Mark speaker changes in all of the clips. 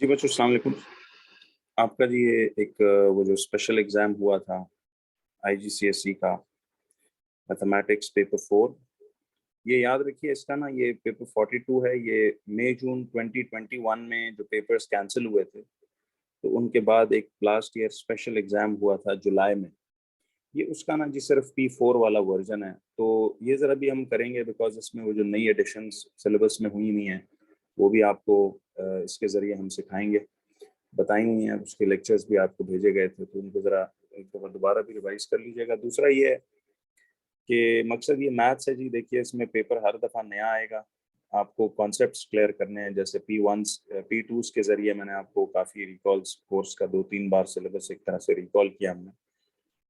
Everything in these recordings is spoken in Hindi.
Speaker 1: जी बच्चों, अस्सलाम वालेकुम। आपका जी ये एक वो जो स्पेशल एग्ज़ाम हुआ था आईजीसीएसई का, मैथमेटिक्स पेपर 4, ये याद रखिए इसका ना, ये पेपर 42 है। ये मई जून 2021 में जो पेपर्स कैंसिल हुए थे, तो उनके बाद एक लास्ट ईयर स्पेशल एग्ज़ाम हुआ था जुलाई में। ये उसका ना जी सिर्फ P4 वाला वर्जन है। तो ये ज़रा भी हम करेंगे बिकॉज इसमें वो जो नई एडिशंस सिलेबस में हुई हुई हैं, वो भी आपको इसके ज़रिए हम सिखाएंगे, बताई हुई हैं। उसके लेक्चर्स भी आपको भेजे गए थे, तो उनको ज़रा एक दफ़ा दोबारा भी रिवाइज कर लीजिएगा। दूसरा ये है कि मकसद ये मैथ्स है जी। देखिए, इसमें पेपर हर दफ़ा नया आएगा, आपको कॉन्सेप्ट्स क्लियर करने हैं। जैसे P1s P2s के ज़रिए मैंने आपको काफ़ी रिकॉल्स कोर्स का 2-3 बार सिलेबस एक तरह से रिकॉल किया हमने।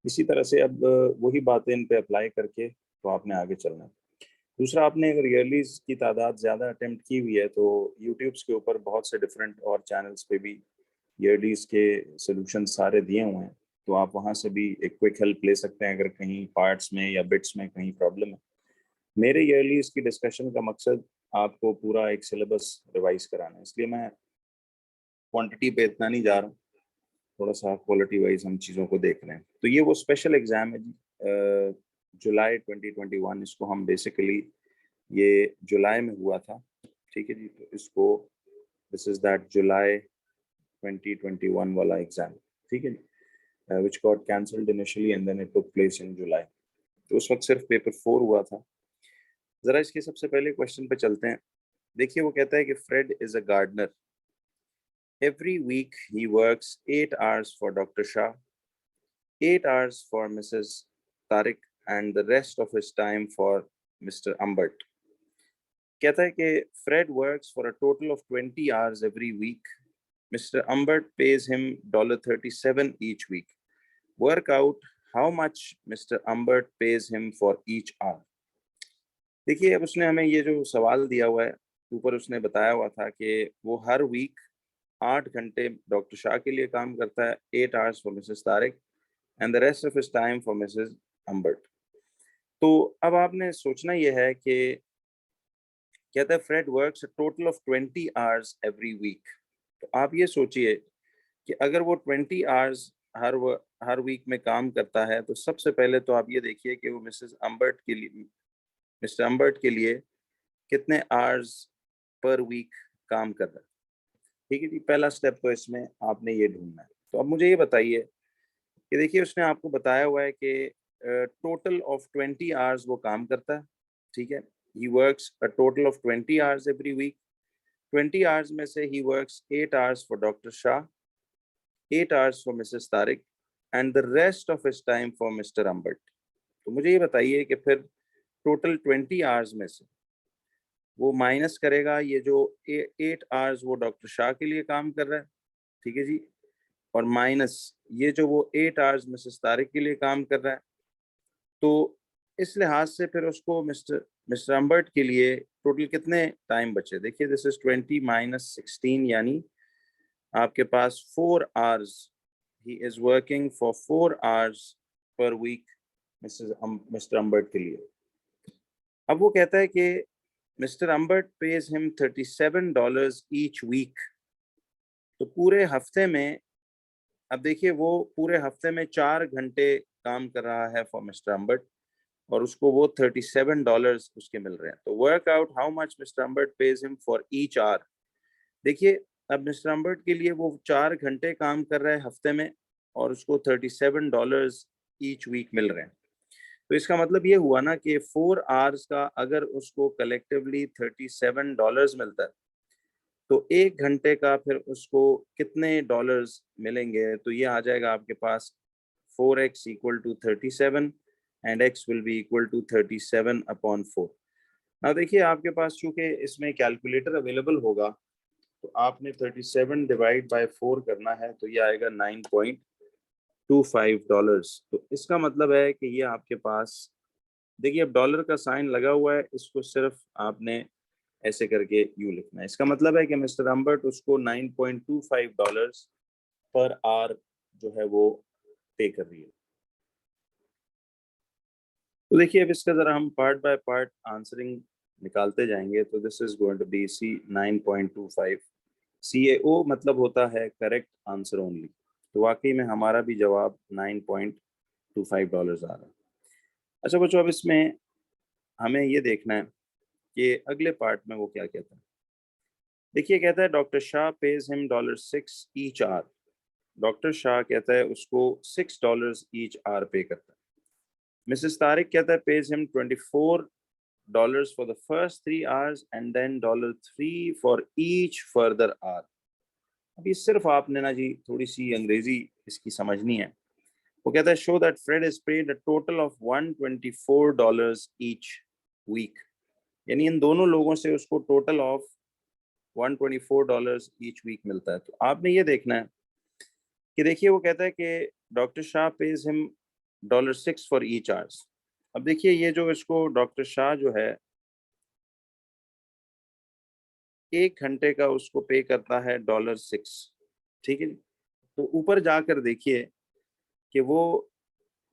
Speaker 1: इसी तरह से अब वही बातें इन पे अप्लाई करके तो आपने आगे चलना है। दूसरा, आपने अगर ईयरलीज़ की तादाद ज़्यादा अटेम्प्ट की हुई है, तो यूट्यूब्स के ऊपर बहुत से डिफरेंट और चैनल्स पे भी ईयरलीज़ के सॉल्यूशन सारे दिए हुए हैं, तो आप वहाँ से भी एक क्विक हेल्प ले सकते हैं अगर कहीं पार्ट्स में या बिट्स में कहीं प्रॉब्लम है। मेरे ईयरलीज़ की डिस्कशन का मकसद आपको पूरा एक सिलेबस रिवाइज कराना है, इसलिए मैं क्वांटिटी पे इतना नहीं जा रहा हूँ, थोड़ा-सा क्वालिटी वाइज़ हम चीज़ों को देख रहे हैं। तो ये वो स्पेशल एग्ज़ाम है जी, जुलाई 2021। इसको हम बेसिकली, ये जुलाई में हुआ था, ठीक है जी? तो इसको, दिस इज़ दैट जुलाई 2021 वाला एग्ज़ाम, ठीक है जी? which got cancelled initially and then it took place in July. तो उस वक्त सिर्फ पेपर 4 हुआ था। जरा इसके सबसे पहले क्वेश्चन पे चलते हैं। देखिए, वो कहता है कि Fred is a gardener. Every week he works 8 hours for doctor Shah, 8 hours for Mrs Tariq and the rest of his time for Mr Ambert. कहता है कि Fred works for a total of 20 hours every week. Mr Ambert pays him $37 each week. Work out how much Mr. Umbert pays him for each hour. देखिए, अब उसने हमें ये जो सवाल दिया हुआ है, ऊपर उसने बताया हुआ था कि वो हर वीक 8 घंटे डॉक्टर शाह के लिए काम करता है, 8 hours for Mrs Tariq and the rest of his time for Mrs Ambert. तो अब आपने सोचना ये है कि कहता है Fred works total of 20 hours every week. तो आप ये सोचिए कि अगर वो 20 आवर्स हर वीक में काम करता है, तो सबसे पहले तो आप ये देखिए कि वो मिस्टर अम्बर्ट के लिए कितने आवर्स पर वीक काम कर रहा है। ठीक है जी, पहला स्टेप तो इसमें आपने ये ढूंढना है। तो अब मुझे ये बताइए कि देखिए, उसने आपको बताया हुआ है कि टोटल ऑफ 20 आवर्स वो काम करता है, ठीक है? He works a total of 20 hours every week. 20 hours में से he works 8 hours for doctor Shah, 8 hours for Mrs. Tariq and the rest of his time for Mr. Ambert। तो मुझे ये बताइए कि फिर टोटल 20 आवर्स में से वो माइनस करेगा ये जो 8 आवर्स वो डॉक्टर शाह के लिए काम कर रहा है, ठीक है जी? और माइनस ये जो वो 8 आवर्स मिसेस तारिक के लिए काम कर रहा है। तो इस लिहाज से फिर उसको मिस्टर मिस्टर अम्बर्ट के लिए टोटल कितने टाइम बचे? देखिए, दिस इज 20 माइनस 16, यानी आपके पास 4 hours. He is working for 4 hours per week Mr Ambert के लिए। अब वो कहता है कि Mr Ambert pays him $37 each week. तो पूरे हफ्ते में, अब देखिए, वो पूरे हफ्ते में 4 घंटे काम कर रहा है फॉर मिस्टर अम्बर्ट, और उसको वो $37 उसके मिल रहे हैं। तो work out how much Mr Ambert pays him for each hour. देखिए, अब मिस्टर अम्बर्ट के लिए वो 4 घंटे काम कर रहा है हफ्ते में, और उसको $37 ईच वीक मिल रहे हैं। तो इसका मतलब ये हुआ ना कि 4 आवर्स का अगर उसको कलेक्टिवली $37 मिलता है, तो 1 घंटे का फिर उसको कितने डॉलर्स मिलेंगे? तो ये आ जाएगा आपके पास 4x equal to 37 and x will be equal to 37/4। ना देखिए, आपके पास चूंकि इसमें कैलकुलेटर अवेलेबल होगा, तो आपने 37 डिवाइड बाय 4 करना है, तो ये आएगा $9.25। तो इसका मतलब है कि ये आपके पास, देखिए, अब डॉलर का साइन लगा हुआ है, इसको सिर्फ आपने ऐसे करके यू लिखना है। इसका मतलब है कि मिस्टर अम्बर्ट उसको $9.25 पर आवर जो है वो पे कर रही है। तो देखिए, अब इसका जरा हम पार्ट बाय पार्ट आंसरिंग निकालते जाएंगे। तो this is going to be see 9.25। CAO मतलब होता है करेक्ट आंसर ओनली। तो वाकई में हमारा भी जवाब $9.25 आ रहा है। अच्छा बच्चों, अब इसमें हमें ये देखना है कि अगले पार्ट में वो क्या कहता है। देखिए, कहता है doctor Shah pays him $6 each hour. Doctor Shah कहता है उसको $6 ईच आवर पे करता है। मिसेस तारिक कहता है pays him $24 for the first 3 hours and then $3 for each further hour. अभी सिर्फ आपने ना जी थोड़ी सी अंग्रेजी इसकी समझनी है। वो कहता है show that Fred is paid a total of $124 each week. यानी इन दोनों लोगों से उसको टोटल ऑफ $124 ईच वीक मिलता है। तो आपने ये देखना है कि देखिए, वो कहता है कि doctor Shah pays him $6 for each hours. अब देखिए, ये जो इसको डॉक्टर शाह जो है 1 घंटे का उसको पे करता है $6। ठीक है जी। तो ऊपर जाकर देखिए कि वो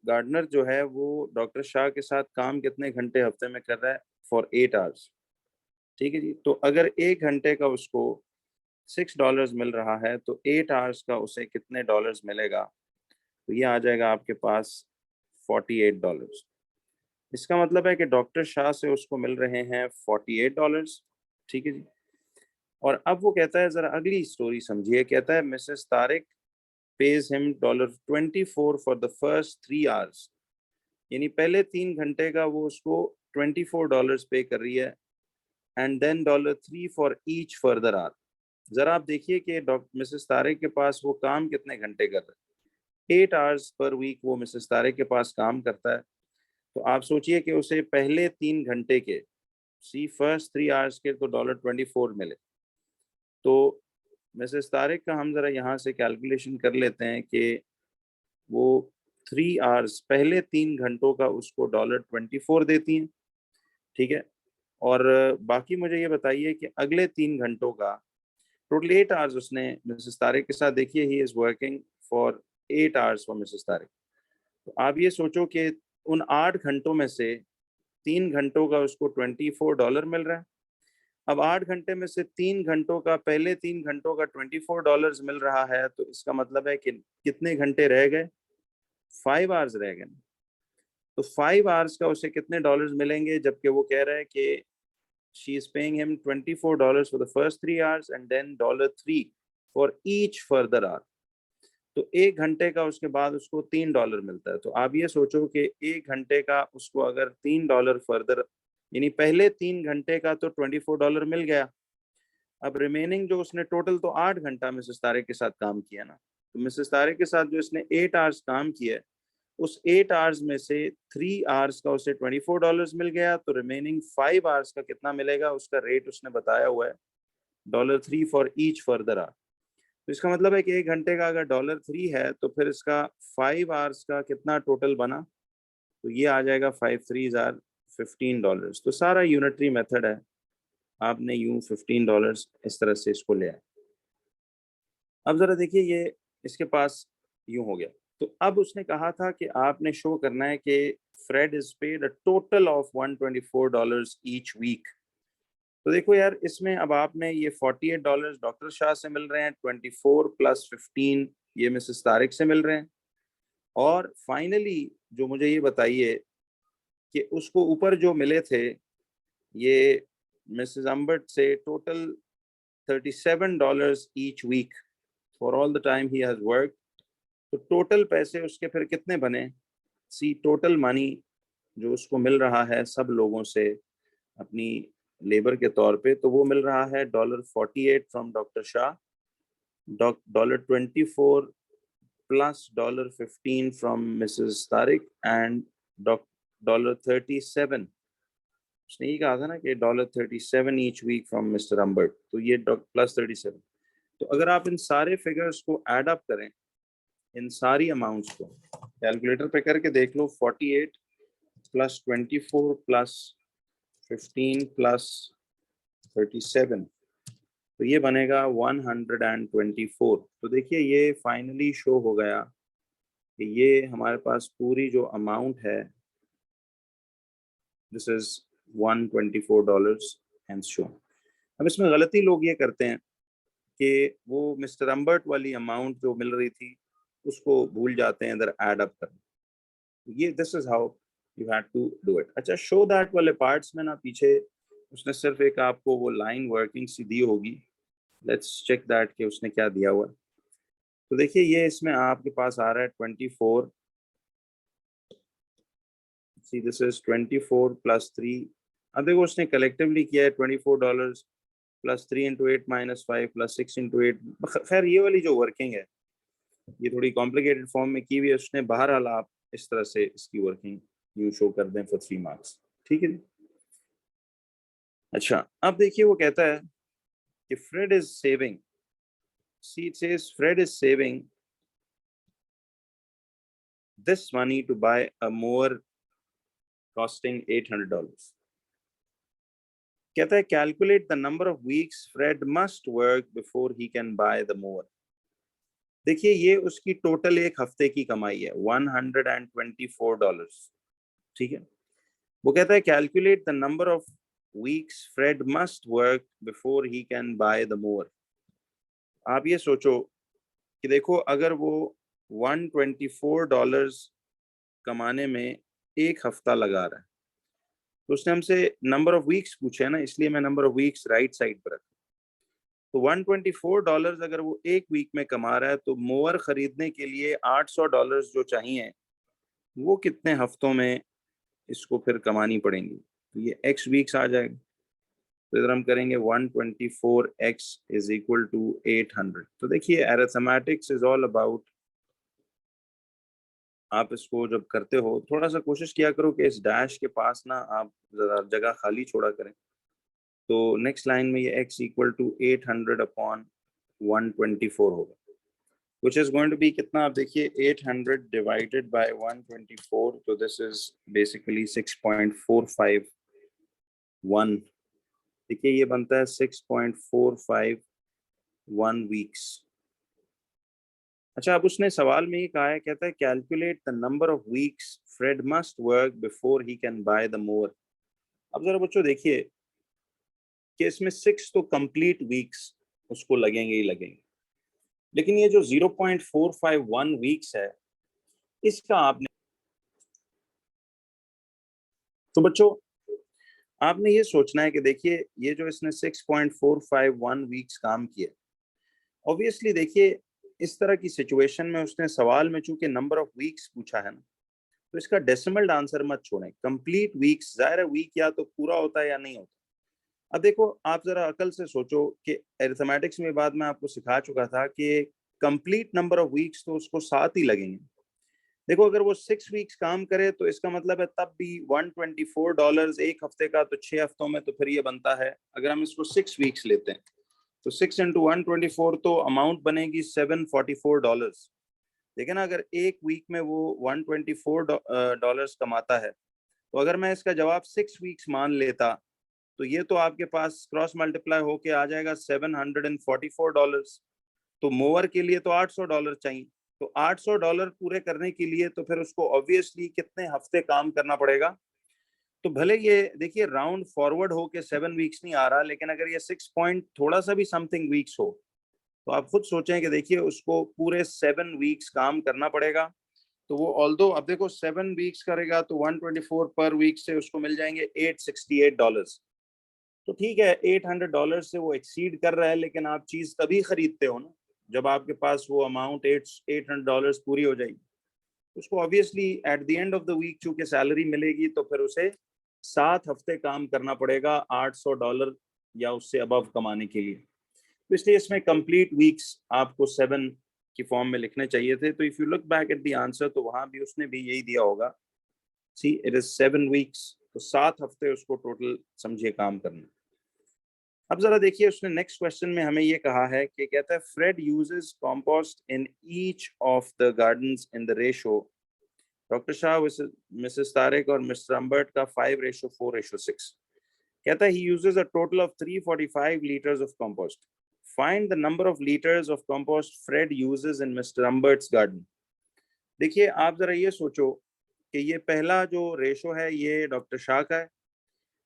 Speaker 1: गार्डनर जो है वो डॉक्टर शाह के साथ काम कितने घंटे हफ्ते में कर रहा है, फॉर 8 आवर्स। ठीक है जी। तो अगर 1 घंटे का उसको $6 मिल रहा है तो 8 आवर्स का उसे कितने डॉलर्स मिलेगा? तो ये आ जाएगा आपके पास $48। इसका मतलब है कि डॉक्टर शाह से उसको मिल रहे हैं $48। ठीक है जी। और अब वो कहता है, जरा अगली स्टोरी समझिए। कहता है Mrs Tariq pays him $24 for the first 3 hours। यानी पहले 3 घंटे का वो उसको $24 पे कर रही है and then $3 for each further hour. जरा आप देखिए कि डॉक्टर मिसेस तारिक के पास वो काम कितने घंटे कर रहे हैं। 8 आवर्स पर वीक वो मिसेस तारिक के पास काम करता है। तो आप सोचिए कि उसे पहले 3 घंटे के फर्स्ट 3 आवर्स के तो $24 मिले। तो मिसेस तारिक का हम जरा यहाँ से कैलकुलेशन कर लेते हैं कि वो 3 आवर्स पहले 3 घंटों का उसको $24 देती हैं। ठीक है। और बाकी मुझे ये बताइए कि अगले 3 घंटों का टोटल 8 आवर्स उसने मिसेस तारिक के साथ, देखिए ही is working for 8 hours for Mrs Tariq. तो आप ये सोचो कि उन 8 घंटों में से 3 घंटों का उसको $24 मिल रहा है। अब 8 घंटे में से 3 घंटों का, पहले 3 घंटों का $24 मिल रहा है, तो इसका मतलब है कि कितने घंटे रह गए? 5 आवर्स रह गए। तो 5 आवर्स का उसे कितने डॉलर्स मिलेंगे? जबकि वो कह रहा है कि she is paying him $24 for the first 3 hours and then $3 for each further hour. तो 1 घंटे का उसके बाद उसको $3 मिलता है। तो आप ये सोचो कि 1 घंटे का उसको अगर $3 फर्दर, यानी पहले 3 घंटे का तो $24 मिल गया। अब रिमेनिंग जो उसने टोटल तो 8 घंटा मिसेस तारिक के साथ काम किया ना, तो मिसेस तारिक के साथ जो इसने 8 आवर्स काम किया है, उस 8 आवर्स में से 3 आवर्स का उसे $24 मिल गया। तो रिमेनिंग 5 आवर्स का कितना मिलेगा? उसका रेट उसने बताया हुआ है $3 फॉर ईच फर्दर आवर। तो इसका मतलब है कि 1 घंटे का अगर $3 है तो फिर इसका 5 आवर्स का कितना टोटल बना? तो ये आ जाएगा 5 3 आर $15। तो सारा यूनिटरी मेथड है। आपने यूं $15 इस तरह से इसको लिया। अब जरा देखिए, ये इसके पास यूं हो गया। तो अब उसने कहा था कि आपने शो करना है कि Fred is paid a total of $124 each week. तो देखो यार, इसमें अब आपने ये $48 डॉक्टर शाह से मिल रहे हैं, 24 प्लस 15 ये मिसेस तारिक से मिल रहे हैं। और फाइनली जो मुझे ये बताइए कि उसको ऊपर जो मिले थे ये मिसेस अम्बर्ट से total $37 each week for all the time he has work. तो टोटल पैसे उसके फिर कितने बने? टोटल मनी जो उसको मिल रहा है सब लोगों से अपनी लेबर के तौर पे, तो वो मिल रहा है $48 from doctor Shah, $24 plus $15 from Mrs Tariq and $37। उसने ये कहा था ना कि $37 ईच वीक फ्रॉम मिस्टर अम्बर्ट, तो ये प्लस 37। तो अगर आप इन सारे फिगर्स को एड अप करें, इन सारी अमाउंट्स को कैलकुलेटर पे करके देख लो, 48 प्लस 24 प्लस 15 प्लस 37, तो ये बनेगा 124। तो देखिए, ये फाइनली शो हो गया कि ये हमारे पास पूरी जो अमाउंट है दिस इज $124 एंड शो। अब इसमें गलती लोग ये करते हैं कि वो मिस्टर अम्बर्ट वाली अमाउंट जो मिल रही थी उसको भूल जाते हैं इधर ऐड अप करना। ये this is how you had to do it. अच्छा, शो दैट वाले पार्ट्स में ना पीछे उसने सिर्फ एक आपको वो लाइन वर्किंग सी दी होगी। लेट्स चेक दैट कि उसने क्या दिया हुआ है। तो देखिए ये इसमें आपके पास आ रहा है 24, सी दिस इज 24 प्लस 3। अब देखो उसने कलेक्टिवली किया है $24 plus 3 into 8 minus 5 plus 6 into 8। खैर ये वाली जो वर्किंग है ये थोड़ी कॉम्प्लिकेटेड फॉर्म में की हुई है उसने। बहरहाल आप इस तरह से इसकी वर्किंग यू शो कर दें फॉर 3 मार्क्स, ठीक है जी। अच्छा, अब देखिए वो कहता है कि Fred is saving, see it says Fred is saving this money to buy a mower costing $800. कहता है calculate the number of weeks Fred must work before he can buy the mower। देखिए ये उसकी टोटल एक हफ्ते की कमाई है $124, ठीक है। वो कहता है calculate the number of weeks Fred must work before he can buy the mower। आप ये सोचो कि देखो अगर वो $124 कमाने में एक हफ्ता लगा रहा है तो उसने हमसे नंबर ऑफ वीक्स पूछे है ना, इसलिए मैं number of weeks right side पर रखा। तो $124 अगर वो एक वीक में कमा रहा है तो मोवर खरीदने के लिए $800 जो चाहिए वो कितने हफ्तों में इसको फिर कमानी पड़ेंगी। तो ये x वीक्स आ जाएगा। तो इधर हम करेंगे 124x इज इक्वल टू 800। तो देखिए अरिथमेटिक्स इज ऑल अबाउट, आप इसको जब करते हो थोड़ा सा कोशिश किया करो कि इस डैश के पास ना आप जरा जगह खाली छोड़ा करें। तो नेक्स्ट लाइन में ये x इक्वल टू 800 अपॉन 124 होगा, which is going to be कितना, आप देखिए 800 divided by 124, तो this is basically 6.451। देखिए ये बनता है 6.451 वीक्स। अच्छा, अब उसने सवाल में ये कहा है, कहता है calculate the number of weeks Fred must work before he can buy the mower. अब जरा बच्चों देखिए कि इसमें 6 तो कंप्लीट वीक्स उसको लगेंगे ही लगेंगे, लेकिन ये जो 0.451 वीक्स है इसका आपने, तो बच्चों आपने ये सोचना है कि देखिए ये जो इसने 6.451 वीक्स काम किया, ऑब्वियसली देखिए इस तरह की सिचुएशन में उसने सवाल में चूंकि नंबर ऑफ वीक्स पूछा है ना, तो इसका डेसिमल आंसर मत छोड़ें, कंप्लीट वीक्स। जाहिर है वीक या तो पूरा होता है या नहीं होता। अब देखो आप जरा अकल से सोचो कि अरिथमेटिक्स में बाद में आपको सिखा चुका था कि कंप्लीट नंबर ऑफ वीक्स तो उसको 7 ही लगेंगे। देखो अगर वो 6 वीक्स काम करे तो इसका मतलब है तब भी $124 एक हफ्ते का, तो 6 हफ्तों में तो फिर ये बनता है, अगर हम इसको 6 वीक्स लेते हैं तो 6 इंटू 124 तो अमाउंट बनेगी $744। देखिए ना, अगर एक वीक में वो $124 कमाता है तो अगर मैं इसका जवाब 6 वीक्स मान लेता तो ये तो आपके पास क्रॉस मल्टीप्लाई होके आ जाएगा $744। तो मोवर के लिए तो $800 चाहिए, तो $800 पूरे करने के लिए तो फिर उसको ऑब्वियसली कितने हफ्ते काम करना पड़ेगा। तो भले ये देखिए राउंड फॉरवर्ड हो के 7 वीक्स नहीं आ रहा, लेकिन अगर ये 6 पॉइंट थोड़ा सा भी समथिंग वीक्स हो तो आप खुद सोचें कि देखिए उसको पूरे 7 वीक्स काम करना पड़ेगा। तो वो ऑल्दो अब देखो 7 वीक्स करेगा तो 124 पर वीक से उसको मिल जाएंगे $868। तो ठीक है $800 से वो एक्सीड कर रहा है, लेकिन आप चीज तभी खरीदते हो ना जब आपके पास वो अमाउंट $800 पूरी हो जाएगी। उसको obviously at the end of the week चूंकि सैलरी मिलेगी तो फिर उसे 7 हफ्ते काम करना पड़ेगा $800 या उससे अबव कमाने के लिए। तो इसलिए इसमें कंप्लीट वीक्स आपको 7 की फॉर्म में लिखने चाहिए थे। तो if you look back at the answer तो वहां भी उसने भी यही दिया होगा, सी इट इज 7 वीक्स, तो 7 हफ्ते उसको टोटल समझिए काम करना। अब जरा देखिए उसने नेक्स्ट क्वेश्चन में हमें ये कहा है कि कहता है Fred uses compost in each of the gardens in the ratio, doctor Shah Mrs Tariq और मिस्टर अम्बर्ट का 5:4:6। कहता है he uses a total of 345 litres of compost, find the number of litres of compost Fred uses in Mr Ambert's garden. देखिए आप जरा ये सोचो कि ये पहला जो रेशो है ये डॉक्टर शाह का है,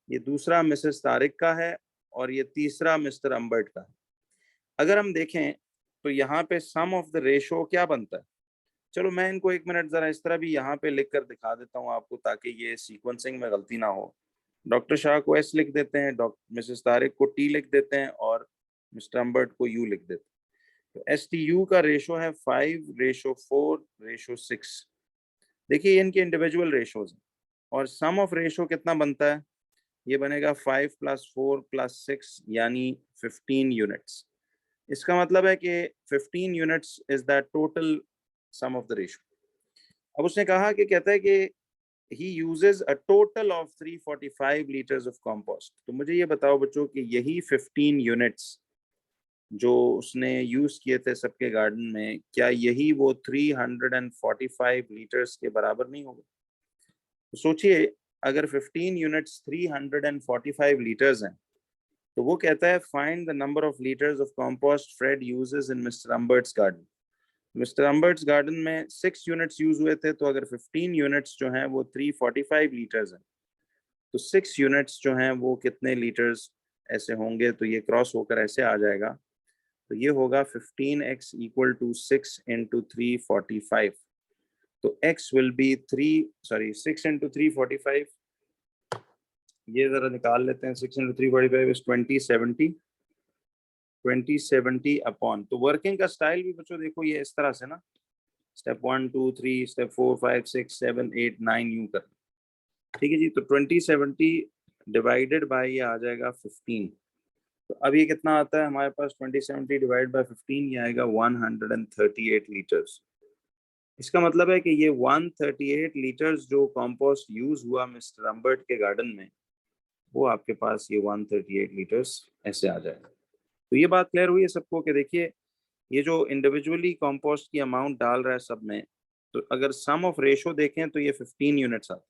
Speaker 1: ये दूसरा मिसेस तारिक का है और ये तीसरा मिस्टर अम्बर्ट का है। अगर हम देखें तो यहाँ पे सम ऑफ द रेशो क्या बनता है, चलो मैं इनको एक मिनट जरा इस तरह भी यहाँ पे लिख कर दिखा देता हूँ आपको, ताकि ये सीक्वेंसिंग में गलती ना हो। डॉक्टर शाह को एस लिख देते हैं, डॉक्टर मिसेस तारिक को टी लिख देते हैं, और मिस्टर अम्बर्ट को यू लिख देते हैं। तो एस टी यू का रेशो है 5:4:6। देखिए ये इनके इंडिविजुअल रेशोज हैं, और सम ऑफ रेशो कितना बनता है, ये बनेगा 5 + 4 + 6 यानी 15 यूनिट्स। इसका मतलब है कि 15 units is the total sum of the ratio. अब उसने कहा कि कहता है कि he uses a total of 345 liters of compost। तो मुझे ये बताओ बच्चों कि यही 15 यूनिट्स जो उसने यूज किए थे सबके गार्डन में, क्या यही वो 345 लीटर्स के बराबर नहीं होगा? तो सोचिए, अगर 15 यूनिट्स 345 लीटर्स हैं, तो वो कहता है find the number of litres of compost Fred uses in Mr Ambert's garden. Mr Ambert's garden में 6 यूनिट्स यूज हुए थे, तो अगर 15 यूनिट्स जो हैं वो 345 लीटर्स हैं, तो 6 यूनिट्स जो हैं वो कितने लीटर्स ऐसे होंगे? तो ये क्रॉस होकर ऐसे आ जाएगा, तो ये होगा 15x = 6 × 345। तो x विल बी 6 × 345, ये जरा निकाल लेते हैं। 6 × 345 इज 2070 अपॉन, तो वर्किंग का स्टाइल भी बच्चों देखो ये इस तरह से ना, स्टेप 1 2 3 स्टेप 4 5 6 7 8 9 यूं कर, ठीक है जी। तो 2070 डिवाइडेड बाय ये आ जाएगा 15। तो अब ये कितना आता है हमारे पास, 2070 डिवाइड बाय 15, ये आएगा 138 लीटर्स। इसका मतलब है कि ये 138 लीटर्स जो कंपोस्ट यूज हुआ मिस्टर अम्बर्ट के गार्डन में, वो आपके पास ये 138 लीटर्स ऐसे आ जाएगा। तो ये बात क्लियर हुई है सबको कि देखिए ये जो इंडिविजुअली कंपोस्ट की अमाउंट डाल रहा है सब में, तो अगर सम ऑफ रेशो देखें तो ये 15 यूनिट्स आता है।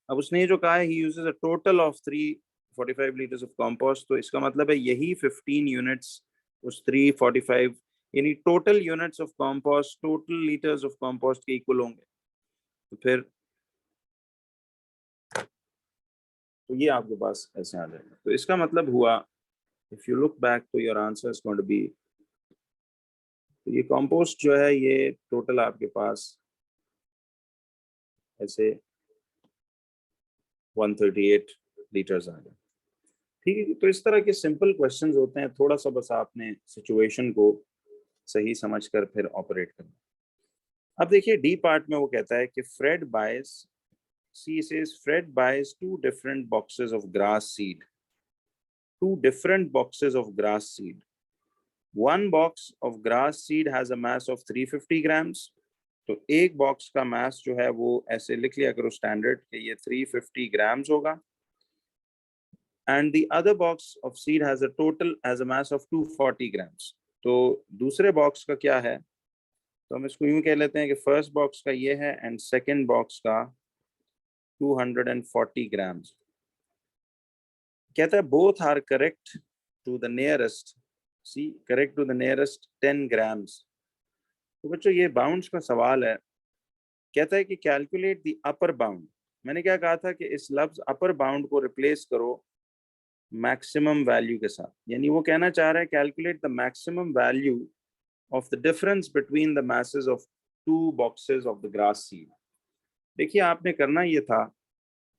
Speaker 1: अब उसने ये जो कहा है he uses a total of 345 litres of compost, तो इसका मतलब है यही 15 यूनिट्स उस 345 यानी total units of compost, total litres of compost के इक्वल होंगे। तो फिर तो ये आपके पास ऐसे आ जाएगा। तो इसका मतलब हुआ, इफ यू लुक बैक तो your answer is going to be, तो ये कंपोस्ट जो है ये टोटल आपके पास ऐसे 138 लीटर्स आ गए। ठीक है, तो इस तरह के सिंपल क्वेश्चंस होते हैं, थोड़ा सा बस आपने सिचुएशन को सही समझकर फिर ऑपरेट करना। अब देखिए डी पार्ट में वो कहता है कि Fred buys, see says Fred buys 2 different boxes of grass seed, 2 different boxes of grass seed. One box of grass seed has a mass of 350 grams। तो एक बॉक्स का मास जो है वो ऐसे लिख लिया करो स्टैंडर्ड कि ये 350 ग्राम्स होगा। And the other box of seed has a mass of 240 grams। तो दूसरे बॉक्स का क्या है, तो हम इसको यूं कह लेते हैं कि फर्स्ट बॉक्स का ये है एंड सेकंड बॉक्स का 240 ग्राम्स। कहता है both are correct to the nearest, see correct to the nearest 10 grams. तो बच्चों ये बाउंड्स का सवाल है। कहता है कि कैलकुलेट द अपर बाउंड। मैंने क्या कहा था कि इस लफ्ज अपर बाउंड को रिप्लेस करो मैक्सिमम वैल्यू के साथ, यानी वो कहना चाह रहा है calculate the maximum value of the difference between the masses of 2 boxes of the grass seed. देखिए आपने करना ये था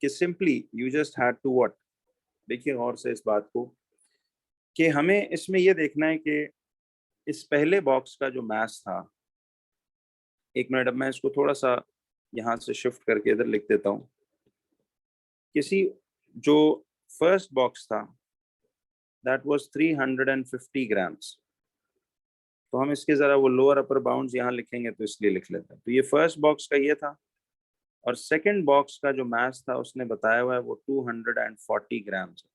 Speaker 1: कि simply you just had to what, देखिए गौर से इस बात को, कि हमें इसमें ये देखना है कि इस पहले बॉक्स का जो मास था, एक मिनट अब मैं इसको थोड़ा सा यहाँ से शिफ्ट करके इधर लिख देता हूँ। किसी जो फर्स्ट बॉक्स था दैट वाज 350 ग्राम्स, तो हम इसके जरा वो लोअर अपर बाउंड्स यहाँ लिखेंगे तो इसलिए लिख लेते हैं। तो ये फर्स्ट बॉक्स का ये था, और सेकंड बॉक्स का जो मास था उसने बताया हुआ है वो 240 ग्राम्स।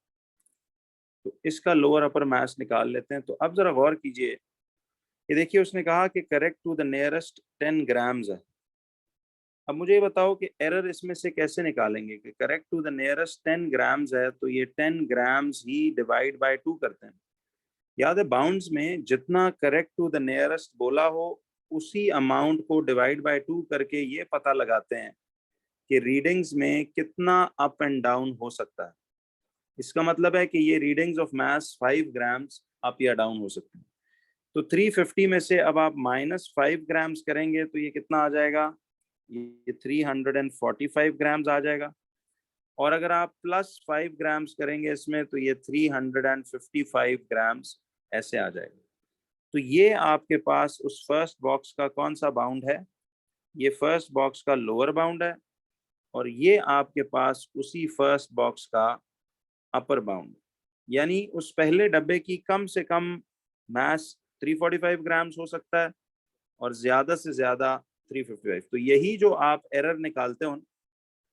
Speaker 1: तो इसका लोअर अपर मास निकाल लेते हैं। तो अब जरा गौर कीजिए कि देखिए उसने कहा कि correct to the nearest 10 grams है। अब मुझे ये बताओ कि एरर इसमें से कैसे निकालेंगे कि correct to the nearest 10 grams है, तो ये 10 ग्राम्स ही डिवाइड बाय 2 करते हैं। याद है बाउंड्स में जितना करेक्ट टू द नियरेस्ट बोला हो उसी अमाउंट को डिवाइड बाय 2 करके ये पता लगाते हैं कि रीडिंग्स में कितना अप एंड डाउन हो सकता है। इसका मतलब है कि ये readings of mass 5 grams up या डाउन हो सकते हैं। तो 350 में से अब आप -5 ग्राम्स करेंगे तो ये कितना आ जाएगा, ये 345 ग्राम्स आ जाएगा। और अगर आप +5 ग्राम्स करेंगे इसमें तो ये 355 ग्राम्स ऐसे आ जाएगा। तो ये आपके पास उस फर्स्ट बॉक्स का कौन सा बाउंड है, ये फर्स्ट बॉक्स का लोअर बाउंड है, और ये आपके पास उसी फर्स्ट बॉक्स का अपर बाउंड, यानी उस पहले डब्बे की कम से कम मास 345 ग्राम्स हो सकता है और ज्यादा से ज्यादा 355। तो यही जो आप एरर निकालते हो,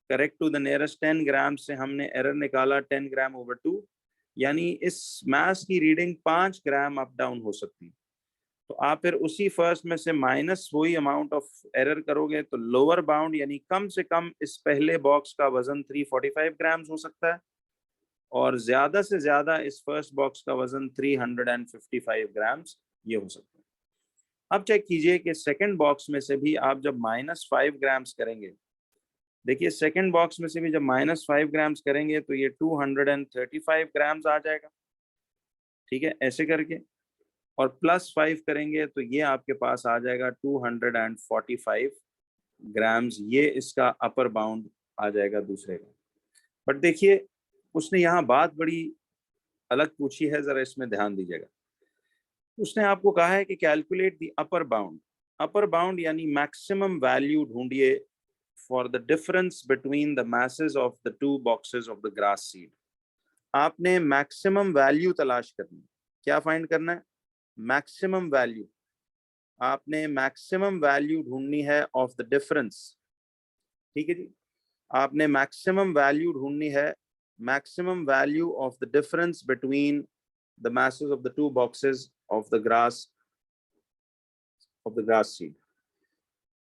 Speaker 1: करेक्ट टू द नियरेस्ट 10 ग्राम से हमने एरर निकाला 10 ग्राम ओवर 2, यानी इस मास की रीडिंग 5 ग्राम अप डाउन हो सकती है। तो आप फिर उसी फर्स्ट में से माइनस वही अमाउंट ऑफ एरर करोगे तो लोअर बाउंड यानी कम से कम इस पहले बॉक्स का वजन 345 ग्राम्स हो सकता है और ज्यादा से ज्यादा इस फर्स्ट बॉक्स का वजन 355 ग्राम्स ये हो सकता है। अब चेक कीजिए कि सेकंड बॉक्स में से भी आप जब -5 ग्राम्स करेंगे, देखिए सेकंड बॉक्स में से भी जब -5 ग्राम्स करेंगे तो ये 235 ग्राम्स आ जाएगा, ठीक है, ऐसे करके। और +5 करेंगे तो ये आपके पास आ जाएगा 245 ग्राम्स, ये इसका अपर बाउंड आ जाएगा दूसरे का। बट देखिए उसने यहाँ बात बड़ी अलग पूछी है, जरा इसमें ध्यान दीजिएगा। उसने आपको कहा है कि calculate the upper bound. Upper bound यानी मैक्सिमम वैल्यू ढूंढिए for the difference between the masses of the 2 boxes of the grass seed. आपने मैक्सिमम वैल्यू तलाश करनी है। क्या फाइंड करना है? Maximum value. आपने मैक्सिमम वैल्यू ढूंढनी है ऑफ द डिफरेंस, ठीक है जी। आपने मैक्सिमम वैल्यू ढूंढनी है, maximum value of the difference between the masses of the 2 boxes of the grass seed।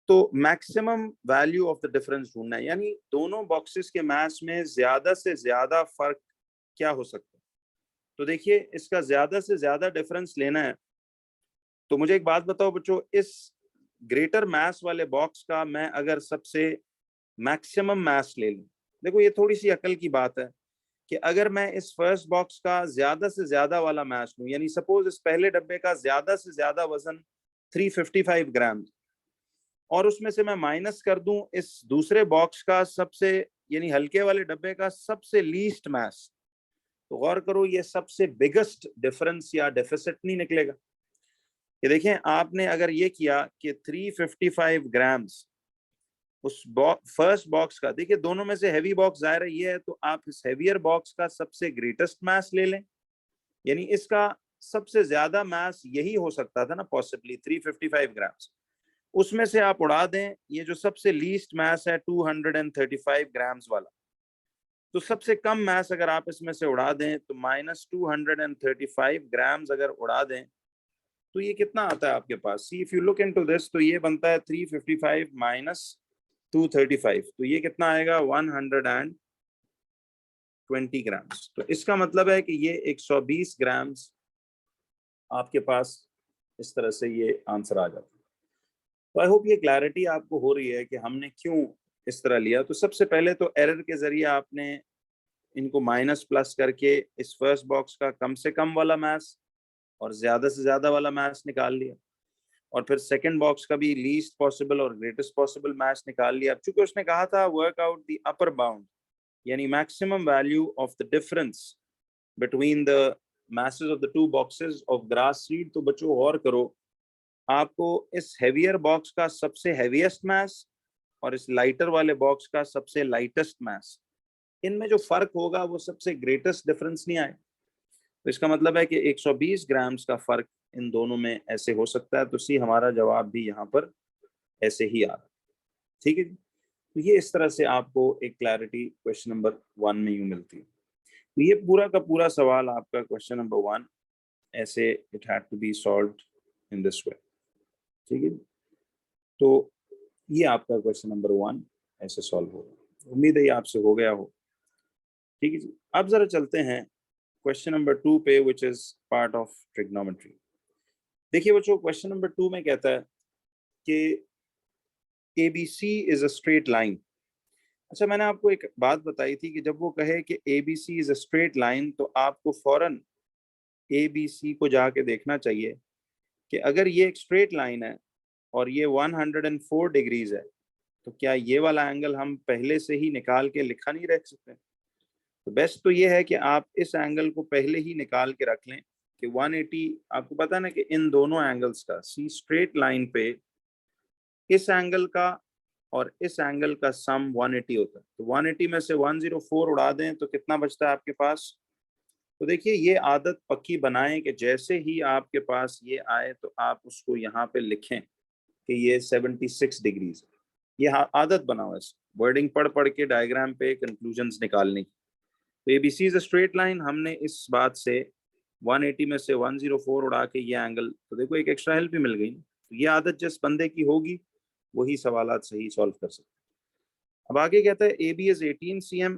Speaker 1: तो maximum value of the difference ढूंढना है, यानी दोनों बॉक्सेस के मास में ज्यादा से ज्यादा फर्क क्या हो सकता है। तो देखिए इसका ज्यादा से ज्यादा डिफरेंस लेना है तो मुझे एक बात बताओ बच्चों, इस ग्रेटर मास वाले बॉक्स का मैं अगर सबसे मैक्सिमम मास ले लूं, देखो ये थोड़ी सी अकल की बात है कि अगर मैं इस फर्स्ट बॉक्स का ज्यादा से ज्यादा वाला मास लूं, यानी सपोज इस पहले डब्बे का ज्यादा से ज्यादा वजन 355 ग्राम और उसमें से मैं माइनस कर दूं इस दूसरे बॉक्स का सबसे यानी हल्के वाले डब्बे का सबसे लीस्ट मास, तो गौर करो ये सबसे बिगेस्ट डिफरेंस या डेफिसिट नहीं निकलेगा। ये देखें आपने अगर ये किया कि 355 ग्राम्स उस फर्स्ट बॉक्स का, देखिए दोनों में से हैवी बॉक्स जाहिर है ये है, तो आप इस हैवियर बॉक्स का सबसे ग्रेटेस्ट मास ले लें, यानी इसका सबसे ज्यादा मास यही हो सकता था ना पॉसिबली 355 ग्राम्स, उसमें से आप उड़ा दें ये जो सबसे लीस्ट मास है 235 ग्राम्स वाला, तो सबसे कम मास अगर आप इसमें से उड़ा दें तो -235 ग्राम्स अगर उड़ा दें तो ये कितना आता है आपके पास। See if you look into this तो ये बनता है 355 माइनस 235, तो ये कितना आएगा 120 ग्राम्स। तो इसका मतलब है कि ये 120 ग्राम्स आपके पास इस तरह से ये आंसर आ जाता है। तो आई होप ये क्लैरिटी आपको हो रही है कि हमने क्यों इस तरह लिया। तो सबसे पहले तो एरर के जरिए आपने इनको माइनस प्लस करके इस फर्स्ट बॉक्स का कम से कम वाला मास और ज्यादा से ज्यादा वाला मास निकाल लिया, और फिर सेकंड बॉक्स का भी लीस्ट पॉसिबल और ग्रेटेस्ट पॉसिबल मास निकाल लिया। अब चूंकि उसने कहा था work out the upper bound यानी maximum value of the difference between the masses of the 2 boxes of grass seed, तो बच्चों गौर करो आपको इस हेवियर बॉक्स का सबसे हेवीएस्ट मास और इस लाइटर वाले बॉक्स का सबसे लाइटेस्ट मास, इनमें जो फर्क होगा वो सबसे ग्रेटेस्ट डिफरेंस नहीं आए। तो इसका मतलब है कि 120 ग्राम्स का फर्क इन दोनों में ऐसे हो सकता है। तो सी हमारा जवाब भी यहाँ पर ऐसे ही आ रहा है, ठीक है। तो ये इस तरह से आपको एक क्लैरिटी क्वेश्चन नंबर 1 में यूं मिलती है। तो ये पूरा का पूरा सवाल आपका क्वेश्चन नंबर 1 ऐसे it had to be solved in this way, ठीक है। तो ये आपका क्वेश्चन नंबर 1 ऐसे सॉल्व होगा। उम्मीद है ये आपसे हो गया हो, ठीक है जी। अब जरा चलते हैं क्वेश्चन नंबर 2 पे which is part of trigonometry. देखिए बच्चों क्वेश्चन नंबर 2 में कहता है कि ABC is a straight line. अच्छा मैंने आपको एक बात बताई थी कि जब वो कहे कि ABC is a straight line तो आपको फौरन ABC को जाके देखना चाहिए कि अगर ये एक स्ट्रेट लाइन है और ये 104 डिग्रीज है, तो क्या ये वाला एंगल हम पहले से ही निकाल के लिखा नहीं रख सकते? तो बेस्ट तो ये है कि आप इस एंगल को पहले ही निकाल के रख लें कि 180, आपको पता है ना कि इन दोनों एंगल्स का, सी स्ट्रेट लाइन पे इस एंगल का और इस एंगल का सम 180 होता है। तो 180 में से 104 उड़ा दें तो कितना बचता है आपके पास? तो देखिए, ये आदत पक्की बनाएं कि जैसे ही आपके पास ये आए तो आप उसको यहाँ पे लिखें कि ये 76 डिग्रीज है। ये आदत बनाओ इस वर्डिंग पढ़ पढ़ के डायग्राम पे कंक्लूजन्स निकालने की। तो ABC is a straight line, हमने इस बात से 180 में से 104 उड़ा के ये एंगल, तो देखो एक एक्स्ट्रा हेल्प भी मिल गई। तो ये आदत जिस बंदे की होगी वही सवालात सही सॉल्व कर सकते। अब आगे कहता है A B is 18 cm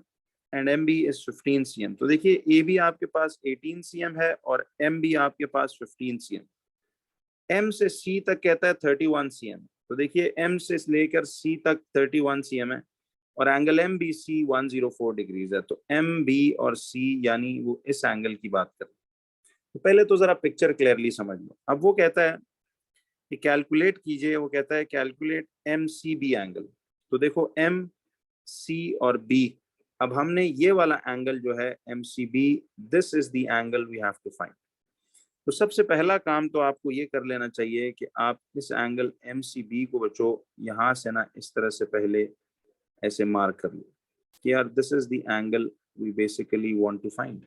Speaker 1: and M B is 15 cm। तो देखिए ए बी आपके पास 18 cm है और एम बी आपके पास 15 cm। एम से सी तक कहता है 31 cm। तो देखिए एम से लेकर सी तक 31 cm है और angle M B C 104 degrees है। तो एम बी और सी यानी वो इस एंगल की बात कर रहे हैं। तो पहले तो जरा पिक्चर क्लियरली समझ लो। अब वो कहता है कि कैलकुलेट कीजिए, वो कहता है calculate M C B angle. तो देखो एम सी और बी, अब हमने ये वाला एंगल जो है M C B, this is the angle we have to find. तो सबसे पहला काम तो आपको ये कर लेना चाहिए कि आप इस एंगल एम सी बी को बच्चों यहाँ से ना इस तरह से पहले ऐसे मार्क कर लो कि यार this is the angle we basically want to find.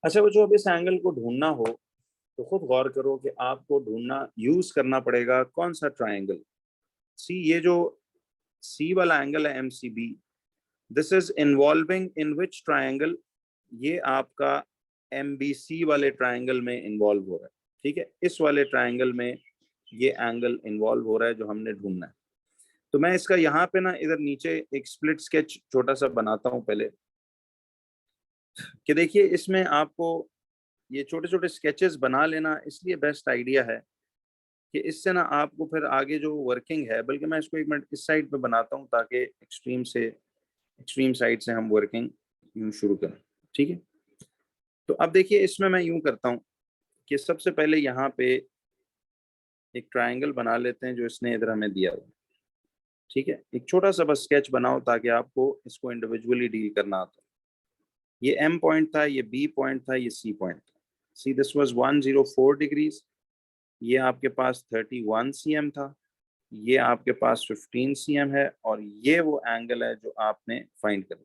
Speaker 1: अच्छा बच्चों, अब इस एंगल को ढूंढना हो तो खुद गौर करो कि आपको ढूंढना, यूज करना पड़ेगा कौन सा ट्राइंगल। सी, ये जो सी वाला एंगल है M C B, this is involving in which triangle? ये आपका एम बी सी वाले ट्राइंगल में इन्वॉल्व हो रहा है। ठीक है, इस वाले ट्राइंगल में ये एंगल इन्वॉल्व हो रहा है जो हमने ढूंढना है। तो मैं इसका यहाँ पे ना इधर नीचे एक स्प्लिट स्केच छोटा सा बनाता हूँ पहले, कि देखिए इसमें आपको ये छोटे छोटे स्केचेस बना लेना इसलिए बेस्ट आइडिया है कि इससे ना आपको फिर आगे जो वर्किंग है, बल्कि मैं इसको एक मिनट इस साइड पे बनाता हूँ ताकि एक्सट्रीम साइड से हम वर्किंग यूं शुरू करें। ठीक है, तो अब देखिए इसमें मैं यूं करता हूँ कि सबसे पहले यहाँ पे एक ट्राइंगल बना लेते हैं जो इसने इधर हमें दिया हुआ। ठीक है, एक छोटा सा बस स्केच बनाओ ताकि आपको इसको इंडिविजुअली डील करना आता। ये एम पॉइंट था, ये बी पॉइंट था, ये सी पॉइंट था। सी दिस वाज 104 डिग्रीज, ये आपके पास 31 cm था, ये आपके पास 15 cm है और ये वो एंगल है जो आपने फाइंड करना।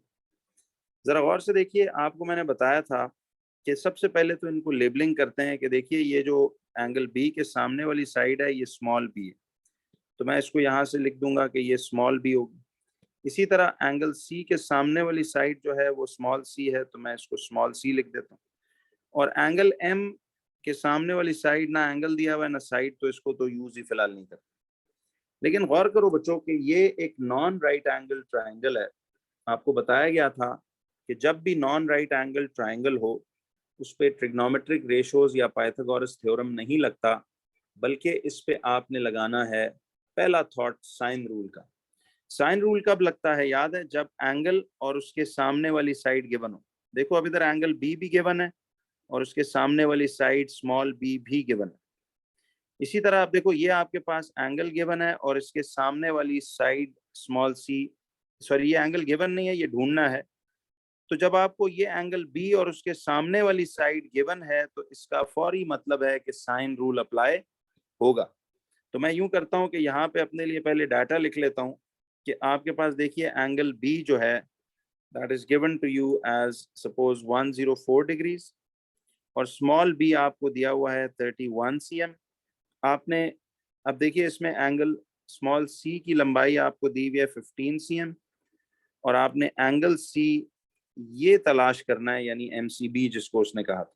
Speaker 1: जरा गौर से देखिए, आपको मैंने बताया था कि सबसे पहले तो इनको लेबलिंग करते हैं कि देखिए ये जो एंगल बी के सामने वाली साइड है ये स्मॉल बी है, तो मैं इसको यहाँ से लिख दूंगा कि ये स्मॉल बी होगी। इसी तरह एंगल सी के सामने वाली साइड जो है वो स्मॉल सी है, तो मैं इसको स्मॉल सी लिख देता हूँ। और एंगल एम के सामने वाली साइड ना एंगल दिया हुआ है ना साइड, तो इसको तो यूज ही फिलहाल नहीं करता। लेकिन गौर करो बच्चों कि ये एक नॉन राइट एंगल ट्राइंगल है। आपको बताया गया था कि जब भी नॉन राइट एंगल ट्राइंगल हो उस पे ट्रिग्नोमेट्रिक रेशोज या पाइथागोरस थ्योरम नहीं लगता, बल्कि इस पे आपने लगाना है पहला थॉट साइन रूल का। साइन रूल कब लगता है याद है? जब एंगल और उसके सामने वाली साइड गिवन हो। देखो अब इधर एंगल बी भी गिवन है और उसके सामने वाली साइड स्मॉल बी भी गिवन है। इसी तरह आप देखो ये आपके पास एंगल गिवन है और इसके सामने वाली साइड स्मॉल सी, सॉरी ये एंगल गिवन नहीं है, ये ढूंढना है। तो जब आपको ये एंगल बी और उसके सामने वाली साइड गिवन है तो इसका फौरी मतलब है कि साइन रूल अप्लाई होगा। तो मैं यूं करता हूं कि यहाँ पे अपने लिए पहले डाटा लिख लेता हूं कि आपके पास देखिए एंगल बी जो है that is given to you as suppose 104 degrees और स्मॉल बी आपको दिया हुआ है 31 cm। आपने अब देखिए इसमें एंगल स्मॉल सी की लंबाई आपको दी हुई है 15 cm और आपने एंगल सी ये तलाश करना है, यानी एम सी बी जिसको उसने कहा था।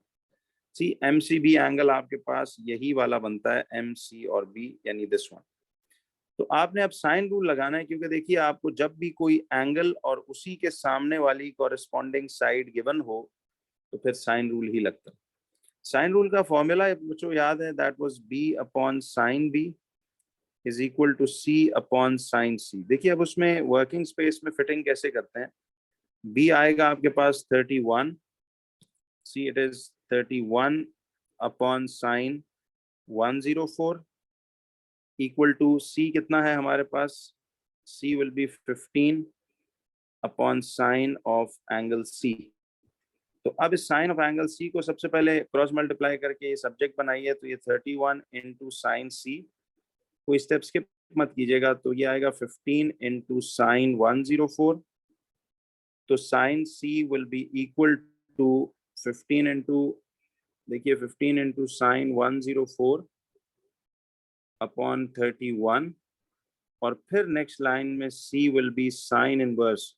Speaker 1: See M C B angle आपके पास यही वाला बनता है, एम सी और बी यानी दिस वन। तो आपने अब साइन रूल लगाना है, क्योंकि देखिए आपको जब भी कोई एंगल और उसी के सामने वाली कॉरेस्पॉन्डिंग साइड गिवन हो तो फिर साइन रूल ही लगता है। साइन रूल का फॉर्मूला मुझे याद है, that was B upon sine B is equal to C upon sine C. देखिए अब उसमें वर्किंग स्पेस में फिटिंग कैसे करते हैं। बी आएगा आपके पास 31, see it is 31 upon sine 104 equal to C कितना है हमारे पास, C will be 15 upon sine of angle C। तो अब इस साइन ऑफ एंगल C को सबसे पहले क्रॉस मल्टीप्लाई करके सब्जेक्ट बनाइए, तो ये 31 इंटू साइन C, कोई स्टेप स्किप मत कीजिएगा, तो ये आएगा 15 इंटू साइन 104। तो sine C will be equal to 15 into, देखिए 15 इंटू साइन 104 अपॉन 31, और फिर नेक्स्ट लाइन में C will be sine inverse.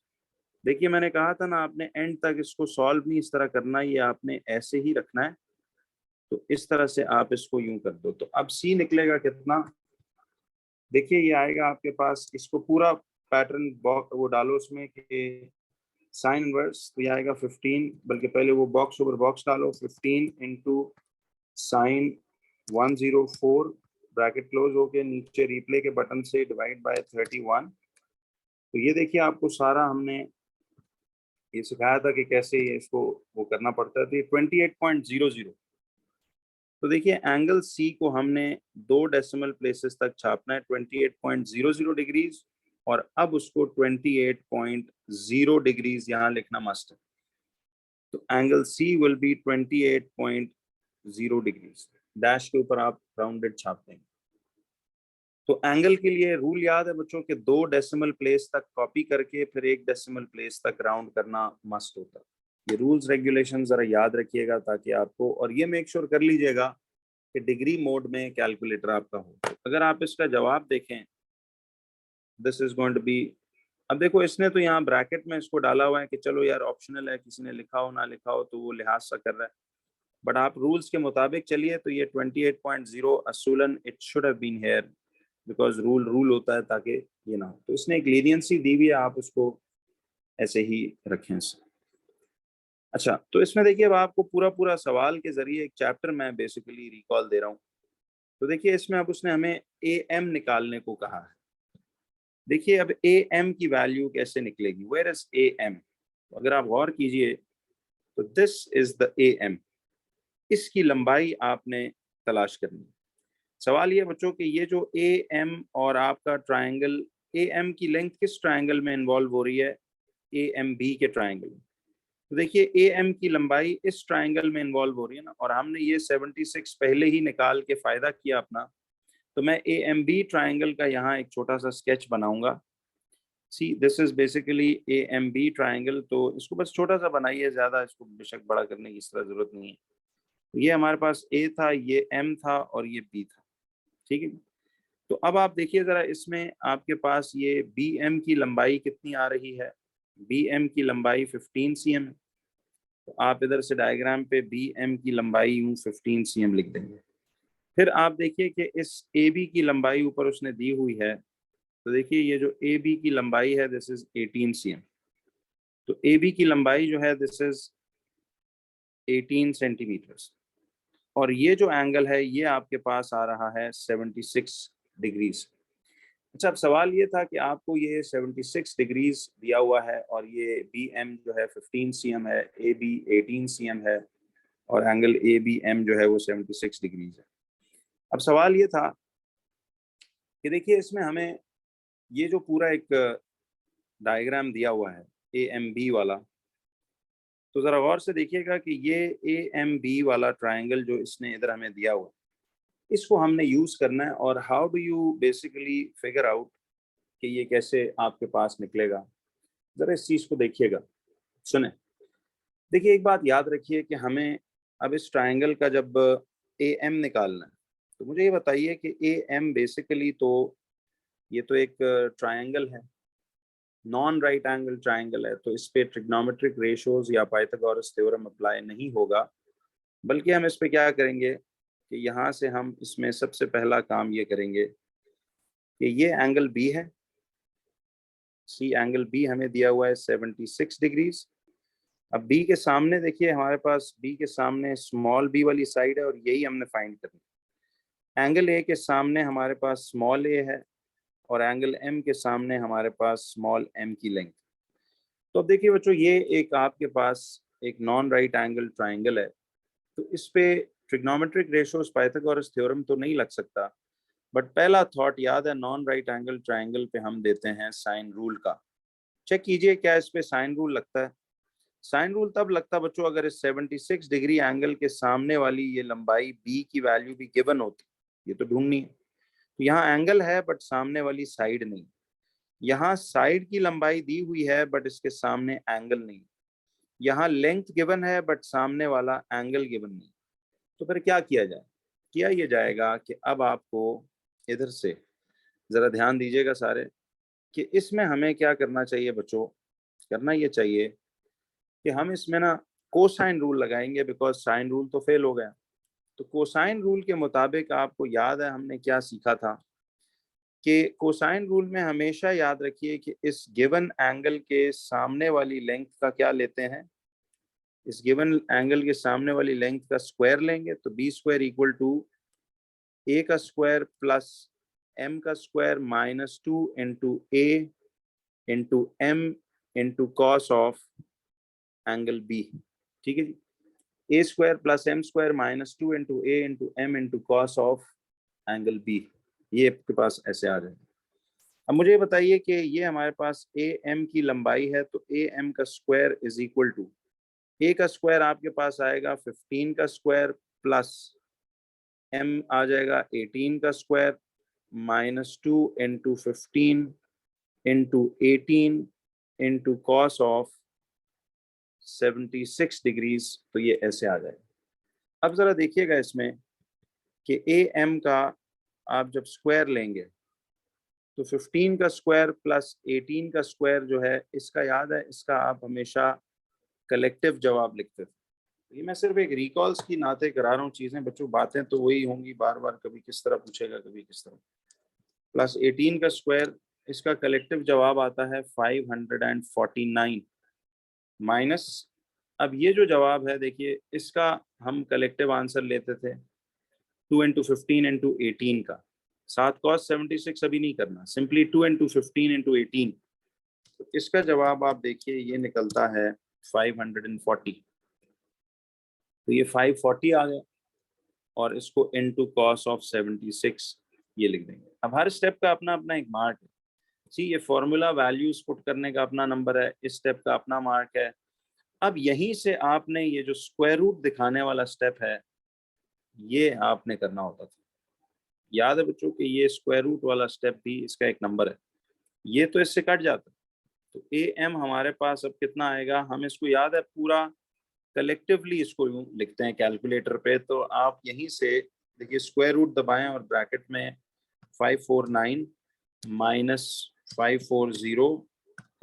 Speaker 1: देखिए मैंने कहा था ना, आपने एंड तक इसको सॉल्व नहीं इस तरह करना, ये आपने ऐसे ही रखना है। तो इस तरह से आप इसको यूं कर दो, तो अब C निकलेगा कितना, देखिए ये आएगा आपके पास, इसको पूरा पैटर्न बॉक्स वो डालो उसमें कि साइन इनवर्स, तो ये आएगा 15, बल्कि पहले वो बॉक्स ओवर बॉक्स डालो, 15 इंटू साइन 104 ब्रैकेट क्लोज होके नीचे रिप्ले के बटन से डिवाइड बाय 31। तो ये देखिए आपको सारा हमने ये सिखाया था कि कैसे ये इसको वो करना पड़ता है। तो ये 28.00। तो देखिए एंगल C को हमने 2 डेसिमल प्लेसेस तक छापना है, 28.00 डिग्रीज, और अब उसको 28.0 डिग्रीज यहाँ लिखना मस्ट है। तो angle C will B 28.0 degrees, dash के ऊपर आप राउंडेड छाप देंगे। तो एंगल के लिए रूल याद है बच्चों के 2 डेसिमल प्लेस तक कॉपी करके फिर 1 डेसिमल प्लेस तक राउंड करना मस्ट होता है। ये रूल्स रेगुलेशन जरा याद रखिएगा, ताकि आपको, और ये मेक श्योर कर लीजिएगा कि डिग्री मोड में कैलकुलेटर आपका हो। अगर आप इसका जवाब देखें, this is going to be, अब देखो इसने तो यहाँ ब्रैकेट में इसको डाला हुआ है कि चलो यार ऑप्शनल है, किसी ने लिखा हो ना लिखा हो तो वो लिहाज सा कर रहा है, बट आप रूल्स के मुताबिक चलिए। तो ये 28.0 असूलन it should have been here, because rule होता है ताकि ये ना हो। तो इसने एक लीनियंसी दी हुई है, आप उसको ऐसे ही रखें। अच्छा, तो इसमें देखिए अब आपको पूरा सवाल के जरिए एक चैप्टर मैं बेसिकली रिकॉल दे रहा हूँ। तो देखिए इसमें अब उसने हमें AM निकालने को कहा है। देखिए अब AM की वैल्यू कैसे निकलेगी, वेयर इज AM, अगर आप गौर कीजिए तो दिस इज द AM, इसकी लंबाई आपने तलाश करनी है। सवाल ये बच्चों कि ये जो AM और आपका ट्रायंगल, AM की लेंथ किस ट्रायंगल में इन्वॉल्व हो रही है, AMB के ट्रायंगल में। तो देखिए AM की लंबाई इस ट्रायंगल में इन्वॉल्व हो रही है ना, और हमने ये 76 पहले ही निकाल के फायदा किया अपना। तो मैं AMB ट्रायंगल का यहाँ एक छोटा सा स्केच बनाऊंगा। सी this is basically AMB triangle, तो इसको बस छोटा सा बनाइए, ज्यादा इसको बेशक बड़ा करने की इस तरह जरूरत नहीं है। तो ये हमारे पास A था, ये M था और ये B था, ठीक है। तो अब आप देखिए जरा, इसमें आपके पास ये BM की लंबाई कितनी आ रही है, BM की लंबाई 15 cm है। तो आप इधर से डायग्राम पे BM की लंबाई यूं 15 cm लिख देंगे। फिर आप देखिए कि इस AB की लंबाई ऊपर उसने दी हुई है, तो देखिए ये जो AB की लंबाई है दिस इज 18 cm। तो AB की लंबाई जो है दिस इज 18 सेंटीमीटर्स, और ये जो एंगल है ये आपके पास आ रहा है 76 डिग्रीज। अच्छा, अब सवाल ये था कि आपको ये 76 डिग्रीज दिया हुआ है, और ये BM जो है 15 cm है, AB 18 cm है, और एंगल ABM जो है वो 76 डिग्रीज है। अब सवाल ये था कि देखिए इसमें हमें ये जो पूरा एक डायग्राम दिया हुआ है AMB वाला, तो जरा गौर से देखिएगा कि ये AMB वाला ट्रायंगल जो इसने इधर हमें दिया हुआ है, इसको हमने यूज करना है। और how do you basically figure out कि ये कैसे आपके पास निकलेगा, जरा इस चीज को देखिएगा, सुने। देखिए एक बात याद रखिए कि हमें अब इस ट्रायंगल का जब AM निकालना है, तो मुझे ये बताइए कि AM बेसिकली तो ये तो एक ट्रायंगल है, नॉन राइट एंगल ट्रायंगल है, तो इस पे ट्रिग्नोमेट्रिक रेशियोज या पाइथागोरस थ्योरम अप्लाई नहीं होगा। बल्कि हम इस पे क्या करेंगे कि यहाँ से हम इसमें सबसे पहला काम ये करेंगे कि ये एंगल B है, सी एंगल B हमें दिया हुआ है 76 डिग्रीज। अब B के सामने देखिए हमारे पास B के सामने स्मॉल b वाली साइड है, और यही हमने फाइंड करनी है। एंगल A के सामने हमारे पास स्मॉल a है, और एंगल M के सामने हमारे पास स्मॉल m की लेंथ। तो अब देखिए बच्चों, ये एक आपके पास एक नॉन राइट एंगल ट्राइंगल है, तो इस पे ट्रिग्नोमेट्रिक रेशियोज पाइथागोरस थ्योरम तो नहीं लग सकता, बट पहला थॉट याद है, नॉन राइट एंगल ट्राइंगल पे हम देते हैं साइन रूल का। चेक कीजिए क्या इस पे साइन रूल लगता है। साइन रूल तब लगता है बच्चों अगर इस 76 डिग्री एंगल के सामने वाली ये लंबाई बी की वैल्यू भी गिवन होती, ये तो ढूंढनी है। तो यहाँ एंगल है बट सामने वाली साइड नहीं, यहाँ साइड की लंबाई दी हुई है बट इसके सामने एंगल नहीं, यहाँ लेंथ गिवन है बट सामने वाला एंगल गिवन नहीं। तो फिर क्या किया जाए? किया ये जाएगा कि अब आपको इधर से जरा ध्यान दीजिएगा सारे, कि इसमें हमें क्या करना चाहिए बच्चों। करना ये चाहिए कि हम इसमें ना कोसाइन रूल लगाएंगे, बिकॉज साइन रूल तो फेल हो गया। तो कोसाइन रूल के मुताबिक आपको याद है हमने क्या सीखा था कि कोसाइन रूल में हमेशा याद रखिए कि इस गिवन एंगल के सामने वाली लेंथ का क्या लेते हैं, इस गिवन एंगल के सामने वाली लेंथ का स्क्वायर लेंगे। तो B square equal to A का स्क्वायर प्लस एम का square minus 2 into A into M into cos of angle B. ठीक है जी, A square plus M square minus 2 into A into M into cos of angle B. ये आपके पास ऐसे आ जाए। अब मुझे बताइए कि ये हमारे पास ए एम की लंबाई है, तो ए एम का square is equal to A का स्क्वायर आपके पास आएगा 15 का स्क्वायर प्लस एम आ जाएगा 18 का square minus 2 into 15 into 18 into cos of 76 degrees. तो ये ऐसे आ जाएगा। अब जरा देखिएगा इसमें कि ए एम का आप जब स्क्वायर लेंगे तो 15 का स्क्वायर प्लस 18 का स्क्वायर जो है, इसका याद है, इसका आप हमेशा कलेक्टिव जवाब लिखते थे। ये मैं सिर्फ एक रिकॉल्स की नाते करा रहा हूँ चीजें बच्चों, बातें तो वही होंगी बार बार, कभी किस तरह पूछेगा कभी किस तरह। प्लस 18 का स्क्वायर, इसका कलेक्टिव जवाब आता है 549 माइनस, अब ये जो जवाब है देखिए, इसका हम कलेक्टिव आंसर लेते थे 2 इंटू 15 इंटू 18 का, साथ कॉस 76 अभी नहीं करना, सिंपली 2 इंटू 15 इंटू 18। तो इसका जवाब आप देखिए ये निकलता है 540। तो ये 540 आ गया और इसको इनटू कॉस ऑफ 76 ये लिख देंगे। अब हर स्टेप का अपना अपना एक मार्क है। सी ये फॉर्मूला वैल्यूज पुट करने का अपना नंबर है, इस स्टेप का अपना मार्क है। अब यहीं से आपने ये जो स्क्वायर रूट दिखाने वाला स्टेप है ये आपने करना होता था। याद है बच्चों कि ये स्क्वायर रूट वाला स्टेप भी इसका एक नंबर है, ये तो इससे कट जाता है। तो ए एम हमारे पास अब कितना आएगा, हम इसको याद है पूरा कलेक्टिवली इसको यूं लिखते हैं कैलकुलेटर पे। तो आप यहीं से देखिए स्क्वायर रूट दबाएं और ब्रैकेट में 549 माइनस 540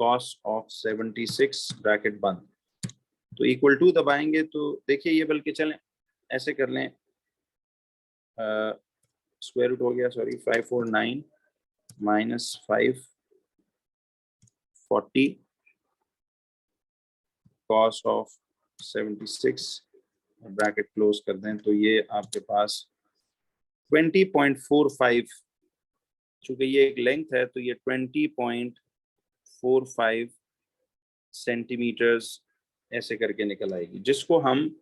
Speaker 1: कॉस ऑफ 76 ब्रैकेट बंद, तो इक्वल टू दबाएंगे तो देखिए ये, बल्कि चलें ऐसे कर लें, स्क्वायर रूट हो गया, sorry 549 minus 540 cos of 76 bracket close कर दें, तो ये आपके पास 20.45, चूंकि ये एक लेंथ है तो ये 20.45 सेंटीमीटर्स ऐसे करके निकल आएगी, जिसको हम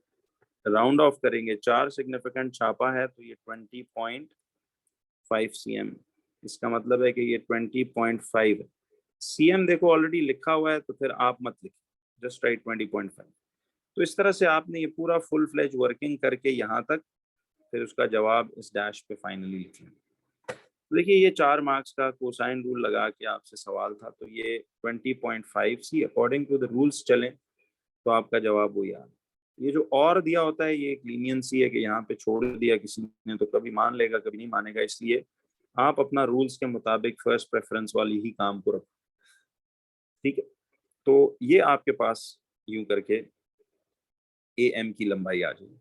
Speaker 1: राउंड ऑफ करेंगे। 4 सिग्निफिकेंट छापा है तो ये 20.5 cm, इसका मतलब है कि ये 20.5 cm देखो ऑलरेडी लिखा हुआ है, तो फिर आप मत लिखिए, जस्ट राइट 20.5। तो इस तरह से आपने ये पूरा फुल फ्लेज वर्किंग करके यहाँ तक, फिर उसका जवाब इस डैश पे फाइनली लिख लें। देखिए ये 4 मार्क्स का कोसाइन रूल लगा के आपसे सवाल था, तो ये 20.5 सी अकॉर्डिंग टू द रूल्स चलें तो आपका जवाब वही आ। ये जो और दिया होता है ये एक लीनियंसी है कि यहाँ पे छोड़ दिया किसी ने तो कभी मान लेगा कभी नहीं मानेगा, इसलिए आप अपना रूल्स के मुताबिक फर्स्ट प्रेफरेंस वाली ही काम को रखो। ठीक है, तो ये आपके पास यूं करके ए एम की लंबाई आ जाएगी।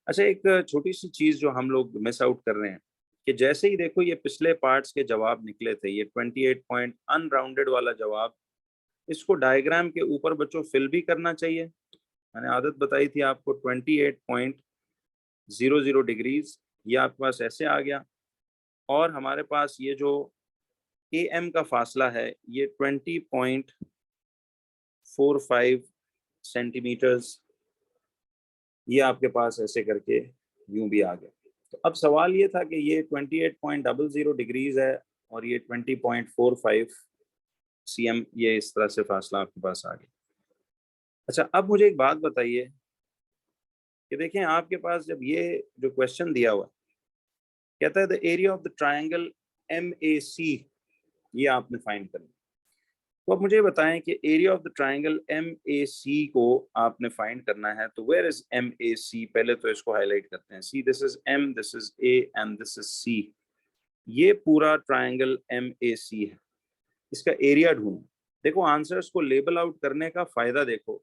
Speaker 1: अच्छा, एक छोटी सी चीज जो हम लोग मिस आउट कर रहे हैं कि जैसे ही देखो ये पिछले पार्ट्स के जवाब निकले थे, ये 28 पॉइंट अनराउंडेड वाला जवाब, इसको डायग्राम के ऊपर बच्चों फिल भी करना चाहिए। मैंने आदत बताई थी आपको 28.00 डिग्रीज, ये आपके पास ऐसे आ गया, और हमारे पास ये जो ए एम का फासला है ये 20.45 सेंटीमीटर्स, ये आपके पास ऐसे करके यूं भी आ गया। तो अब सवाल ये था कि ये 28.00 डिग्रीज है और ये 20.45 cm, ये इस तरह से फासला आपके पास आ गया। अच्छा, अब मुझे एक बात बताइए कि देखें आपके पास जब ये जो क्वेश्चन दिया हुआ है, कहता है the area of the triangle MAC, ये आपने फाइंड करना। तो अब मुझे बताएं कि area of the triangle MAC को आपने फाइंड करना है, तो वेयर इज MAC? पहले तो इसको हाईलाइट करते हैं। See, this is M, this is A and this is C। ये पूरा ट्राइंगल MAC है, इसका एरिया ढूंढो। देखो आंसर्स को लेबल आउट करने का फायदा देखो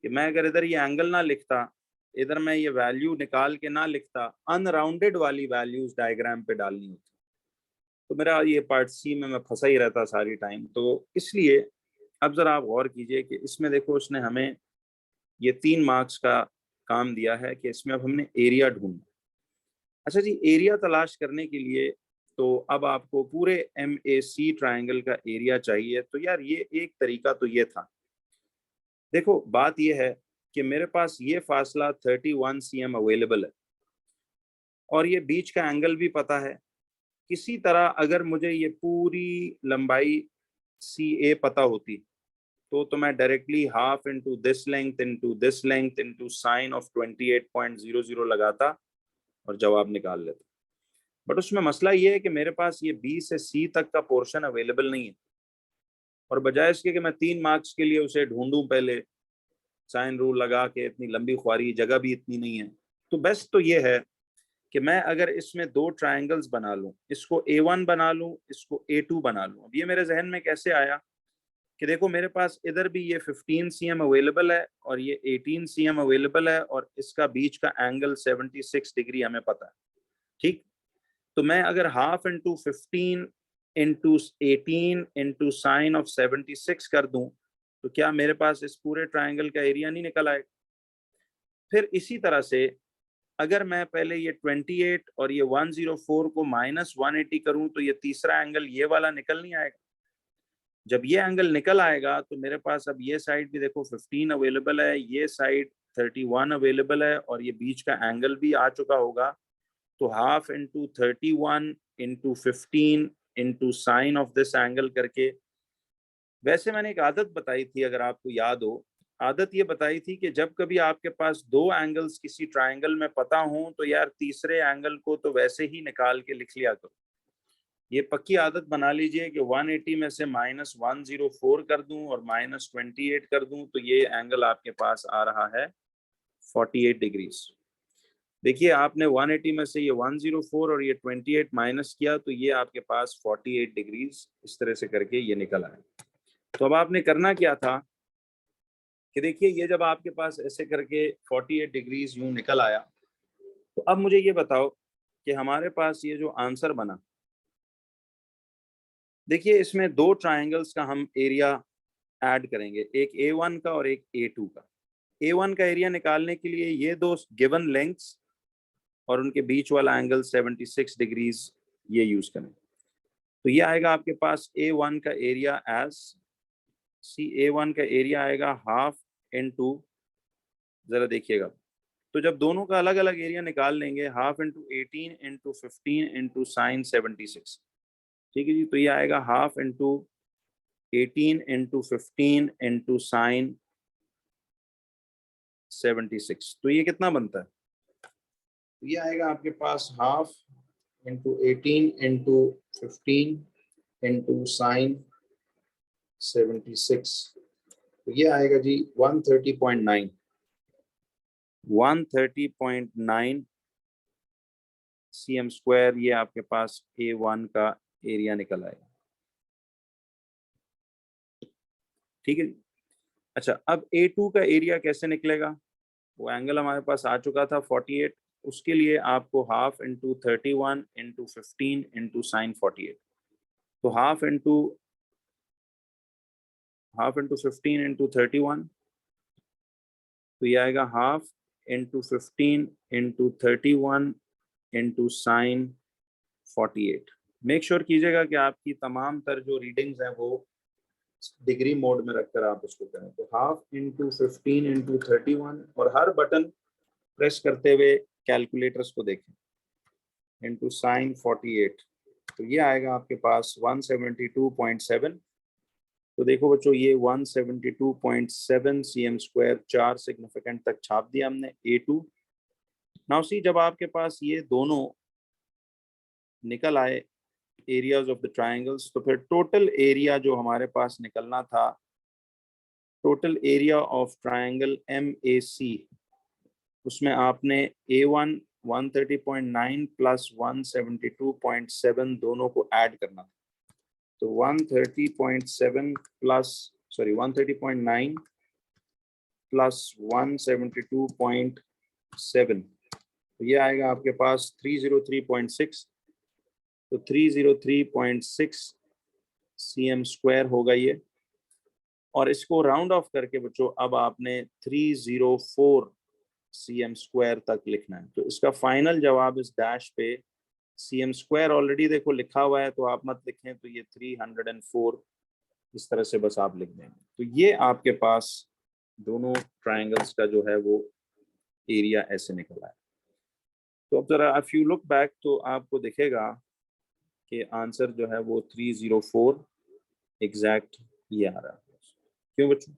Speaker 1: कि मैं अगर इधर ये एंगल ना लिखता, इधर मैं ये वैल्यू निकाल के ना लिखता, अनराउंडेड वाली वैल्यूज डायग्राम पे डालनी होती, तो मेरा ये पार्ट C में मैं फंसा ही रहता सारी टाइम। तो इसलिए अब जरा आप गौर कीजिए कि इसमें देखो उसने हमें ये 3 मार्क्स का काम दिया है कि इसमें अब हमने एरिया ढूंढना। अच्छा जी, एरिया तलाश करने के लिए तो अब आपको पूरे MAC ट्राइंगल का एरिया चाहिए। तो यार ये एक तरीका तो ये था। देखो बात ये है कि मेरे पास ये फासला 31 cm अवेलेबल है और ये बीच का एंगल भी पता है। किसी तरह अगर मुझे ये पूरी लंबाई CA पता होती तो मैं directly half into this length into this length into sine of 28.00 लगाता और जवाब निकाल लेता। बट उसमें मसला ये है कि मेरे पास ये B से C तक का पोर्शन अवेलेबल नहीं है, और बजाय इसके कि मैं 3 मार्क्स के लिए उसे ढूंढूं पहले साइन रूल लगा के, इतनी लंबी ख्वारी, जगह भी इतनी नहीं है, तो बेस्ट तो ये है कि मैं अगर इसमें 2 ट्राइंगल्स बना लूं, इसको A1 बना लूं, इसको A2 बना लूं। अब ये मेरे जहन में कैसे आया कि देखो मेरे पास इधर भी ये 15 cm अवेलेबल है और ये 18 cm अवेलेबल है और इसका बीच का एंगल 76 डिग्री हमें पता है, ठीक। तो मैं अगर half into 15 into 18 into sine of 76 कर दूं तो क्या मेरे पास इस पूरे ट्राइंगल का एरिया नहीं निकल आएगा? फिर इसी तरह से अगर मैं पहले ये 28 और ये 104 को -180 करूं तो ये तीसरा एंगल ये वाला निकल नहीं आएगा। जब ये एंगल निकल आएगा तो मेरे पास अब ये साइड भी देखो 15 अवेलेबल है, ये साइड 31 अवेलेबल है और ये बीच का एंगल भी आ चुका होगा। तो half into 31 into 15 into sign of this angle करके, वैसे मैंने एक आदत बताई थी अगर आपको याद हो, आदत ये बताई थी कि जब कभी आपके पास 2 एंगल्स किसी ट्राइंगल में पता हो तो यार तीसरे एंगल को तो वैसे ही निकाल के लिख लिया करो। ये पक्की आदत बना लीजिए कि 180 में से -104 कर दूं और -28 कर दूं तो ये एंगल आपके पास आ रहा है 48 डिग्रीज। देखिए आपने 180 में से ये 104 और ये 28 माइनस किया तो ये आपके पास 48 डिग्रीज इस तरह से करके ये निकल आया। तो अब आपने करना क्या था कि देखिए ये जब आपके पास ऐसे करके 48 डिग्रीज यूं निकल आया, तो अब मुझे ये बताओ कि हमारे पास ये जो आंसर बना, देखिए इसमें 2 ट्राइंगल्स का हम एरिया ऐड करेंगे, एक A1 का और एक A2 का। A1 का एरिया निकालने के लिए ये 2 गिवन लेंथ्स और उनके बीच वाला एंगल 76 डिग्रीज ये यूज करें। तो ये आएगा आपके पास A1 का एरिया एज A1 का एरिया आएगा हाफ इंटू, जरा देखिएगा, तो जब दोनों का अलग अलग एरिया निकाल लेंगे, half into 18 into 15 into sine 76, ठीक है जी। तो ये आएगा half into 18 into 15 into sine 76। तो ये कितना बनता है? तो ये आएगा आपके पास half into 18 into 15 into sine 76। तो ये आएगा जी 130.9 cm स्क्वायर। ये आपके पास A1 का एरिया निकल आएगा, ठीक है। अच्छा, अब A2 का एरिया कैसे निकलेगा? वो एंगल हमारे पास आ चुका था 48, उसके लिए आपको half into 31 into 15 into sign 48। तो हाफ इंटू 15 इंटू 31, तो ये आएगा half into 15 into 31 into sine 48। Make sure कीजिएगा कि आपकी तमाम तर जो रीडिंग्स हैं वो डिग्री मोड में रखकर आप उसको करें। तो हाफ इंटू 15 इंटू 31 और हर बटन प्रेस करते हुए कैलकुलेटर्स को देखें, इनटू साइन 48, तो ये आएगा आपके पास 172.7। तो देखो बच्चों, ये 172.7 cm स्क्वायर 4 सिग्निफिकेंट तक छाप दिया हमने A2। नाउ सी, जब आपके पास ये दोनों निकल आए एरियाज ऑफ द ट्रायंगल्स, तो फिर टोटल एरिया जो हमारे पास निकलना था, total area of triangle MAC, उसमें आपने A1 130.9 प्लस 172.7 दोनों को ऐड करना था। तो 130.7 प्लस 130.9 प्लस 172.7, तो ये आएगा आपके पास 303.6। तो 303.6 cm स्क्वायर होगा ये, और इसको राउंड ऑफ करके बच्चों अब आपने 304 cm स्क्वायर तक लिखना है। तो इसका फाइनल जवाब इस डैश पे cm स्क्वायर ऑलरेडी देखो लिखा हुआ है, तो आप मत लिखें, तो ये 304 इस तरह से बस आप लिख देंगे। तो ये आपके पास दोनों ट्रायंगल्स का जो है वो एरिया ऐसे निकला है। तो अब जरा इफ यू लुक बैक, तो आपको दिखेगा कि आंसर जो है वो 304 एग्जैक्ट ये आ रहा है। क्यों बच्चों?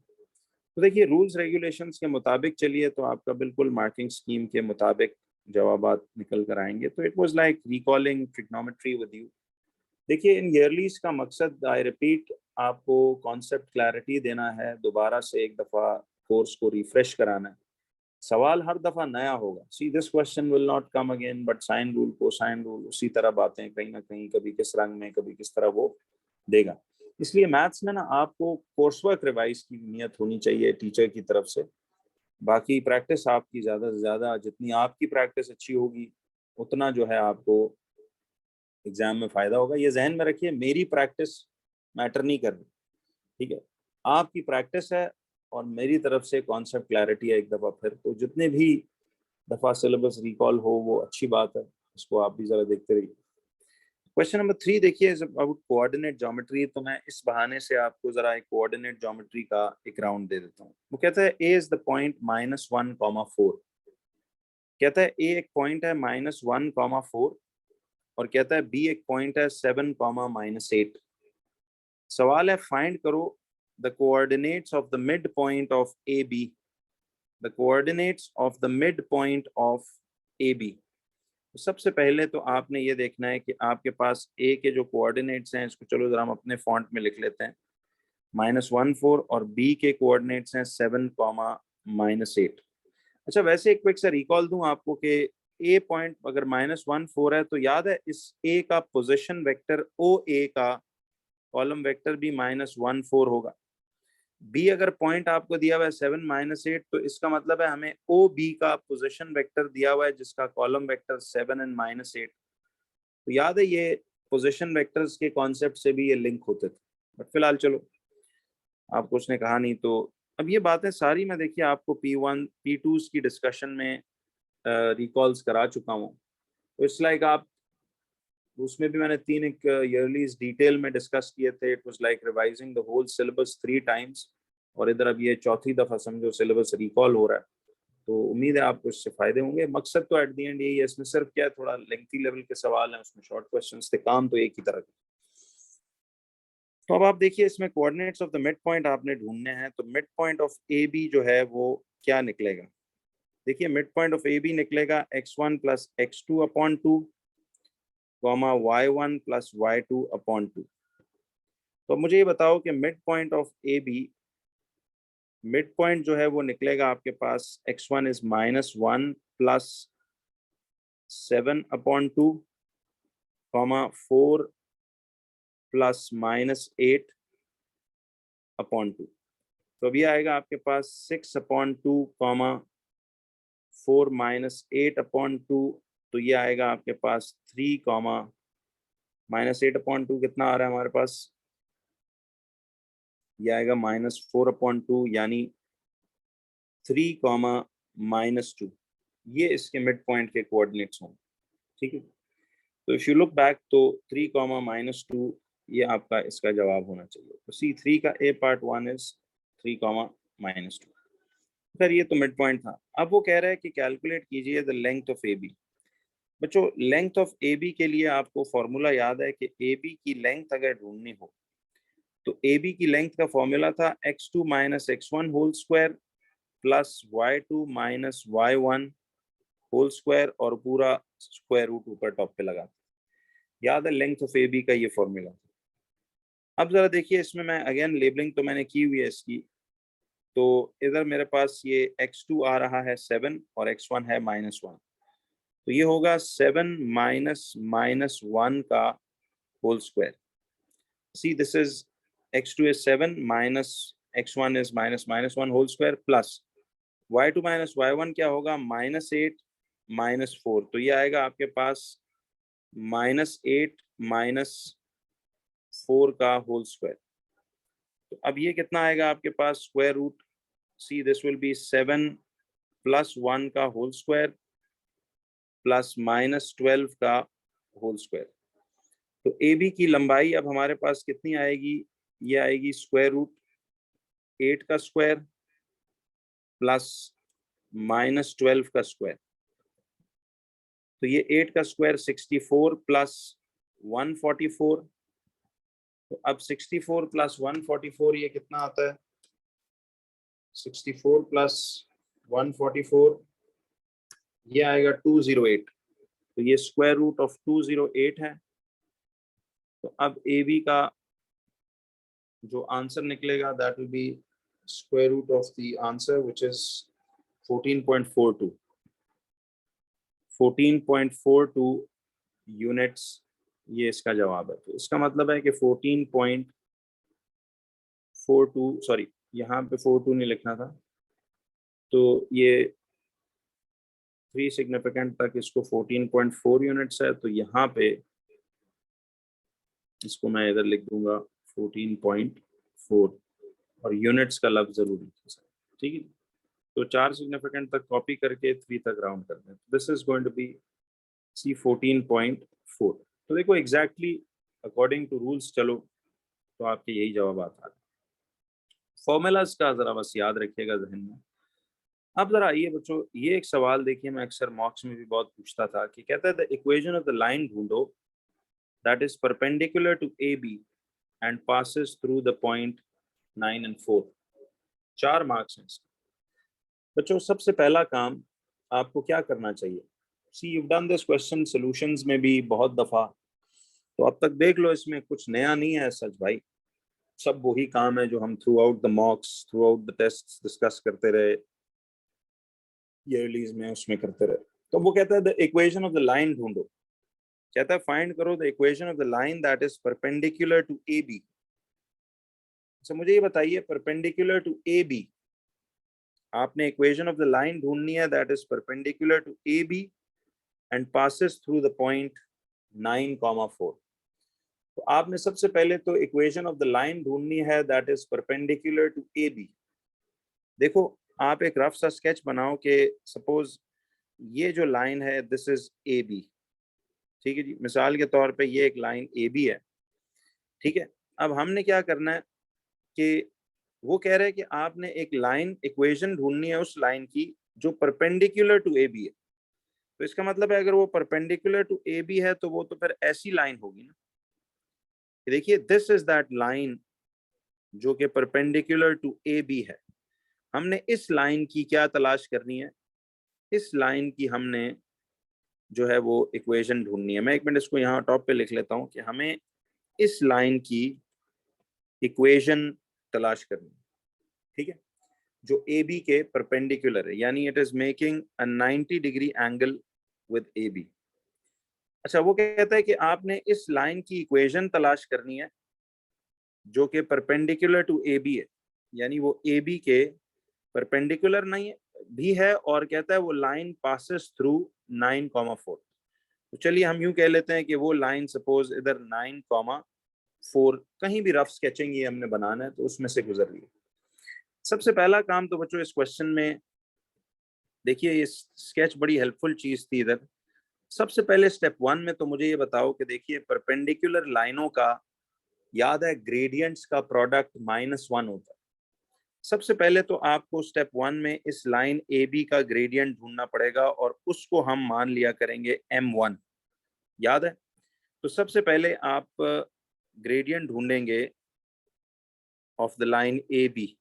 Speaker 1: तो देखिए, रूल्स रेगुलेशंस के मुताबिक चलिए तो आपका बिल्कुल मार्किंग स्कीम के मुताबिक जवाबात निकल कर आएंगे। तो it was like recalling trigonometry with you. देखिए, इन ईयरलीज का मकसद, आई रिपीट, आपको कॉन्सेप्ट क्लैरिटी देना है, दोबारा से एक दफ़ा कोर्स को रिफ्रेश कराना है। सवाल हर दफ़ा नया होगा। See, this question will not come again, but sine rule, cosine rule, उसी तरह बातें कहीं ना कहीं, कभी किस रंग में, कभी किस तरह वो देगा। इसलिए मैथ्स में ना आपको कोर्स वर्क रिवाइज की नीयत होनी चाहिए टीचर की तरफ से। बाकी प्रैक्टिस आपकी ज़्यादा से ज़्यादा, जितनी आपकी प्रैक्टिस अच्छी होगी उतना जो है आपको एग्जाम में फ़ायदा होगा। ये जहन में रखिए, मेरी प्रैक्टिस मैटर नहीं कर रही, ठीक है? आपकी प्रैक्टिस है और मेरी तरफ से कॉन्सेप्ट क्लैरिटी है एक दफ़ा फिर। तो जितने भी दफ़ा सिलेबस रिकॉल हो वो अच्छी बात है, इसको आप भी ज़रा देखते रहिए। क्वेश्चन नंबर 3 देखिए, इज अबाउट कोऑर्डिनेट ज्योमेट्री। तो मैं इस बहाने से आपको जरा एक कोऑर्डिनेट ज्योमेट्री का एक राउंड दे देता हूँ। वो कहता है ए इज द पॉइंट -1,4। कहता है ए एक पॉइंट है -1,4, और कहता है बी एक पॉइंट है 7, -8। सवाल है, फाइंड करो the coordinates of the midpoint of A B. The coordinates of the midpoint of A B. तो सबसे पहले तो आपने ये देखना है कि आपके पास ए के जो कोऑर्डिनेट्स हैं, इसको चलो जरा हम अपने फॉन्ट में लिख लेते हैं, -1,4, और बी के कोऑर्डिनेट्स हैं 7, -8। अच्छा, वैसे एक क्विक सा रिकॉल दूं आपको कि ए पॉइंट अगर -1,4 है, तो याद है इस ए का पोजीशन वेक्टर ओ ए का कॉलम वेक्टर भी -1,4 होगा। बी अगर पॉइंट आपको दिया हुआ है 7, -8, तो इसका मतलब है हमें ओ बी का पोजीशन वेक्टर दिया हुआ है जिसका कॉलम वेक्टर 7 और -8। तो याद है ये पोजीशन वेक्टर्स के कॉन्सेप्ट से भी ये लिंक होते थे, बट फिलहाल चलो आपको उसने कहा नहीं। तो अब ये बातें सारी मैं देखिए आपको P1 P2 की डिस्कशन में रिकॉल्स करा चुका हूँ। तो इट्स लाइक आप, उसमें भी मैंने 3 एक ईयरलीज डिटेल में डिस्कस किए थे। It was like revising the whole syllabus 3 times, और इधर अब ये चौथी दफा समझो सिलेबस रिकॉल हो रहा है। तो उम्मीद है आपको इससे फायदे होंगे। मकसद तो एट द एंड यही है, इसमें सिर्फ क्या है, थोड़ा लेंथी लेवल के सवाल हैं, उसमें शॉर्ट क्वेश्चंस थे, काम तो एक ही तरह का। तो अब आप देखिए, इसमें coordinates of the midpoint आपने ढूंढने हैं। तो midpoint of A B जो है वो क्या निकलेगा? देखिए, midpoint of A B निकलेगा x1 + x2/2, y1 + y2/2। तो अब मुझे ये बताओ कि midpoint of A B, midpoint जो है वो निकलेगा आपके पास x1 इज -1 + 7/2, 4 + -8/2। तो अभी आएगा आपके पास 6/2, 4 -8/2। तो ये आएगा आपके पास 3, -8/2 कितना आ रहा है हमारे पास? ये आएगा -4/2, यानी 3, -2। ये इसके मिड पॉइंट के कोऑर्डिनेट्स होंगे, ठीक है? तो इफ यू लुक बैक, तो 3, -2 ये आपका इसका जवाब होना चाहिए। तो C3 का A पार्ट 1 इज 3, -2। खैर ये तो मिड पॉइंट था। अब वो कह रहा है कि कैलकुलेट कीजिए the length of A B. बच्चों लेंथ ऑफ ए बी के लिए आपको फॉर्मूला याद है कि ए बी की लेंथ अगर ढूंढनी हो तो ए बी की लेंथ का फॉर्मूला था x2 minus x1 whole square plus y2 minus y1 whole square और पूरा स्क्वायर रूट ऊपर टॉप पे लगा। याद है लेंथ ऑफ ए बी का ये फॉर्मूला। अब जरा देखिए इसमें मैं अगेन लेबलिंग तो मैंने की हुई है इसकी। तो इधर मेरे पास ये x2 आ रहा है 7 और x1 है -1। तो ये होगा 7 माइनस -1 का whole square. See this is x2 is 7 minus x1 is -1 whole square plus y2 minus y1 क्या होगा -8 -4। तो ये आएगा आपके पास -8 -4 का होल स्क्वायर। तो अब ये कितना आएगा आपके पास square root. See this will be 7 plus 1 का होल स्क्वायर प्लस -12 का होल स्क्वायर। तो ए बी की लंबाई अब हमारे पास कितनी आएगी, ये आएगी स्क्वायर रूट 8 का स्क्वायर प्लस -12 का स्क्वायर। तो ये 8 का स्क्वायर 64 प्लस 144। तो अब 64 प्लस 144 ये कितना आता है, 64 प्लस 144 ये आएगा 208। तो ये स्क्वायर रूट ऑफ 208 है। तो अब ए बी का जो आंसर निकलेगा that will be square root of the answer which is 14.42 units. ये इसका जवाब है। तो इसका मतलब है कि 14.42, सॉरी यहाँ पे 42 नहीं लिखना था, तो ये 3 सिग्निफिकेंट तक इसको 14.4 यूनिट्स है। तो यहाँ पे इसको मैं इधर लिख दूंगा 14.4 और यूनिट्स का लफ्ज जरूरी है, ठीक है। तो 4 सिग्निफिकेंट तक कॉपी करके 3 तक राउंड कर दें। This is going to be C 14.4। तो देखो एग्जैक्टली अकॉर्डिंग टू रूल्स चलो तो आपके यही जवाब आता है। फॉर्मूलाज का जरा बस याद रखिएगा जहन में। अब जरा आइए बच्चों ये एक सवाल देखिए, मैं अक्सर मॉक्स में भी बहुत पूछता था कि कहता है the equation of the line ढूंढो that is perpendicular to A B and passes through the point 9 and 4। 4 marks हैं बच्चों। सबसे पहला काम आपको क्या करना चाहिए, see you done this question solutions में भी बहुत दफा, तो अब तक देख लो इसमें कुछ नया नहीं है सच भाई। सब वही काम है जो हम throughout the mocks throughout the test discuss करते रहे, ईयरलीज में उसमें करते रहे। तो वो कहता है the equation of the line ढूंढो, कहता है फाइंड करो the equation of the line that is perpendicular to A B. अच्छा मुझे ये बताइए परपेंडिकुलर टू ए बी, आपने इक्वेशन ऑफ द लाइन ढूंढनी है that is perpendicular to A B and passes through the point 9,4। तो आपने सबसे पहले तो इक्वेशन ऑफ द लाइन ढूंढनी है that is perpendicular to A B. देखो आप एक रफ सा स्केच बनाओ कि सपोज ये जो लाइन है दिस इज ए बी, ठीक है जी। मिसाल के तौर पे ये एक लाइन ए बी है, ठीक है। अब हमने क्या करना है कि वो कह रहे हैं कि आपने एक लाइन इक्वेशन ढूंढनी है उस लाइन की जो परपेंडिकुलर टू ए बी है। तो इसका मतलब है अगर वो परपेंडिकुलर टू ए बी है तो वो तो फिर ऐसी लाइन होगी ना, देखिए दिस इज दैट लाइन जो कि परपेंडिकुलर टू ए बी है। हमने इस लाइन की क्या तलाश करनी है, इस लाइन की हमने जो है वो इक्वेशन ढूंढनी है। मैं एक मिनट इसको यहाँ टॉप पे लिख लेता हूँ कि हमें इस लाइन की इक्वेशन तलाश करनी है, ठीक है, जो ए बी के परपेंडिकुलर है, यानी it is making a 90 degree angle with A B. अच्छा वो कहता है कि आपने इस लाइन की इक्वेशन तलाश करनी है जो कि परपेंडिकुलर टू ए बी है, यानी वो ए बी के परपेंडिकुलर नहीं भी है और कहता है वो लाइन पासेस थ्रू 9,4। तो चलिए हम यूं कह लेते हैं कि वो लाइन सपोज इधर 9,4 कहीं भी रफ स्केचिंग ये हमने बनाना है तो उसमें से गुजर रही है। सबसे पहला काम तो बच्चों इस क्वेश्चन में देखिए ये स्केच बड़ी हेल्पफुल चीज थी इधर। सबसे पहले स्टेप 1 में तो मुझे ये बताओ कि देखिए परपेंडिकुलर लाइनों का याद है ग्रेडियंट्स का प्रोडक्ट -1 होता है। सबसे पहले तो आपको स्टेप 1 में इस लाइन ए बी का ग्रेडियंट ढूंढना पड़ेगा और उसको हम मान लिया करेंगे m1, याद है? तो सबसे पहले आप ग्रेडियंट ढूंढेंगे of the line A B.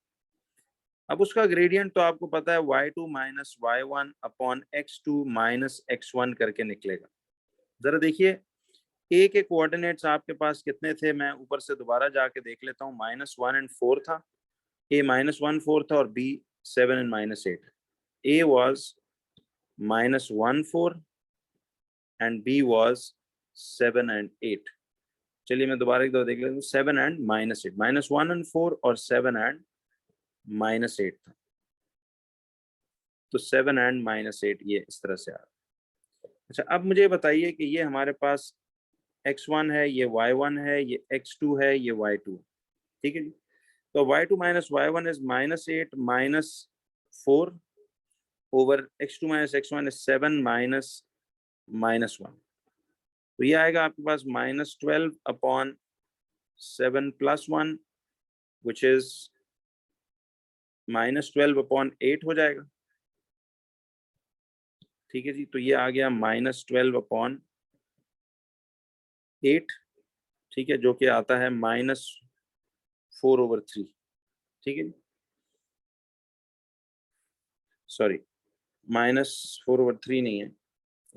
Speaker 1: अब उसका ग्रेडियंट तो आपको पता है y2 minus y1 upon x2 minus x1 करके निकलेगा। जरा देखिए ए के कोऑर्डिनेट्स आपके पास कितने थे, मैं ऊपर से दोबारा जाके देख लेता हूँ। -1 and 4 था, a -1 4 था और b 7 and -8। a was -1 4 and b was 7 and 8। चलिए मैं दोबारा एक दो देख लेता हूँ। 7 and -8, -1 and 4 और 7 and -8 था, तो 7 and -8 ये इस तरह से आ रहा। अच्छा, अब मुझे बताइए कि ये हमारे पास x1 है, ये y1 है, ये x2 है, ये y2 है, ठीक है जी। तो y2 minus y1 is -8 minus 4 over x2 minus x1 is 7 minus -1। तो ये आएगा आपके पास -12 upon 7 plus 1 which is -12 upon 8 हो जाएगा, ठीक है जी। तो ये आ गया -12 अपॉन 8, ठीक है, जो कि आता है -4/3, ठीक है जी। सॉरी, -4/3 नहीं है,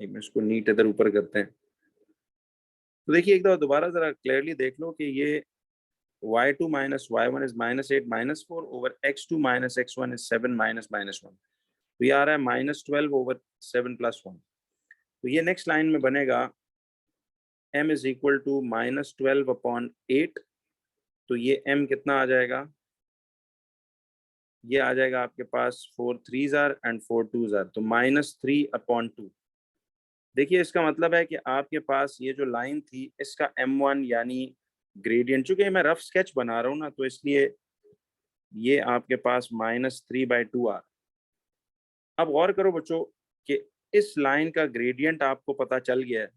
Speaker 1: एक मिनट इसको नीट इधर ऊपर करते हैं। तो देखिए एक दोबारा जरा क्लियरली देख लो कि ये y2 minus y1 is -8 -4 over x2 minus x1 is 7 minus -1। तो ये आ रहा है -12 ओवर 7 प्लस 1। तो ये नेक्स्ट लाइन में बनेगा m is equal to -12 upon 8। तो ये m कितना आ जाएगा, ये आ जाएगा आपके पास 4 3s are and 4 2s are, तो -3 अपॉन 2। देखिए इसका मतलब है कि आपके पास ये जो लाइन थी इसका m1 यानी ग्रेडियंट, चूंकि मैं रफ स्केच बना रहा हूँ ना तो इसलिए ये आपके पास -3/2 आ। अब गौर करो बच्चों कि इस लाइन का ग्रेडियंट आपको पता चल गया है,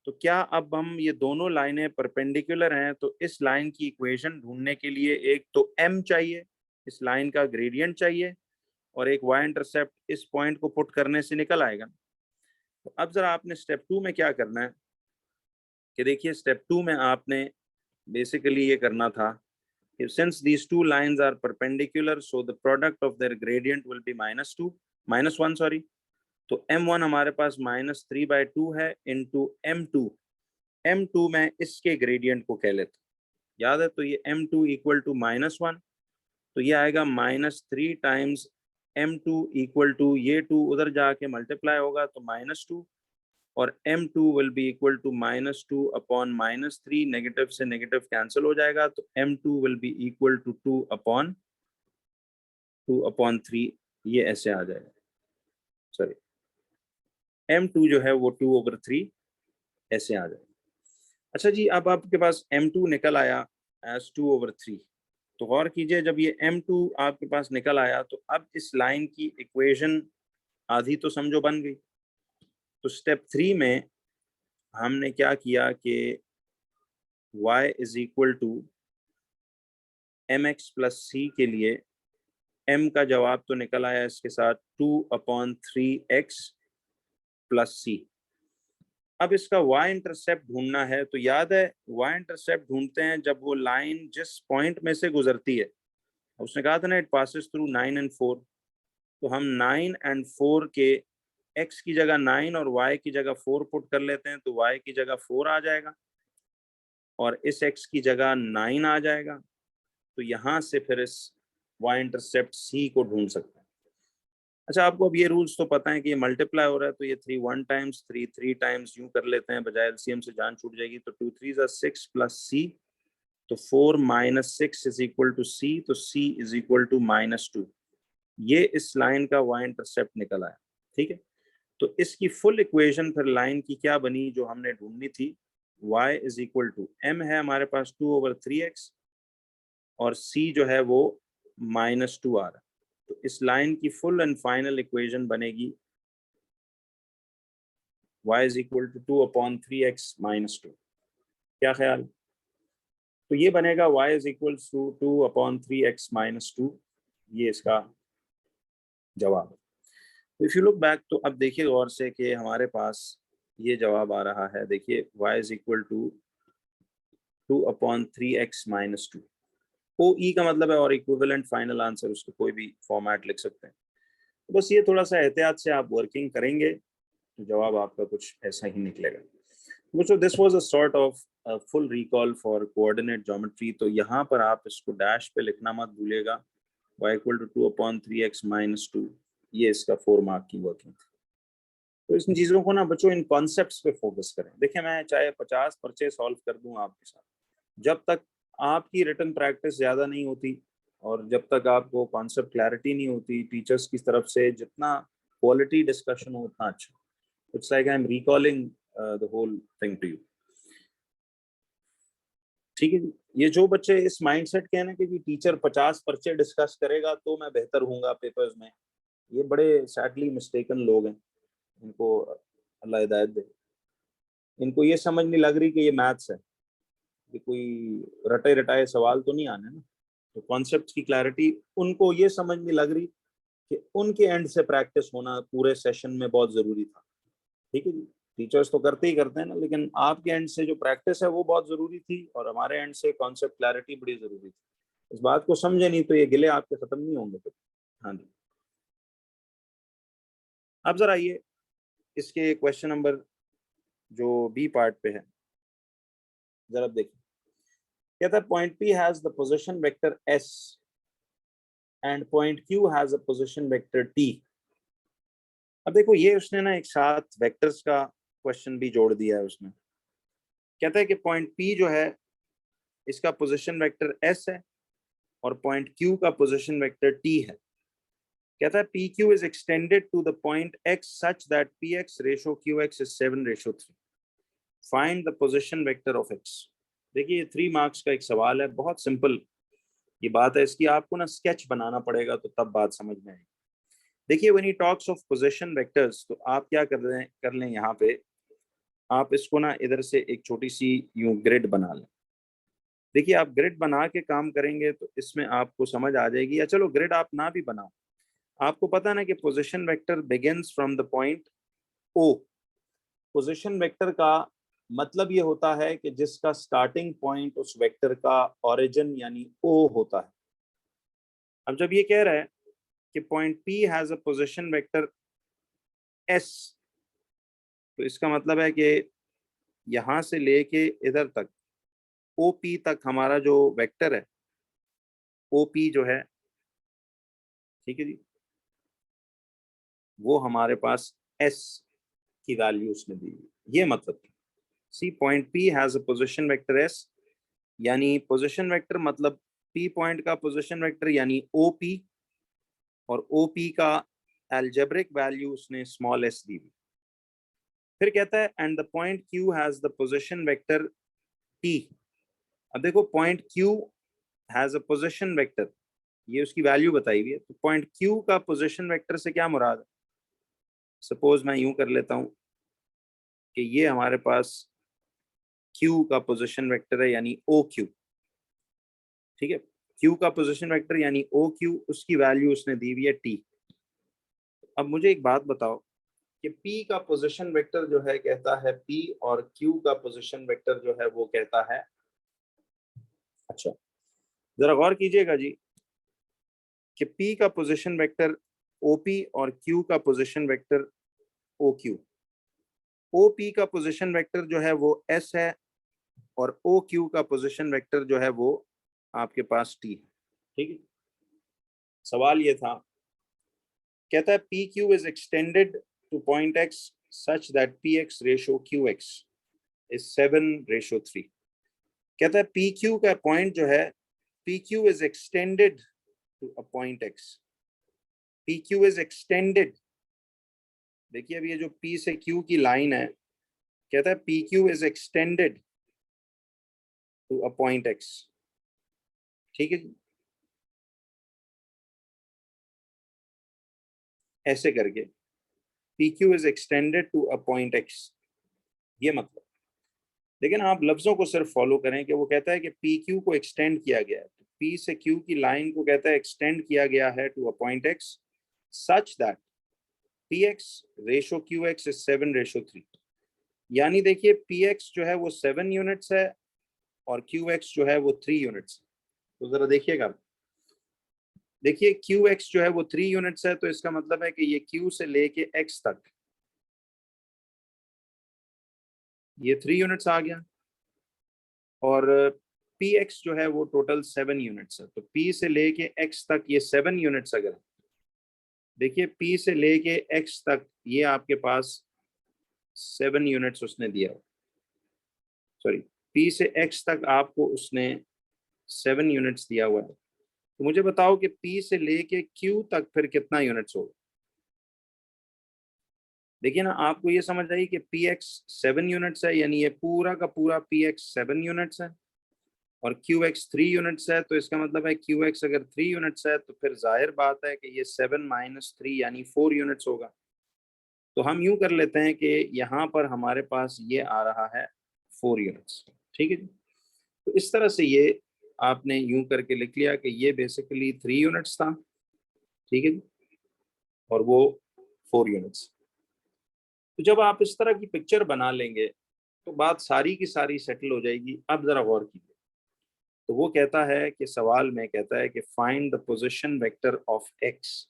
Speaker 1: तो क्या अब हम ये दोनों लाइनें परपेंडिकुलर हैं तो इस लाइन की इक्वेशन ढूंढने के लिए एक तो m चाहिए, इस लाइन का ग्रेडियंट चाहिए, और एक y इंटरसेप्ट इस पॉइंट को पुट करने से निकल आएगा। तो अब जरा आपने स्टेप 2 में क्या करना है कि देखिए स्टेप 2 में आपने बेसिकली ये करना था कि since these two lines are perpendicular so the product of their gradient will be -1 sorry. तो m1 हमारे पास -3/2 है इंटू m2 में इसके ग्रेडियंट को कह लेते, याद है? तो ये m2 इक्वल टू -1, तो ये आएगा -3 टाइम्स m2 इक्वल टू ये 2 उधर जाके मल्टीप्लाई होगा तो -2, और m2 will be equal to -2 upon -3, negative से नेगेटिव कैंसिल हो जाएगा, तो m2 will be equal to 2 upon 3, ये ऐसे आ जाएगा। सॉरी, m2 जो है वो 2/3 ऐसे आ जाएगा। अच्छा जी, अब आपके पास m2 निकल आया एज 2/3। तो गौर कीजिए जब ये m2 आपके पास निकल आया तो अब इस लाइन की इक्वेशन आधी तो समझो बन गई। तो स्टेप 3 में हमने क्या किया कि y is equal to mx plus c के लिए m का जवाब तो निकल आया इसके साथ 2/3x प्लस c। अब इसका y इंटरसेप्ट ढूंढना है, तो याद है y इंटरसेप्ट ढूंढते हैं जब वो लाइन जिस पॉइंट में से गुजरती है, उसने कहा था ना इट पासेस थ्रू 9 and 4। तो हम 9 and 4 के x की जगह 9 और y की जगह 4 पुट कर लेते हैं, तो y की जगह 4 आ जाएगा और इस x की जगह 9 आ जाएगा। तो यहाँ से फिर इस y इंटरसेप्ट c को ढूंढ सकते हैं। अच्छा, आपको अब ये रूल्स तो पता है कि ये मल्टीप्लाई हो रहा है, तो ये 3 1 टाइम्स 3 3 टाइम्स यूं कर लेते हैं, बजाय एलसीएम से जान छूट जाएगी। तो 2 3s are 6 प्लस c, तो 4 - 6 इज इक्वल टू c, तो c इज इक्वल टू -2। ये इस लाइन का y इंटरसेप्ट निकल आया, ठीक है। तो इसकी फुल इक्वेशन फिर लाइन की क्या बनी जो हमने ढूंढनी थी, y is equal to m है हमारे पास 2/3x और c जो है वो -2 आ रहा है। तो इस लाइन की फुल एंड फाइनल इक्वेशन बनेगी y is equal to 2/3x -2। क्या ख्याल? तो ये बनेगा y is equal to 2/3x -2। ये इसका जवाब है। इफ यू लुक बैक, तो अब देखिए गौर से कि हमारे पास ये जवाब आ रहा है। देखिए y is equal to 2/3x-2। O E का मतलब है और इक्विवेलेंट फाइनल आंसर, उसको कोई भी फॉर्मेट लिख सकते हैं। तो बस ये थोड़ा सा एहतियात से आप वर्किंग करेंगे तो जवाब आपका कुछ ऐसा ही निकलेगा। So this was a sort of a full recall for coordinate geometry। तो यहाँ पर आप इसको डैश पे लिखना मत भूलिएगा। y इक्वल टू 2/3x-2, ये इसका 4 मार्क की वर्किंग थी। तो इन चीजों को ना बच्चों, इन कॉन्सेप्ट्स पे फोकस करें। देखिए मैं चाहे 50 पर्चे सॉल्व कर दूं आपके साथ, जब तक आपकी रिटन प्रैक्टिस ज्यादा नहीं होती और जब तक आपको कॉन्सेप्ट क्लैरिटी नहीं होती टीचर्स की तरफ से, जितना क्वालिटी डिस्कशन हो उतना अच्छा। It's like I am recalling the whole thing to you. ठीक है जी। ये जो बच्चे इस माइंडसेट के हैं ना कि टीचर 50 पर्चे डिस्कस करेगा तो मैं बेहतर हूँगा पेपर्स में, ये बड़े सैडली मिस्टेकन लोग हैं। इनको अल्लाह हिदायत दे। इनको ये समझ नहीं लग रही कि ये मैथ्स है, ये कोई रटे रटाए सवाल तो नहीं आने ना। तो कॉन्सेप्ट की क्लैरिटी उनको ये समझ नहीं लग रही कि उनके एंड से प्रैक्टिस होना पूरे सेशन में बहुत जरूरी था। ठीक है जी। टीचर्स तो करते ही करते हैं ना, लेकिन आपके एंड से जो प्रैक्टिस है वो बहुत जरूरी थी और हमारे एंड से कॉन्सेप्ट क्लैरिटी बड़ी जरूरी थी। इस बात को समझे नहीं तो ये गिले आपके खत्म नहीं होंगे फिर। हाँ जी। अब जरा ये इसके क्वेश्चन नंबर जो बी पार्ट पे है, जरा देखिए। कहता है point P has the position vector S and point Q has a position vector T. अब देखो ये उसने ना एक साथ वेक्टर्स का क्वेश्चन भी जोड़ दिया है उसमें। कहता है कि पॉइंट पी जो है इसका पोजीशन वेक्टर एस है और पॉइंट क्यू का पोजीशन वेक्टर टी है। कहता है P Q is extended to the point X such that P X ratio Q X is 7:3। Find the position vector of X. देखिए ये 3 मार्क्स का एक सवाल है, बहुत सिंपल ये बात है। इसकी आपको ना स्केच बनाना पड़ेगा तो तब बात समझ में आएगी। देखिए when he talks of position vectors, तो आप क्या कर लें यहाँ पे, आप इसको ना इधर से एक छोटी सी यूं ग्रिड बना लें। देखिए आप ग्रिड बना के काम करेंगे तो इसमें आपको समझ आ जाएगी, या चलो ग्रिड आप ना भी बनाओ, आपको पता ना कि position vector begins from the point O. Position vector का मतलब ये होता है कि जिसका स्टार्टिंग पॉइंट उस वेक्टर का ओरिजिन यानी ओ होता है। अब जब ये कह रहा है कि point P has a position vector S, तो इसका मतलब है कि यहां से लेके इधर तक ओ पी तक हमारा जो वेक्टर है, ओ पी जो है, ठीक है जी, वो हमारे पास एस की वैल्यू उसने दी। ये मतलब see point P has a position vector S, यानी पोजीशन वेक्टर मतलब पी पॉइंट का पोजीशन वेक्टर यानी ओ पी, और ओ पी का एल्जेब्रिक वैल्यू उसने स्मॉल एस दी। फिर कहता है and the point Q has the position vector T. अब देखो point Q has a position vector, ये उसकी वैल्यू बताई हुई है। तो पॉइंट क्यू का पोजीशन वेक्टर से क्या मुराद है? सपोज मैं यूं कर लेता हूं कि ये हमारे पास क्यू का पोजीशन वेक्टर है यानी ओ क्यू। ठीक है, क्यू का पोजीशन वेक्टर यानी ओ क्यू, उसकी वैल्यू उसने दी हुई है टी। अब मुझे एक बात बताओ कि P का पोजीशन वेक्टर जो है कहता है P, और Q का पोजीशन वेक्टर जो है वो कहता है, अच्छा जरा गौर कीजिएगा जी, कि P का पोजीशन वेक्टर OP और Q का पोजीशन वेक्टर OQ। OP का पोजीशन वेक्टर जो है वो S है और OQ का पोजीशन वेक्टर जो है वो आपके पास T है। ठीक है, सवाल ये था, कहता है PQ is extended two point X such that PX ratio QX is 7:3। कहता है PQ का पॉइंट जो है, PQ is extended to a point X। PQ is extended, देखिए अब ये जो P से Q की लाइन है, कहता है PQ is extended to a point X। ठीक है जी, ऐसे करके PQ is extended to a point X, ये मतलब। लेकिन आप लफ्जों को सिर्फ फॉलो करें कि वो कहता है कि PQ को एक्सटेंड किया गया है। P से Q की लाइन को कहता है एक्सटेंड किया गया है to a point X such that Px ratio Qx is 7:3। यानी देखिए Px जो है वो 7 यूनिट्स है और Qx जो है वो 3 यूनिट्स। तो जरा देखिएगा, देखिए Qx जो है वो 3 यूनिट्स है, तो इसका मतलब है कि ये Q से लेके X तक ये 3 यूनिट्स आ गया, और Px जो है वो टोटल 7 यूनिट्स है। तो P से लेके X तक ये 7 यूनिट्स अगर देखिए P से लेके X तक ये आपके पास 7 यूनिट्स उसने दिया, सॉरी P से X तक आपको उसने 7 यूनिट्स दिया हुआ है। तो मुझे बताओ कि P से लेके Q तक फिर कितना यूनिट्स होगा। देखिए ना, आपको ये समझ आई कि Px 7 यूनिट्स है, यानी ये पूरा का पूरा Px 7 यूनिट्स है और Qx 3 यूनिट्स है। तो इसका मतलब है Qx अगर 3 यूनिट्स है तो फिर जाहिर बात है कि ये 7 - 3 यानी 4 यूनिट्स होगा। तो हम यूं कर लेते हैं कि यहाँ पर हमारे पास ये आ रहा है 4 यूनिट्स। ठीक है जी। तो इस तरह से ये आपने यूं करके लिख लिया कि ये बेसिकली 3 यूनिट्स था, ठीक है जी, और वो 4 यूनिट्स। तो जब आप इस तरह की पिक्चर बना लेंगे तो बात सारी की सारी सेटल हो जाएगी। अब जरा गौर कीजिए, तो वो कहता है कि सवाल में कहता है कि find the position vector of x.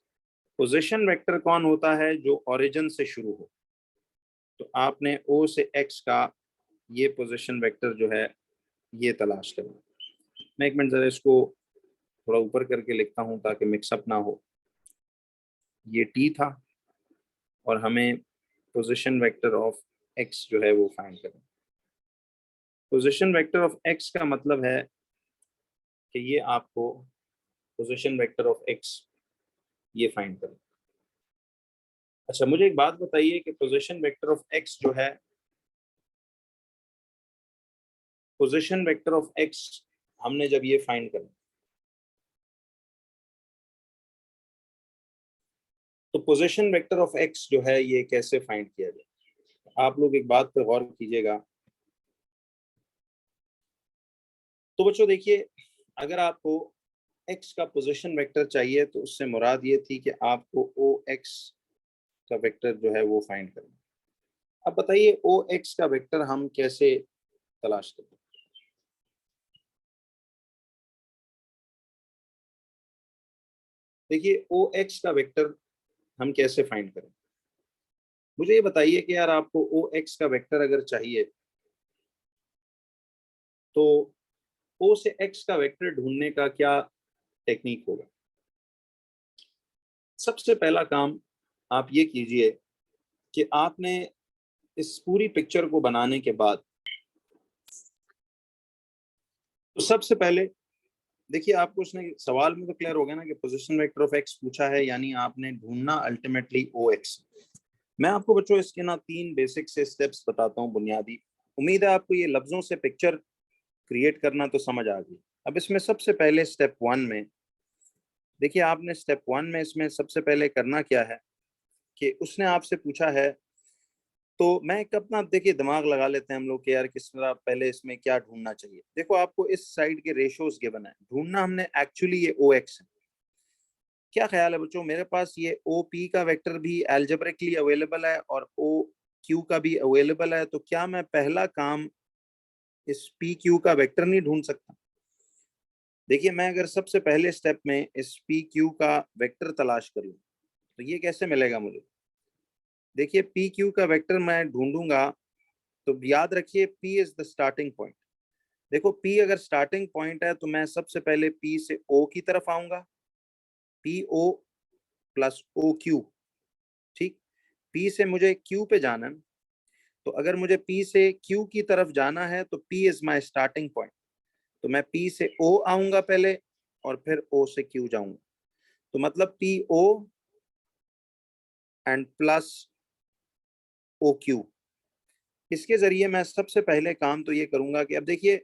Speaker 1: Position vector कौन होता है? जो ओरिजिन से शुरू हो। तो आपने ओ से एक्स का ये पोजीशन वेक्टर जो है ये तलाश करना। मैं एक मिनट जरा इसको थोड़ा ऊपर करके लिखता हूं ताकि मिक्सअप ना हो। ये टी था और हमें पोजीशन वेक्टर ऑफ एक्स जो है वो फाइंड करना। पोजीशन वेक्टर ऑफ एक्स का मतलब है कि ये आपको पोजीशन वेक्टर ऑफ एक्स ये फाइंड करना। अच्छा, मुझे एक बात बताइए कि पोजीशन वेक्टर ऑफ एक्स जो है, पोजीशन वेक्टर ऑफ एक्स हमने जब ये फाइंड करना, तो पोजीशन वेक्टर ऑफ एक्स जो है ये कैसे फाइंड किया जाए? आप लोग एक बात पर गौर कीजिएगा। तो बच्चों देखिए, अगर आपको एक्स का पोजीशन वेक्टर चाहिए तो उससे मुराद ये थी कि आपको ओ एक्स का वेक्टर जो है वो फाइंड करना। अब बताइए ओ एक्स का वेक्टर हम कैसे तलाश करें? देखिए ओ एक्स का वेक्टर हम कैसे फाइंड करें? मुझे ये बताइए कि यार आपको ओ एक्स का वेक्टर अगर चाहिए तो ओ से एक्स का वेक्टर ढूंढने का क्या टेक्निक होगा? सबसे पहला काम आप ये कीजिए कि आपने इस पूरी पिक्चर को बनाने के बाद तो सबसे पहले देखिए, आपको उसने सवाल में तो क्लियर हो गया ना कि पोजीशन वेक्टर ऑफ एक्स पूछा है, यानी आपने ढूंढना अल्टीमेटली ओ एक्स। मैं आपको बच्चों इसके ना 3 बेसिक से स्टेप्स बताता हूँ बुनियादी। उम्मीद है आपको ये लफ्जों से पिक्चर क्रिएट करना तो समझ आ गई। अब इसमें सबसे पहले स्टेप 1 में देखिए, आपने स्टेप 1 में इसमें सबसे पहले करना क्या है कि उसने आपसे पूछा है, तो मैं एक अपना देखिए दिमाग लगा लेते हैं हम लोग कि यार किस तरह पहले इसमें क्या ढूंढना चाहिए। देखो, आपको इस साइड के रेशियोज गिवन है, ढूंढना हमने एक्चुअली ये ओ एक्स है। क्या ख्याल है बच्चों, मेरे पास ये ओ पी का वेक्टर भी एल्जेब्रिकली अवेलेबल है और ओ क्यू का भी अवेलेबल है, तो क्या मैं पहला काम इस पी क्यू का वेक्टर नहीं ढूंढ सकता? देखिए, मैं अगर सबसे पहले स्टेप में इस पी क्यू का वेक्टर तलाश करूं तो ये कैसे मिलेगा मुझे? देखिए, पी क्यू का वेक्टर मैं ढूंढूंगा तो याद रखिए P is the starting point. देखो, पी अगर स्टार्टिंग पॉइंट है तो मैं सबसे पहले पी से ओ की तरफ आऊंगा, P O plus O Q. ठीक, पी से मुझे क्यू पे जाना है, तो अगर मुझे पी से क्यू की तरफ जाना है तो P is my starting point. तो मैं पी से ओ आऊंगा पहले और फिर ओ से क्यू जाऊंगा। तो मतलब P O and plus O Q. इसके जरिए मैं सबसे पहले काम तो ये करूंगा कि अब देखिए,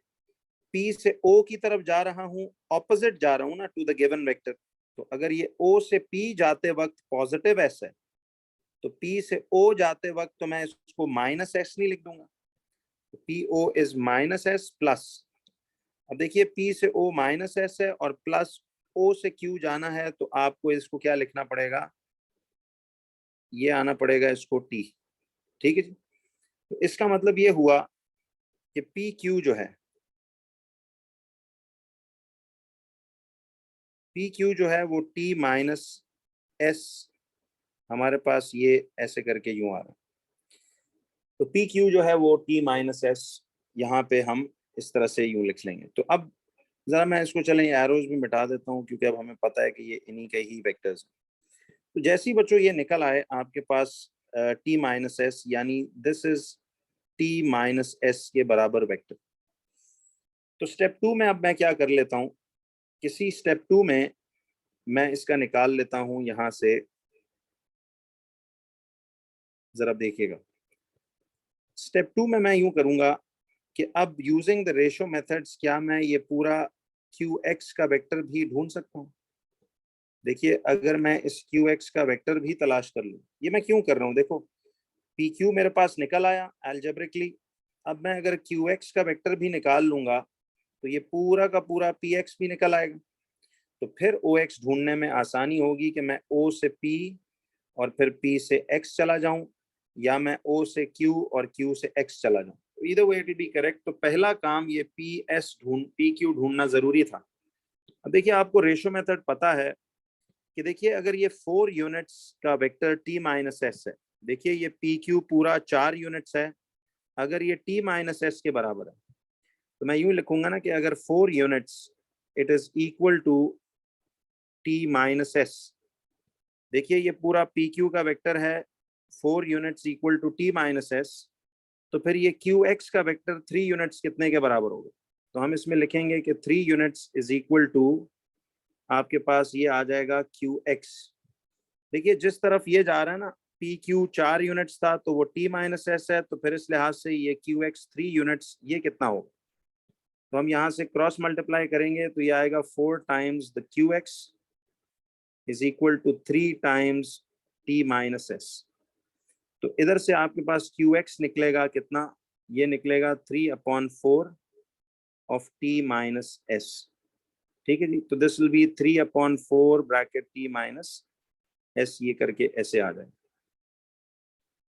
Speaker 1: पी से ओ की तरफ जा रहा हूं, ऑपोजिट जा रहा हूं ना टू द गिवन वेक्टर। तो अगर ये ओ से पी जाते वक्त पॉजिटिव एस है तो पी से ओ जाते वक्त तो मैं इसको माइनस एस नहीं लिख दूंगा। P O is minus S plus, अब देखिए P से O माइनस S है और प्लस O से Q जाना है, तो आपको इसको क्या लिखना पड़ेगा, ये आना पड़ेगा इसको T। ठीक है जी। तो इसका मतलब ये हुआ कि PQ जो है, PQ जो है वो T माइनस S, हमारे पास ये ऐसे करके यूं आ रहा है। तो PQ जो है वो T माइनस S, यहाँ पे हम इस तरह से यूं लिख लेंगे। तो अब जरा मैं इसको चलें एरोज भी मिटा देता हूँ, क्योंकि अब हमें पता है कि ये इन्हीं के ही वेक्टर्स हैं। तो जैसे ही बच्चों ये निकल आए आपके पास T माइनस एस, यानी this is T minus S के बराबर वेक्टर। तो स्टेप 2 में अब मैं क्या कर लेता हूँ, किसी स्टेप 2 में मैं इसका निकाल लेता हूँ यहां से, जरा देखिएगा। स्टेप 2 में मैं यूं करूंगा कि अब यूजिंग द रेशो मेथड्स क्या मैं ये पूरा क्यू एक्स का वेक्टर भी ढूंढ सकता हूँ। देखिए अगर मैं इस क्यू एक्स का वेक्टर भी तलाश कर लूँ, ये मैं क्यों कर रहा हूँ, देखो पी क्यू मेरे पास निकल आया एल्जेब्रिकली। अब मैं अगर क्यू एक्स का वेक्टर भी निकाल लूंगा तो ये पूरा का पूरा पी एक्स भी निकल आएगा। तो फिर ओ एक्स ढूंढने में आसानी होगी कि मैं ओ से पी और फिर पी से एक्स चला जाऊं, या मैं ओ से क्यू और क्यू से एक्स चला जाऊं। तो इधर वे इट बी करेक्ट। तो पहला काम ये पी क्यू ढूंढना जरूरी था। अब देखिए आपको रेशो मेथड पता है कि देखिए अगर ये 4 यूनिट्स का वेक्टर टी माइनस एस है, देखिए ये पी क्यू पूरा 4 यूनिट्स है, अगर ये टी माइनस एस के बराबर है तो मैं यूं लिखूंगा ना कि अगर 4 units it is equal to T minus S. देखिए ये पूरा पी क्यू का वेक्टर है 4 units equal to T minus S, तो फिर ये क्यू एक्स का वेक्टर 3 यूनिट्स कितने के बराबर होगा। तो हम इसमें लिखेंगे कि 3 यूनिट्स इज इक्वल टू, आपके पास ये आ जाएगा क्यू एक्स। देखिए जिस तरफ ये जा रहा है ना, पी क्यू 4 यूनिट्स था तो वो टी माइनस एस है, तो फिर इस लिहाज से ये क्यू एक्स 3 यूनिट्स, ये कितना होगा। तो हम यहाँ से क्रॉस मल्टीप्लाई करेंगे तो ये आएगा 4 times the Q X is equal to 3 times T minus S. तो इधर से आपके पास क्यू एक्स निकलेगा कितना, ये निकलेगा 3/4 ऑफ टी माइनस एस। ठीक है जी। तो this will B 3/4 bracket T minus S, ये करके ऐसे आ जाए।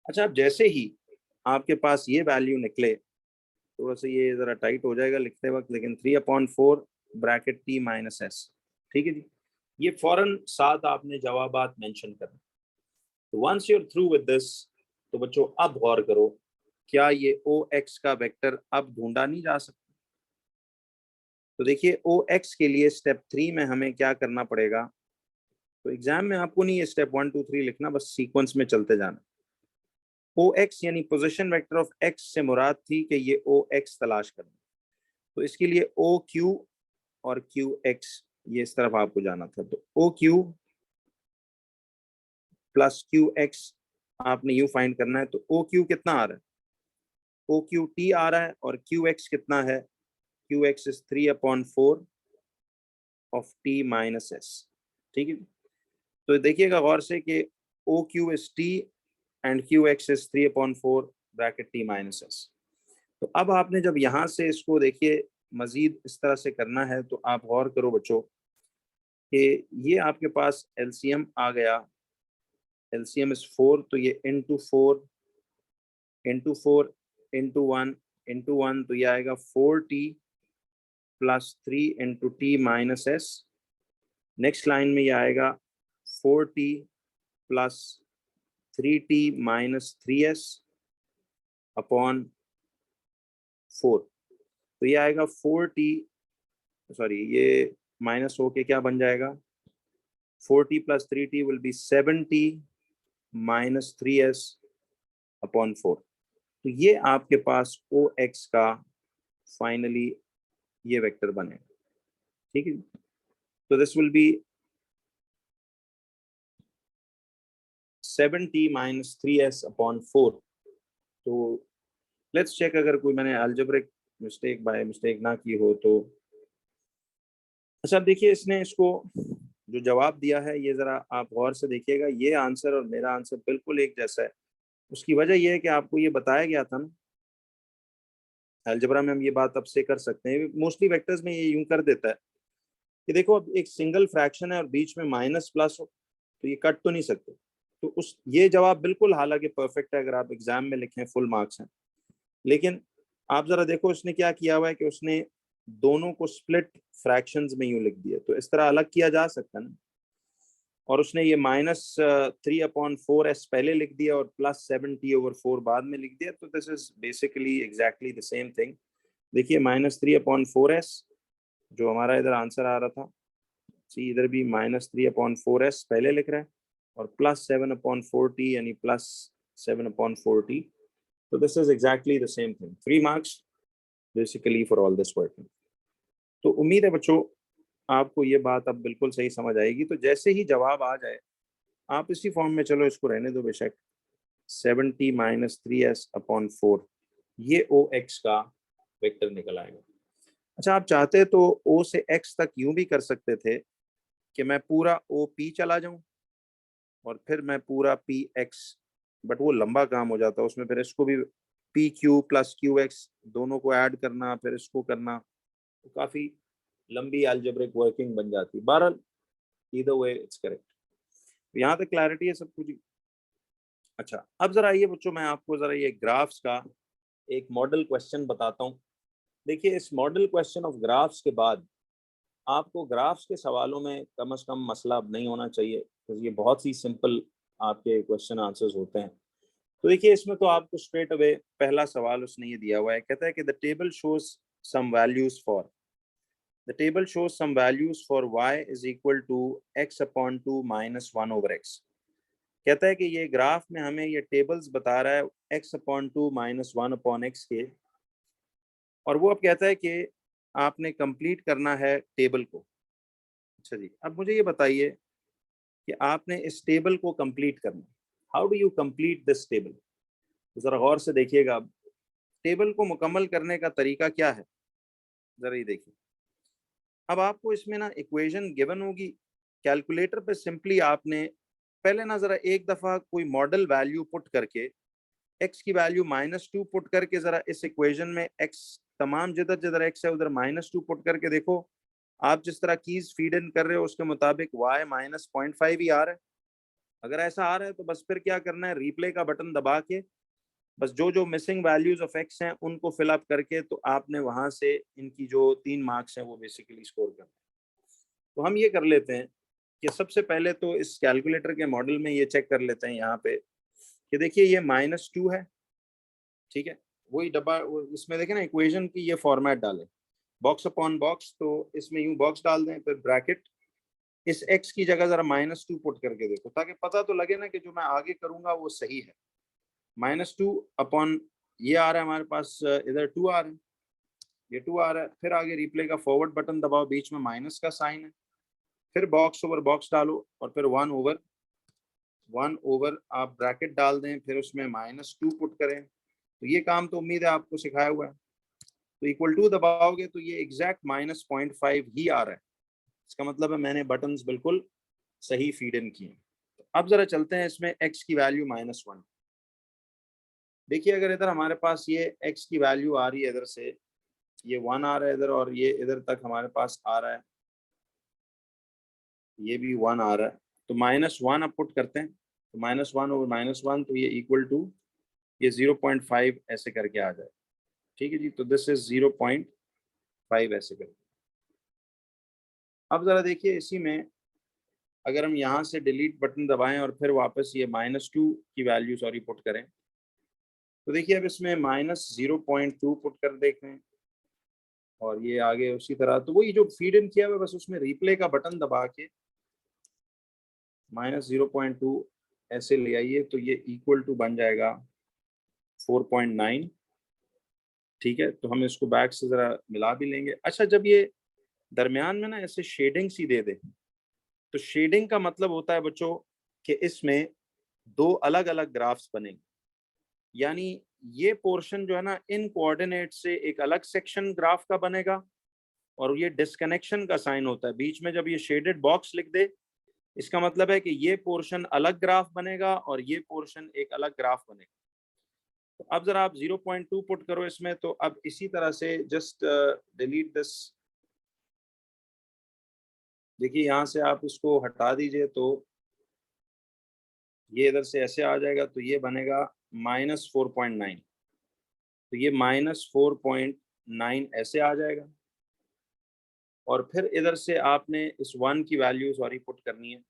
Speaker 1: अच्छा अब जैसे ही आपके पास ये वैल्यू निकले, थोड़ा सा ये जरा टाइट हो जाएगा लिखते वक्त, लेकिन 3/4 ब्रैकेट टी माइनस एस। ठीक है जी। ये फौरन साथ आपने जवाबात मेंशन करना। तो once you are through with this, तो बच्चों अब गौर करो, क्या ये ओ एक्स का वेक्टर अब ढूंढा नहीं जा सकता। तो देखिए ओ एक्स के लिए स्टेप 3 में हमें क्या करना पड़ेगा। तो एग्जाम में आपको नहीं ये स्टेप 1 2 3 लिखना, बस सीक्वेंस में चलते जाना। ओ एक्स यानी पोजिशन वेक्टर ऑफ एक्स से मुराद थी कि ये ओ एक्स तलाश करना। तो इसके लिए ओ क्यू और क्यू एक्स, ये इस तरफ आपको जाना था। तो O Q plus Q X आपने यू फाइंड करना है। तो ओ क्यू कितना आ रहा है, ओ क्यू टी आ रहा है, और क्यू एक्स कितना है, Q X is 3/4 of T minus S. ठीक है। तो देखिएगा गौर से कि O Q is T and Q X is 3/4 bracket T minus S. तो अब आपने जब यहाँ से इसको देखिए मजीद इस तरह से करना है, तो आप गौर करो बच्चों कि ये आपके पास एलसीएम आ गया, एलसीएम इज 4, तो ये इंटू 4 इंटू 4 इंटू 1 तो ये आएगा 4t plus 3 into T minus S. Next line में ये आएगा 4t plus 3t minus 3s upon 4। तो ये आएगा 4t, सॉरी ये माइनस होके क्या बन जाएगा, 4t plus 3t will be 7t minus 3s upon 4। तो ये आपके पास ओ एक्स का फाइनली ये वेक्टर बनेगा। ठीक है। तो this will B 7t minus 3s upon 4। तो लेट्स चेक अगर कोई मैंने अलजेब्रिक मिस्टेक बाय मिस्टेक ना की हो तो। अच्छा देखिए इसने इसको जो जवाब दिया है ये जरा आप गौर से देखिएगा, ये आंसर और मेरा आंसर बिल्कुल एक जैसा है। उसकी वजह यह है कि आपको ये बताया गया था ना अलजेब्रा में हम ये बात अब से कर सकते हैं, मोस्टली वेक्टर्स में ये यूं कर देता है कि देखो अब एक सिंगल फ्रैक्शन है और बीच में माइनस प्लस हो तो ये कट तो नहीं सकते। तो उस ये जवाब बिल्कुल हालांकि परफेक्ट है अगर आप एग्जाम में लिखें, फुल मार्क्स हैं। लेकिन आप जरा देखो उसने क्या किया हुआ है कि उसने दोनों को स्प्लिट फ्रैक्शंस में यूं लिख दिया, तो इस तरह अलग किया जा सकता है ना। और उसने ये -3/4s पहले लिख दिया और +7t/4 बाद में लिख दिया, तो this is basically exactly the same thing. देखिए -3/4s जो हमारा इधर आंसर आ रहा था, सी इधर भी -3/4s पहले लिख रहा है और +7/4t यानी +7/4t, तो this is exactly the same thing. 3 marks basically for all this working. तो उम्मीद है बच्चों आपको ये बात अब बिल्कुल सही समझ आएगी। तो जैसे ही जवाब आ जाए आप इसी फॉर्म में, चलो इसको रहने दो बेशक, 70 - 3s/4 ये ओ एक्स का वेक्टर निकल आएगा। अच्छा, आप चाहते तो ओ से एक्स तक यूं भी कर सकते थे कि मैं पूरा ओ पी चला जाऊं और फिर मैं पूरा पी एक्स, बट वो लंबा काम हो जाता, उसमें फिर इसको भी P Q plus Q x दोनों को ऐड करना, फिर इसको करना, तो काफी लंबी अलजेब्रिक वर्किंग बन जाती। बहरहाल ईदर वे इट्स करेक्ट। यहाँ तक क्लैरिटी है सब कुछ। अच्छा, अब जरा ये बच्चों मैं आपको जरा ये ग्राफ्स का एक मॉडल क्वेश्चन बताता हूँ। देखिए इस मॉडल क्वेश्चन ऑफ ग्राफ्स के बाद आपको ग्राफ्स के सवालों में कम से कम मसला अब नहीं होना चाहिए, क्योंकि ये बहुत ही सिंपल आपके क्वेश्चन आंसर्स होते हैं। तो देखिए इसमें तो आपको स्ट्रेट अवे पहला सवाल उसने ये दिया हुआ है, कहता है कि the table shows some values for, the table shows some values for y is equal to x/2 - 1/x। कहता है कि ये ग्राफ में हमें ये टेबल्स बता रहा है x/2 - 1/x के, और वो अब कहता है कि आपने कंप्लीट करना है टेबल को। अच्छा जी, अब मुझे ये बताइए कि आपने इस टेबल को कंप्लीट करना, how do you complete this table. तो जरा गौर से देखिएगा, अब टेबल को मुकम्मल करने का तरीका क्या है, जरा ये देखिए। अब आपको इसमें ना इक्वेशन गिवन होगी, कैलकुलेटर पे सिंपली आपने पहले ना जरा एक दफा कोई मॉडल वैल्यू पुट करके x की वैल्यू -2 पुट करके जरा इस इक्वेशन में x तमाम जिधर जिधर x है उधर -2 पुट करके देखो। आप जिस तरह कीज फीड इन कर रहे हो उसके मुताबिक y -0.5 ही आ रहा है। अगर ऐसा आ रहा है तो बस फिर क्या करना है, रिप्ले का बटन दबा के बस जो जो मिसिंग वैल्यूज ऑफ x हैं उनको फिलअप करके तो आपने वहां से इनकी जो 3 मार्क्स हैं वो बेसिकली स्कोर करना है। तो हम ये कर लेते हैं कि सबसे पहले तो इस कैलकुलेटर के मॉडल में ये चेक कर लेते हैं यहाँ पे कि देखिए ये -2 है, ठीक है। वही डब्बा इसमें देखें ना, इक्वेशन की ये फॉर्मेट डालें बॉक्स अपॉन बॉक्स, तो इसमें यूं बॉक्स डाल दें, फिर ब्रैकेट, इस x की जगह जरा -2 पुट करके देखो ताकि पता तो लगे ना कि जो मैं आगे करूंगा वो सही है। -2 अपॉन ये आ रहा है हमारे पास, इधर 2 आ रहा है, ये 2 आ रहा है, फिर आगे रिप्ले का फॉरवर्ड बटन दबाओ, बीच में माइनस का साइन है, फिर बॉक्स ओवर बॉक्स डालो और फिर 1/1 आप ब्रैकेट डाल दें, फिर उसमें -2 पुट करें। तो ये काम तो उम्मीद है आपको सिखाया हुआ है। तो इक्वल टू दबाओगे तो ये एग्जैक्ट -0.5 ही आ रहा है, इसका मतलब है मैंने बटन्स बिल्कुल सही फीड इन किए। तो अब जरा चलते हैं इसमें x की वैल्यू -1। देखिए अगर इधर हमारे पास ये x की वैल्यू आ रही है, इधर से ये 1 आ रहा है इधर, और ये इधर तक हमारे पास आ रहा है, ये भी 1 आ रहा है, तो -1 अब पुट करते हैं, तो -1/-1 तो ये इक्वल टू ये 0.5 ऐसे करके आ जाए, ठीक है जी। तो दिस इज 0.5 ऐसे करके। अब जरा देखिए इसी में अगर हम यहाँ से डिलीट बटन दबाएं और फिर वापस ये -2 की वैल्यू सॉरी पुट करें, तो देखिए अब इसमें -0.2 पुट कर देखें और ये आगे उसी तरह, तो वही जो फीड इन किया हुआ बस उसमें रिप्ले का बटन दबा के -0.2 ऐसे ले आइए, तो ये इक्वल टू बन जाएगा 4.9, ठीक है। तो हम इसको बैक से जरा मिला भी लेंगे। अच्छा, जब ये दरमियान में ना ऐसे शेडिंग सी दे दे, तो शेडिंग का मतलब होता है बच्चों कि इसमें दो अलग अलग ग्राफ्स बनेंगे, यानी ये पोर्शन जो है ना इन कोऑर्डिनेट से एक अलग सेक्शन ग्राफ का बनेगा, और ये डिस्कनेक्शन का साइन होता है बीच में, जब ये शेडेड बॉक्स लिख दे इसका मतलब है कि ये पोर्शन अलग ग्राफ बनेगा और ये पोर्शन एक अलग ग्राफ बनेगा। तो अब जरा आप 0.2 पुट करो इसमें, तो अब इसी तरह से जस्ट डिलीट दिस, देखिए यहाँ से आप इसको हटा दीजिए तो ये इधर से ऐसे आ जाएगा, तो ये बनेगा -4.9, तो ये -4.9 ऐसे आ जाएगा। और फिर इधर से आपने इस 1 की वैल्यू सॉरी पुट करनी है,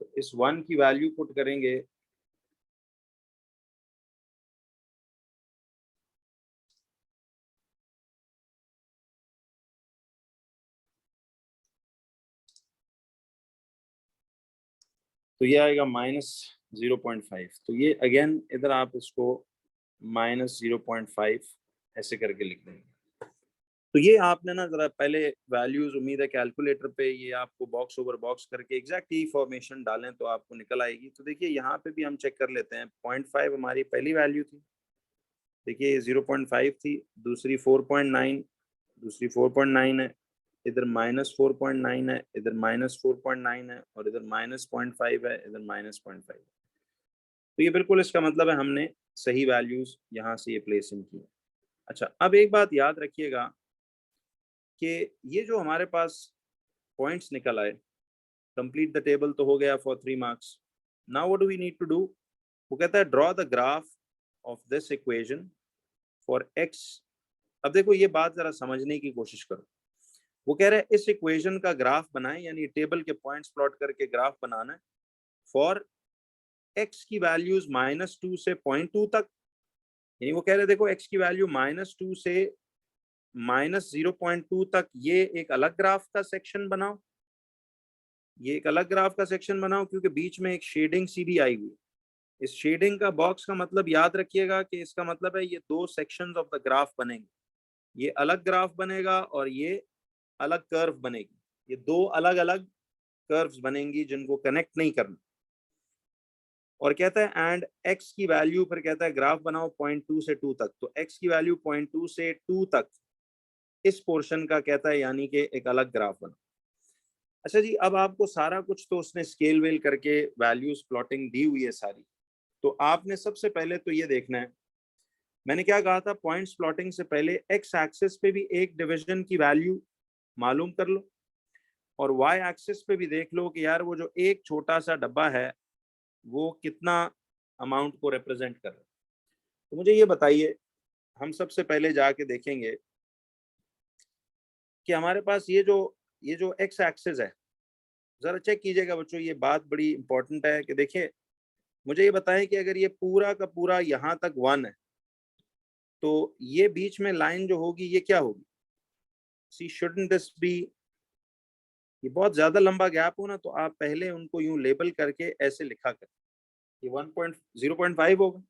Speaker 1: तो इस 1 की वैल्यू पुट करेंगे तो ये आएगा -0.5, तो ये अगेन इधर आप इसको -0.5 ऐसे करके लिख देंगे। तो ये आपने ना जरा पहले वैल्यूज, उम्मीद है कैलकुलेटर पे ये आपको बॉक्स ओवर बॉक्स करके एग्जैक्ट ही फॉर्मेशन डालें तो आपको निकल आएगी। तो देखिए यहाँ पे भी हम चेक कर लेते हैं, 0.5 हमारी पहली वैल्यू थी, देखिए 0.5 थी, दूसरी 4.9, दूसरी 4.9 है, इधर -4.9 है, इधर -4.9 है, और इधर -0.5 है, इधर -0.5। तो ये बिल्कुल इसका मतलब है हमने सही वैल्यूज यहाँ से ये प्लेस इन की। अच्छा, अब एक बात याद रखिएगा कि ये जो हमारे पास पॉइंट्स निकल आए, कंप्लीट द टेबल तो हो गया for 3 marks. Now what do we need to do, वो कहता है draw the graph of this equation for X. अब देखो ये बात जरा समझने की कोशिश करो, वो कह रहे हैं इस इक्वेशन का ग्राफ बनाएं, यानी टेबल के पॉइंट्स प्लॉट करके ग्राफ बनाना है फॉर एक्स की वैल्यूज -2 से 0.2 तक। यानी वो कह रहे हैं देखो एक्स की वैल्यू -2 से -0.2 तक ये एक अलग ग्राफ का सेक्शन बनाओ, ये एक अलग ग्राफ का सेक्शन बनाओ, क्योंकि बीच में एक शेडिंग सीधी आई हुई। इस शेडिंग का बॉक्स का मतलब याद रखिएगा कि इसका मतलब है ये दो सेक्शंस ऑफ द ग्राफ बनेंगे, ये अलग ग्राफ बनेगा और ये अलग कर्व बनेगी, ये दो अलग अलग कर्व्स बनेंगी जिनको कनेक्ट नहीं करना। और कहता है एंड एक्स की वैल्यू, फिर कहता है ग्राफ बनाओ 0.2 से 2 तक, तो एक्स की वैल्यू 0.2 से 2 तक इस पोर्शन का कहता है, यानी कि एक अलग ग्राफ बना। अच्छा जी, अब आपको सारा कुछ तो उसने स्केल वेल करके वैल्यूज प्लॉटिंग दी हुई है सारी, तो आपने सबसे पहले तो ये देखना है, मैंने क्या कहा था, पॉइंट्स प्लॉटिंग से पहले एक्स एक्सिस पे भी एक डिवीजन की वैल्यू मालूम कर लो, और वाई एक्सिस पे भी देख लो कि यार वो जो एक छोटा सा डब्बा है वो कितना अमाउंट को रिप्रेजेंट कर रहा है। तो मुझे ये बताइए, हम सबसे पहले जाके देखेंगे कि हमारे पास ये जो एक्स एक्सिस है, जरा चेक कीजिएगा बच्चों, ये बात बड़ी इंपॉर्टेंट है कि देखिए मुझे ये बताएं कि अगर ये पूरा का पूरा यहाँ तक 1 है, तो ये बीच में लाइन जो होगी ये क्या होगी, सी शुडंट दिस बी, ये बहुत ज्यादा लंबा गैप हो ना, तो आप पहले उनको यूं लेबल करके ऐसे लिखा करें, ये 1.0.5 होगा।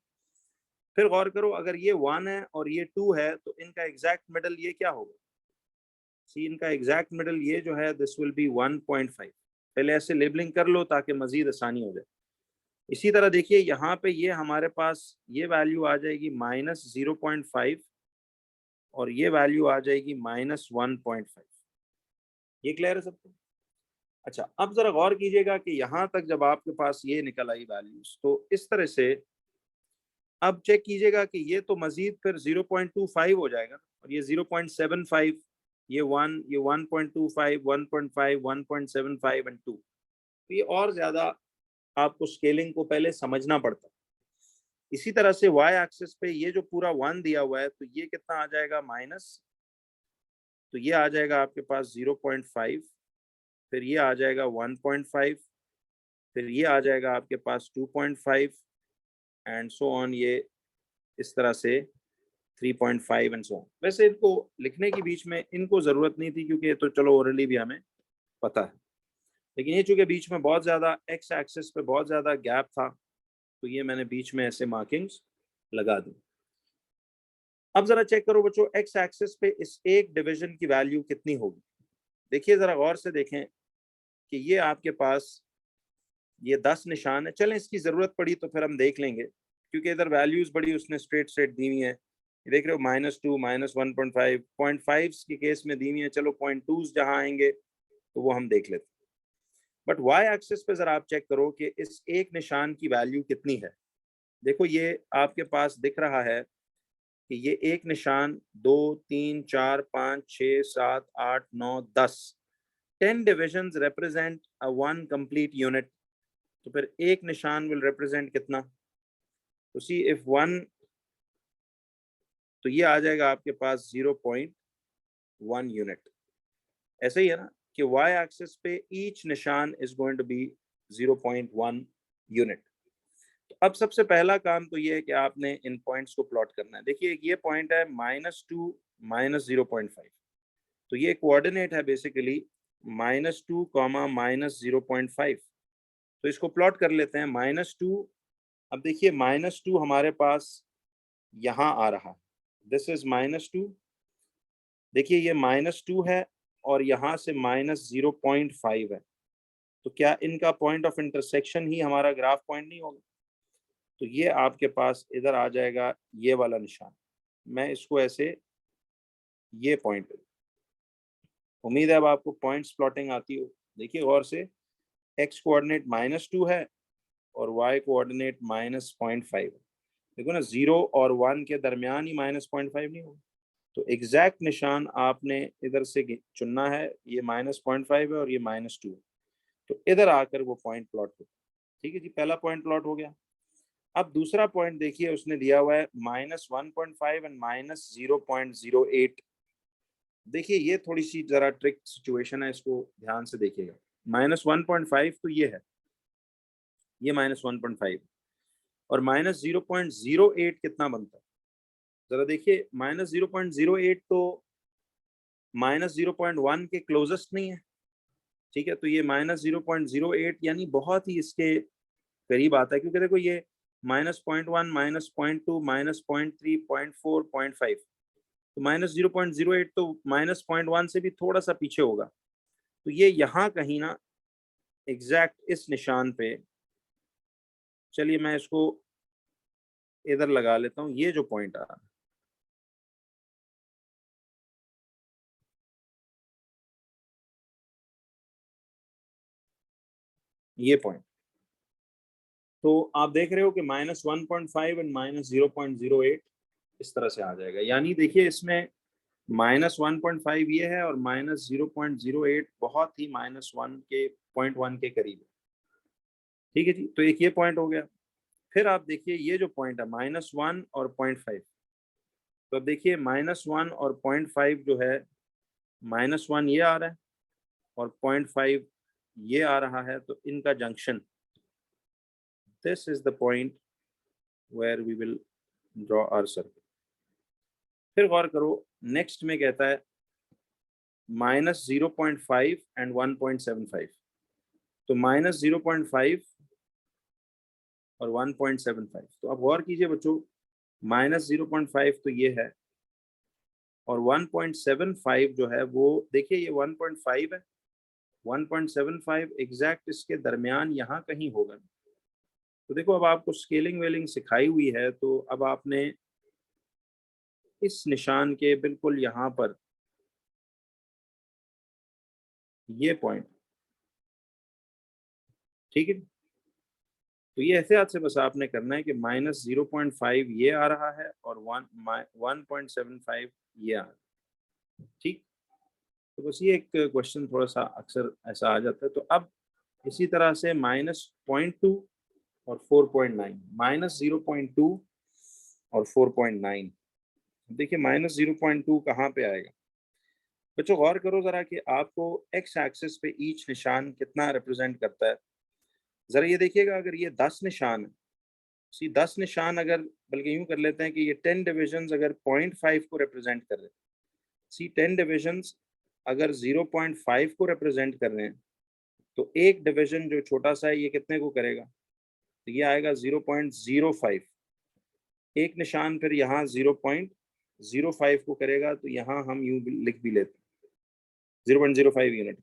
Speaker 1: फिर गौर करो, अगर ये 1 है और ये 2 है, तो इनका एग्जैक्ट मिडल ये क्या होगा, सी इनका एग्जैक्ट मिडल ये जो है दिस विल बी 1.5। पहले ऐसे लेबलिंग कर लो ताकि मजीद आसानी हो जाए। इसी तरह देखिए यहाँ पे ये हमारे पास ये वैल्यू आ जाएगी -0.5, और ये वैल्यू आ जाएगी -1.5। ये क्लियर है सबको? अच्छा, अब जरा गौर कीजिएगा कि यहाँ तक जब आपके पास ये निकल आई वैल्यूज, तो इस तरह से अब चेक कीजिएगा कि ये तो मजीद फिर 0.25 हो जाएगा, और ये 0.75, ये 1, ये 1.25, 1.5, 1.75 एंड 2, तो ये और ज्यादा आपको स्केलिंग को पहले समझना पड़ता है। इसी तरह से y एक्सिस पे ये जो पूरा 1 दिया हुआ है, तो ये कितना आ जाएगा माइनस, तो ये आ जाएगा आपके पास 0.5, फिर ये आ जाएगा 1.5, फिर ये आ जाएगा आपके पास 2.5 एंड सो ऑन, ये इस तरह से 3.5 एंड सो ऑन। वैसे इनको लिखने के बीच में इनको जरूरत नहीं थी, क्योंकि ये तो चलो ओरली भी हमें पता है, लेकिन ये चूंकि बीच में बहुत ज्यादा एक्स एक्सिस पे बहुत ज्यादा गैप था, तो ये मैंने बीच में ऐसे मार्किंग्स लगा दी। अब जरा चेक करो बच्चों, एक्स एक्सिस पे इस एक डिवीजन की वैल्यू कितनी होगी। देखिए जरा गौर से देखें कि ये आपके पास ये 10 निशान है, चलें इसकी जरूरत पड़ी तो फिर हम देख लेंगे, क्योंकि इधर वैल्यूज बड़ी उसने स्ट्रेट स्ट्रेट दी हुई है, देख रहे हो -2, -1.5, 0.5 के केस में दी हुई है, चलो 0.2 जहां आएंगे तो वो हम देख लेते हैं। बट वाई एक्सिस पे जरा आप चेक करो कि इस एक निशान की वैल्यू कितनी है, देखो ये आपके पास दिख रहा है कि ये एक निशान 2 3 4 5 6 7 8 9 10 10 divisions represent a one complete unit. तो फिर एक निशान will represent कितना? तो see if one, तो ये आ जाएगा आपके पास 0.1 यूनिट। ऐसे ही है ना कि y एक्सिस पे ईच निशान is going to be 0.1 unit. तो अब सबसे पहला काम तो ये है कि आपने इन पॉइंट्स को प्लॉट करना है। देखिए ये पॉइंट है -2 -0.5, तो ये कोऑर्डिनेट है बेसिकली -2, -0.5। तो इसको प्लॉट कर लेते हैं -2। अब देखिए -2 हमारे पास यहाँ आ रहा, दिस इज -2। देखिए ये -2 है और यहाँ से -0.5 है, तो क्या इनका पॉइंट ऑफ इंटरसेक्शन ही हमारा ग्राफ पॉइंट नहीं होगा? तो ये आपके पास इधर आ जाएगा ये वाला निशान। मैं इसको ऐसे ये पॉइंट, उम्मीद है अब आपको पॉइंट्स प्लॉटिंग आती हो। देखिए गौर से, x कोऑर्डिनेट -2 है और y कोऑर्डिनेट -0.5। देखो ना 0 और 1 के दरमियान ही -0.5 नहीं होगा। तो एग्जैक्ट निशान आपने इधर से चुनना है, ये -0.5 है और ये -2 है, तो इधर आकर वो पॉइंट प्लॉट हो। ठीक है जी, पहला पॉइंट प्लॉट हो गया। अब दूसरा पॉइंट देखिए, उसने दिया हुआ है -1.5 एंड -0.08। देखिए ये थोड़ी सी जरा ट्रिक सिचुएशन है, इसको ध्यान से देखिएगा। -1.5 तो ये है, ये -1.5 और -0.08 कितना बनता है? जरा देखिए, -0.08 तो -0.1 के क्लोजेस्ट नहीं है। ठीक है, तो ये -0.08 यानी बहुत ही इसके करीब आता है, क्योंकि देखो ये -0.1 -0.2 -0.3 0.4 0.5, तो -0.08 तो -0.1 से भी थोड़ा सा पीछे होगा। तो ये यहाँ कहीं ना एग्जैक्ट इस निशान पे, चलिए मैं इसको इधर लगा लेता हूँ, ये जो पॉइंट आ रहा है, ये पॉइंट, तो आप देख रहे हो कि -1.5 एंड -0.08 इस तरह से आ जाएगा। यानी देखिए इसमें -1.5 ये है और -0.08 बहुत ही -1 के 0.1 के करीब है। ठीक है जी, तो एक ये पॉइंट हो गया। फिर आप देखिए ये जो पॉइंट है -1 और 0.5, तो अब देखिए -1 और 0.5 जो है, -1 ये आ रहा है और 0.5 ये आ रहा है, तो इनका junction, this is the point where we will draw our circle. फिर गौर करो, नेक्स्ट में कहता है -0.5 एंड 1.75, तो -0.5 और 1.75। तो अब गौर कीजिए बच्चों, -0.5 तो ये है और 1.75 जो है वो, देखिए ये 1.5 है, 1.75 एग्जैक्ट इसके दरमियान यहाँ कहीं होगा। तो देखो अब आपको स्केलिंग वेलिंग सिखाई हुई है, तो अब आपने इस निशान के बिल्कुल यहाँ पर ये पॉइंट, ठीक है, तो ये एहतियात से बस आपने करना है कि -0.5 ये आ रहा है और 1.75 ये आ रहा है। ठीक, तो बस ये एक क्वेश्चन थोड़ा सा अक्सर ऐसा आ जाता है। तो अब इसी तरह से -0.2 और 4.9, -0.2 और 4.9। देखिए -0.2 कहाँ पे आएगा बच्चों? गौर करो जरा कि आपको एक्स एक्सिस पे ईच निशान कितना रिप्रेजेंट करता है। जरा ये देखिएगा, अगर ये 10 निशान है, सी 10 निशान, अगर बल्कि यूं कर लेते हैं कि ये 10 डिविजन्स अगर 0.5 को रिप्रेजेंट कर रहे हैं, सी 10 डिविजन्स अगर 0.5 को रिप्रेजेंट कर रहे हैं, तो एक डिवीजन जो छोटा सा है ये कितने को करेगा? तो ये आएगा 0.05। एक निशान फिर यहाँ 0.05 को करेगा, तो यहाँ हम यूं लिख भी लेते हैं 0.05 यूनिट।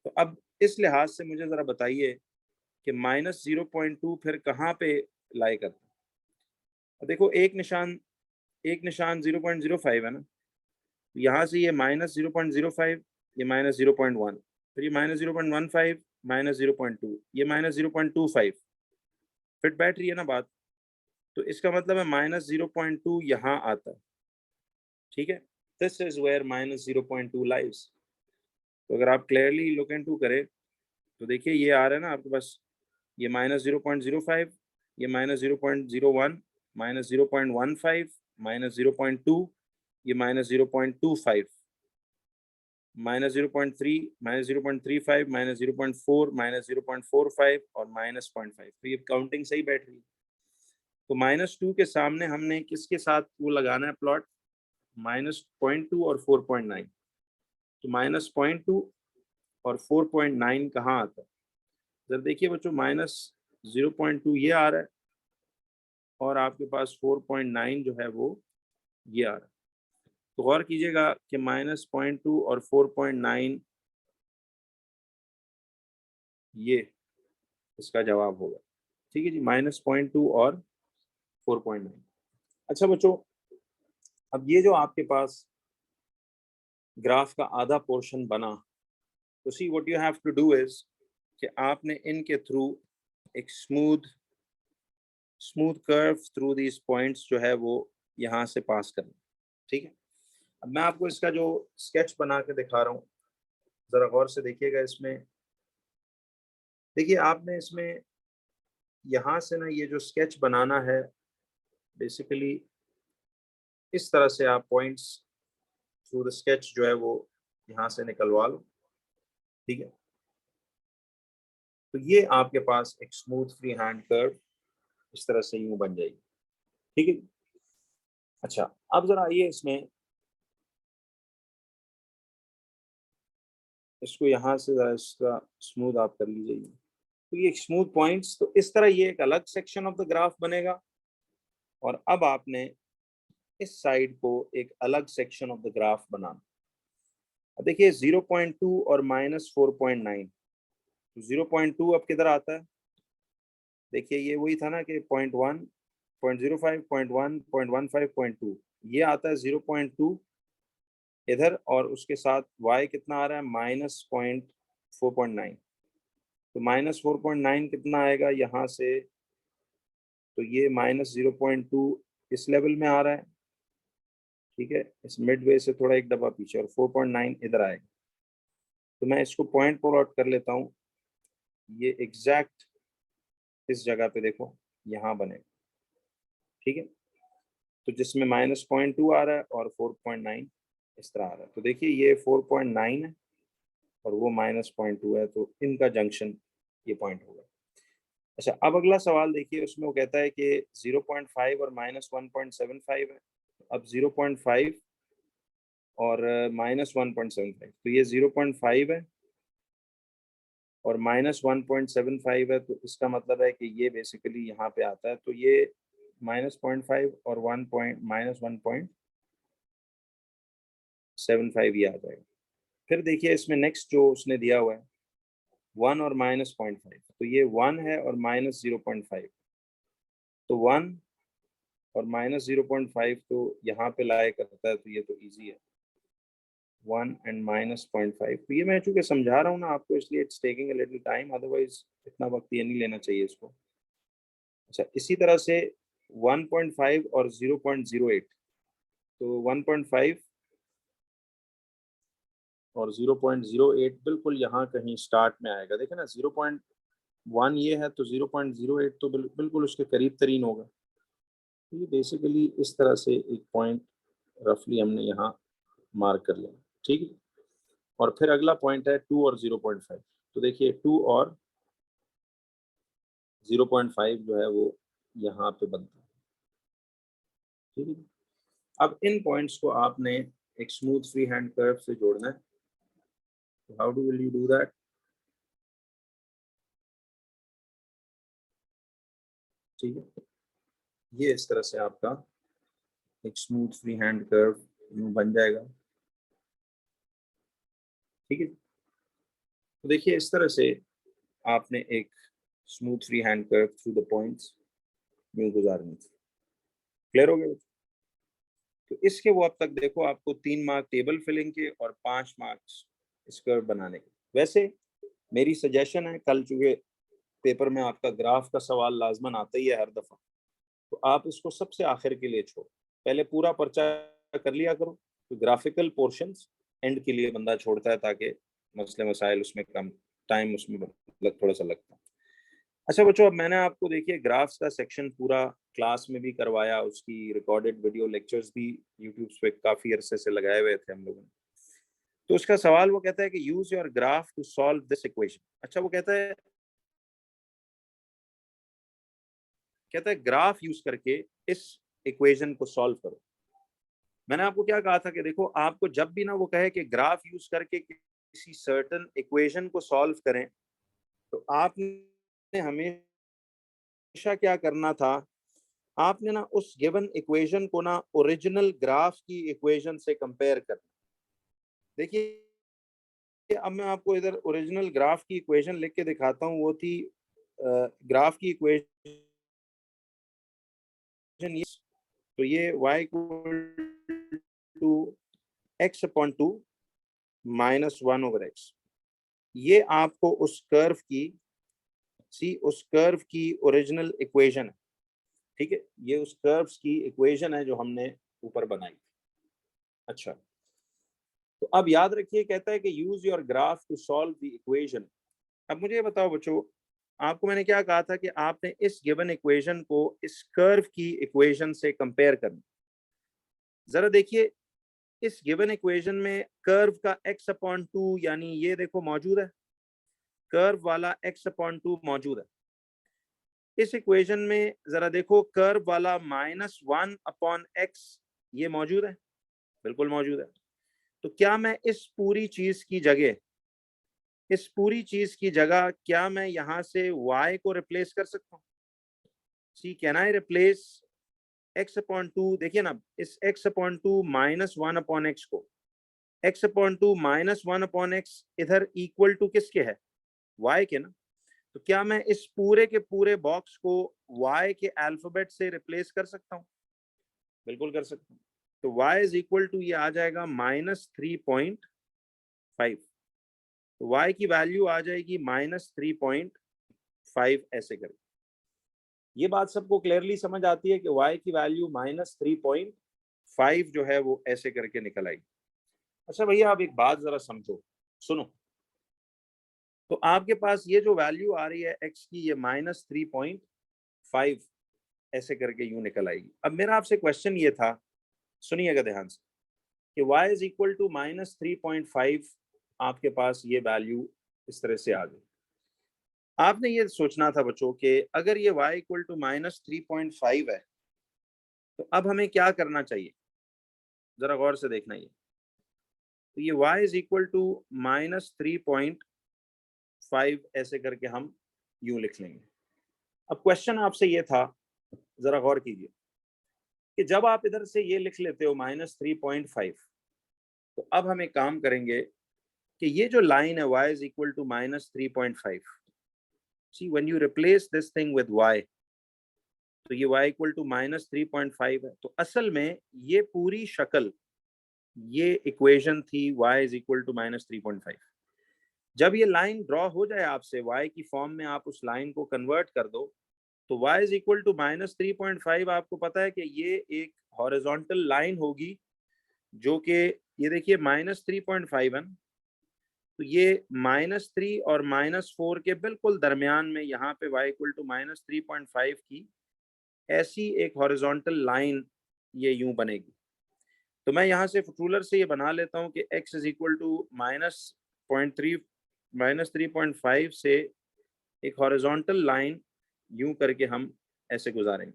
Speaker 1: तो अब इस लिहाज से मुझे जरा बताइए कि -0.2 फिर कहाँ पे लाई करता है? देखो एक निशान 0.05 है ना, तो यहाँ से ये -0.05, ये -0.1, फिर ये -0.15, -0.2, ये -0.25, फिट बैठ रही है ना बात? तो इसका मतलब है -0.2 यहाँ आता है, ठीक है। This is where -0.2 lies. तो अगर आप क्लियरली लुक इनटू करें तो देखिए ये आ रहा है ना आपके पास, ये -0.05, ये -0.01, -0.15, -0.2, ये -0.25, -0.3, -0.35, -0.4, -0.45 और -0.5। तो ये काउंटिंग सही बैठ रही है। तो -2 के सामने हमने किसके साथ वो लगाना है प्लॉट, -0.2 और 4.9। तो -0.2 और 4.9 कहाँ आता है? जरा देखिए बच्चों, -0.2 ये आ रहा है और आपके पास 4.9 जो है वो ये आ रहा है। तो गौर कीजिएगा कि -0.2 और 4.9 ये इसका जवाब होगा, ठीक है जी, -0.2 और 4.9। अच्छा बच्चों, अब ये जो आपके पास ग्राफ का आधा पोर्शन बना, तो see what you have to do is कि आपने इनके थ्रू एक smooth curve through these points जो है वो यहाँ से पास करना, ठीक है। अब मैं आपको इसका जो स्केच बना के दिखा रहा हूँ, जरा गौर से देखिएगा। इसमें देखिए आपने इसमें यहाँ से ना ये जो स्केच बनाना है, बेसिकली इस तरह से आप पॉइंट्स थ्रू द स्केच जो है वो यहाँ से निकलवा लो, ठीक है। तो ये आपके पास एक स्मूथ फ्री हैंड कर्व इस तरह से यूं बन जाएगी, ठीक है। अच्छा, अब जरा आइए इसमें इसको यहाँ से जरा इसका स्मूथ आप कर लीजिए। तो ये स्मूथ पॉइंट्स, तो इस तरह ये एक अलग सेक्शन ऑफ द ग्राफ बनेगा और अब आपने इस साइड को एक अलग सेक्शन ऑफ द ग्राफ बनाना। अब देखिए 0.2 और -4.9, तो 0.2 अब किधर आता है? देखिए ये वही था ना कि 0.1, 0.05, 0.1, 0.15, 0.2, ये आता है 0.2 इधर, और उसके साथ y कितना आ रहा है, -0.4.9। तो -4.9 कितना आएगा यहाँ से, तो ये -0.2 इस लेवल में आ रहा है, ठीक है, इस मिड वे से थोड़ा एक डब्बा पीछे, और 4.9 इधर आएगा। तो मैं इसको पॉइंट पुल आउट कर लेता हूँ, ये एग्जैक्ट इस जगह पे देखो यहाँ बनेगा, ठीक है। तो जिसमें -0.2 आ रहा है और 4.9 इस तरह आ रहा है। तो देखिए ये 4.9 है और वो -0.2 है, तो इनका जंक्शन ये पॉइंट होगा। अच्छा, अब अगला सवाल देखिए, उसमें वो कहता है कि 0.5 और -1.75 है। अब 0.5 और -1.75, तो ये 0.5 है और -1.75 है, तो इसका मतलब है कि ये बेसिकली यहाँ पे आता है। तो ये -0.5 और -1.75 ये आ जाएगा। फिर देखिए इसमें नेक्स्ट जो उसने दिया हुआ है 1 और -0.5, तो ये 1 है और -0.5, तो 1 और -0.5 तो यहाँ पे लाया करता है, तो ये तो इजी है, 1 एंड -0.5। तो ये मैं चूंकि समझा रहा हूँ ना आपको, इसलिए it's taking a little time, otherwise इतना वक्त ये नहीं लेना चाहिए इसको। अच्छा, इसी तरह से 1.5 और 0.08, तो 1.5 और 0.08 बिल्कुल यहाँ कहीं स्टार्ट में आएगा। देखें ना, 0.1 ये है, तो 0.08 तो बिल्कुल उसके करीब तरीन होगा। तो ये बेसिकली इस तरह से एक पॉइंट रफली हमने यहाँ मार्क कर लिया, ठीक है। और फिर अगला पॉइंट है 2 और 0.5। तो देखिए 2 और 0.5 जो है वो यहाँ पे बनता है, ठीक है। अब इन पॉइंट्स को आपने एक स्मूथ फ्री हैंड कर्व से जोड़ना है। तो how do will you do that? ठीक है, ये इस तरह से आपका एक स्मूथ फ्री हैंड कर्व यूं बन जाएगा, ठीक है। तो देखिए इस तरह से आपने एक smooth free hand curve through the points यूं गुजारनी थी। क्लियर हो गया? तो इसके वो अब तक देखो आपको 3 मार्क टेबल फिलिंग के और 5 मार्क्स इस कर्व बनाने के। वैसे मेरी सजेशन है, कल चूंकि पेपर में आपका ग्राफ का सवाल लाजमन आता ही है हर दफा, तो तो आप इसको सबसे आखिर के लिए छोड़ो, पहले पूरा पर्चा कर लिया करो। तो ग्राफिकल पोर्शंस एंड के लिए बंदा छोड़ता है ताकि मसले मसाइल उसमें कम टाइम उसमें थोड़ा सा लगता है। अच्छा बच्चों, अब मैंने आपको देखिए ग्राफ्स का सेक्शन पूरा क्लास में भी करवाया, उसकी रिकॉर्डेड वीडियो लेक्चर्स भी यूट्यूब पे काफी अरसे से लगाए हुए थे हम लोगों ने। तो उसका सवाल वो कहता है कि use your graph to solve this equation. अच्छा, वो कहता है ग्राफ यूज करके इस इक्वेशन को सॉल्व करो। मैंने आपको क्या कहा था कि देखो, आपको जब भी ना वो कहे कि ग्राफ यूज करके किसी सर्टेन इक्वेशन को सॉल्व करें, तो आपने हमेशा क्या करना था, आपने ना उस गिवन इक्वेशन को ना ओरिजिनल ग्राफ की इक्वेशन से कंपेयर करना। देखिए अब मैं आपको इधर ओरिजिनल ग्राफ की इक्वेशन लिख के दिखाता हूँ। वो थी ग्राफ की इक्वेशन ये, तो ये y two x upon two minus 1/x, ये आपको उस कर्व की ओरिजिनल इक्वेशन है। ठीक है, ये उस कर्व्स की इक्वेशन है जो हमने ऊपर बनाई। अच्छा, तो अब याद रखिए, कहता है कि use your graph to solve the equation. अब मुझे बताओ बच्चों, आपको मैंने क्या कहा था कि आपने इस गिवन इक्वेशन को इस कर्व की इक्वेशन से कंपेयर करना। जरा देखिए, इस गिवन इक्वेशन में कर्व का x अपॉन टू यानी ये देखो मौजूद है, कर्व वाला x अपॉन टू मौजूद है। इस इक्वेशन में जरा देखो, कर्व वाला -1/x ये मौजूद है, बिल्कुल मौजूद है। तो क्या मैं इस पूरी चीज की जगह क्या मैं यहां से y को रिप्लेस कर सकता हूँ? See, can I replace x upon two? देखिए ना, इस x अपॉन टू -1/x को x अपॉन टू -1/x इधर इक्वल टू किसके है? y के ना। तो क्या मैं इस पूरे के पूरे बॉक्स को y के अल्फाबेट से रिप्लेस कर सकता हूँ? बिल्कुल कर सकता हूँ। तो y इज इक्वल टू ये आ जाएगा -3.5। तो y की वैल्यू आ जाएगी -3.5 ऐसे करके। ये बात सबको क्लियरली समझ आती है कि y की वैल्यू -3.5 जो है वो ऐसे करके निकल आएगी। अच्छा भैया, आप एक बात जरा समझो, सुनो। तो आपके पास ये जो वैल्यू आ रही है x की, ये -3.5 ऐसे करके यूं निकल आएगी। अब मेरा आपसे क्वेश्चन ये था, सुनिएगा ध्यान से, कि y इज इक्वल टू -3.5, आपके पास ये वैल्यू इस तरह से आ गई। आपने ये सोचना था बच्चों कि अगर ये y इक्वल टू -3.5 है, तो अब हमें क्या करना चाहिए? जरा गौर से देखना। ये तो ये y इज इक्वल टू -3.5 ऐसे करके हम यूं लिख लेंगे। अब क्वेश्चन आपसे ये था, जरा गौर कीजिए, कि जब आप इधर से ये लिख लेते हो -3.5, तो अब हम एक काम करेंगे कि ये जो लाइन है y is equal to -3.5, see when you replace this thing with y, तो ये y इक्वल टू -3.5 है। तो असल में ये पूरी शक्ल, ये इक्वेशन थी y इज इक्वल टू -3.5। जब ये लाइन ड्रॉ हो जाए आपसे, y की फॉर्म में आप उस लाइन को कन्वर्ट कर दो, तो y इज इक्वल टू -3.5 आपको पता है कि ये एक हॉरिजॉन्टल लाइन होगी, जो कि ये देखिए -3.5 है। तो ये -3 और -4 के बिल्कुल दरमियान में यहाँ पे y इक्वल टू -3.5 की ऐसी एक हॉरिजॉन्टल लाइन ये यूं बनेगी। तो मैं यहाँ से रूलर से ये बना लेता हूँ कि x इज इक्वल टू -3.5 से एक हॉरिजॉन्टल लाइन यूं करके हम ऐसे गुजारेंगे,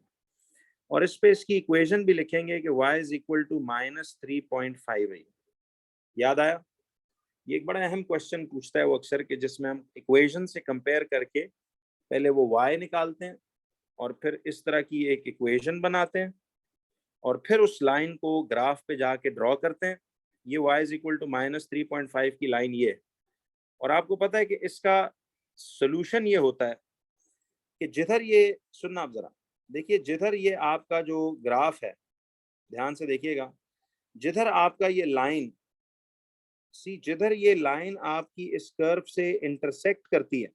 Speaker 1: और इस पे इसकी इक्वेशन भी लिखेंगे कि y इज इक्वल टू -3.5 है। याद आया? ये एक बड़ा अहम क्वेश्चन पूछता है वो अक्सर, के जिसमें हम इक्वेशन से कंपेयर करके पहले वो y निकालते हैं और फिर इस तरह की एक इक्वेशन बनाते हैं और फिर उस लाइन को ग्राफ पे जाके ड्रॉ करते हैं। ये y इज इक्वल टू -3.5 की लाइन ये है। और आपको पता है कि इसका सोल्यूशन ये होता है कि जिधर ये, सुनना आप जरा देखिए, जिधर ये आपका जो ग्राफ है, ध्यान से देखिएगा, जिधर आपका ये लाइन, जिधर ये लाइन आपकी इस कर्व से इंटरसेक्ट करती है,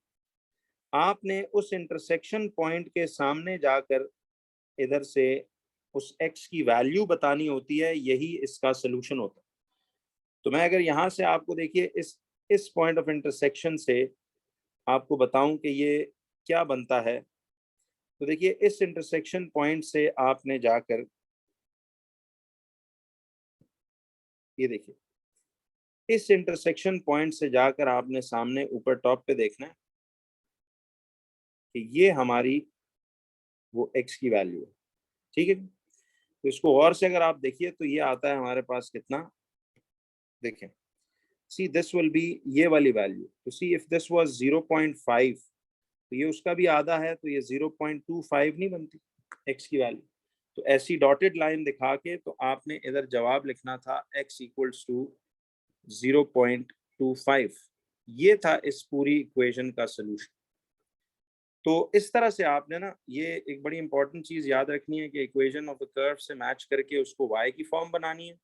Speaker 1: आपने उस इंटरसेक्शन पॉइंट के सामने जाकर इधर से उस x की वैल्यू बतानी होती है, यही इसका सोल्यूशन होता है। तो मैं अगर यहाँ से आपको देखिए इस पॉइंट ऑफ इंटरसेक्शन से आपको बताऊं कि ये क्या बनता है, तो देखिए इस इंटरसेक्शन पॉइंट से आपने जाकर ये देखिए इस इंटरसेक्शन पॉइंट से जाकर आपने सामने ऊपर टॉप पे देखना है कि ये हमारी वो x की वैल्यू है, ठीक है। तो इसको और से अगर आप देखिए तो ये आता है हमारे पास कितना, देखें, सी दिस विल बी ये वाली वैल्यू, तो सी इफ दिस वाज 0.5 तो ये उसका भी आधा है, तो ये 0.25 नहीं बनती x की वैल्यू। तो ऐसी डॉटेड लाइन दिखा के तो आपने इधर जवाब लिखना था x इक्वल्स टू 0.25। ये था इस पूरी इक्वेशन का सोल्यूशन। तो इस तरह से आपने ना ये एक बड़ी इंपॉर्टेंट चीज याद रखनी है कि इक्वेशन ऑफ द कर्व से मैच करके उसको y की फॉर्म बनानी है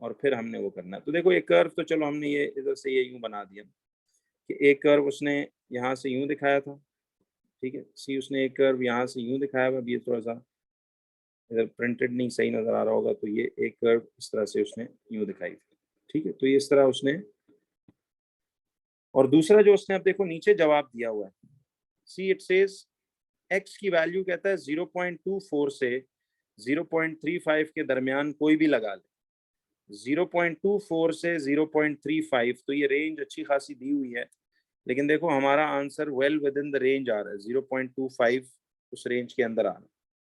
Speaker 1: और फिर हमने वो करना है। तो देखो एक कर्व तो चलो हमने ये इधर से ये यूं बना दिया कि एक कर्व उसने यहाँ से यूं दिखाया था, ठीक है। सी उसने एक कर्व यहाँ से यूं दिखाया हुआ, ये थोड़ा सा इधर प्रिंटेड नहीं सही नजर आ रहा होगा, तो ये एक कर्व इस तरह से उसने यूं दिखाई थी, ठीक है। तो ये इस तरह उसने, और दूसरा जो उसने अब देखो नीचे जवाब दिया हुआ है, सी इट सेज x की वैल्यू कहता है 0.24 से 0.35 के दरमियान कोई भी लगा ले। 0.24 से 0.35 तो ये रेंज अच्छी खासी दी हुई है, लेकिन देखो हमारा answer well within the range आ रहा है, 0.25 उस रेंज के अंदर आ रहा है,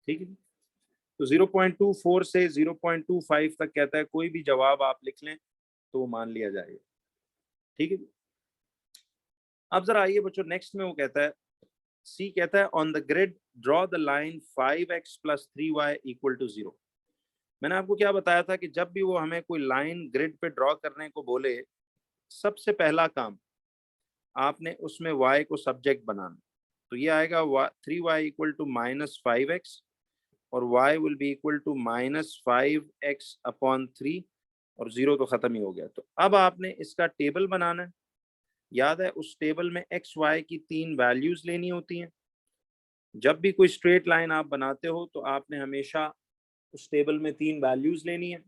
Speaker 1: ठीक है। तो 0.24 से 0.25 तक कहता है कोई भी जवाब आप लिख लें तो मान लिया जाएगा, ठीक है। अब जरा आइए बच्चों नेक्स्ट में वो कहता है, सी कहता है on the grid draw the line 5x + 3y = 0। मैंने आपको क्या बताया था कि जब भी वो हमें कोई लाइन ग्रिड पे ड्रॉ करने को बोले, सबसे पहला काम आपने उसमें y को सब्जेक्ट बनाना। तो ये आएगा 3y = -5x और y will be equal to -5x/3 और 0 तो खत्म ही हो गया। तो अब आपने इसका टेबल बनाना है। याद है उस टेबल में x y की 3 वैल्यूज लेनी होती हैं। जब भी कोई स्ट्रेट लाइन आप बनाते हो तो आपने हमेशा उस टेबल में 3 वैल्यूज लेनी है।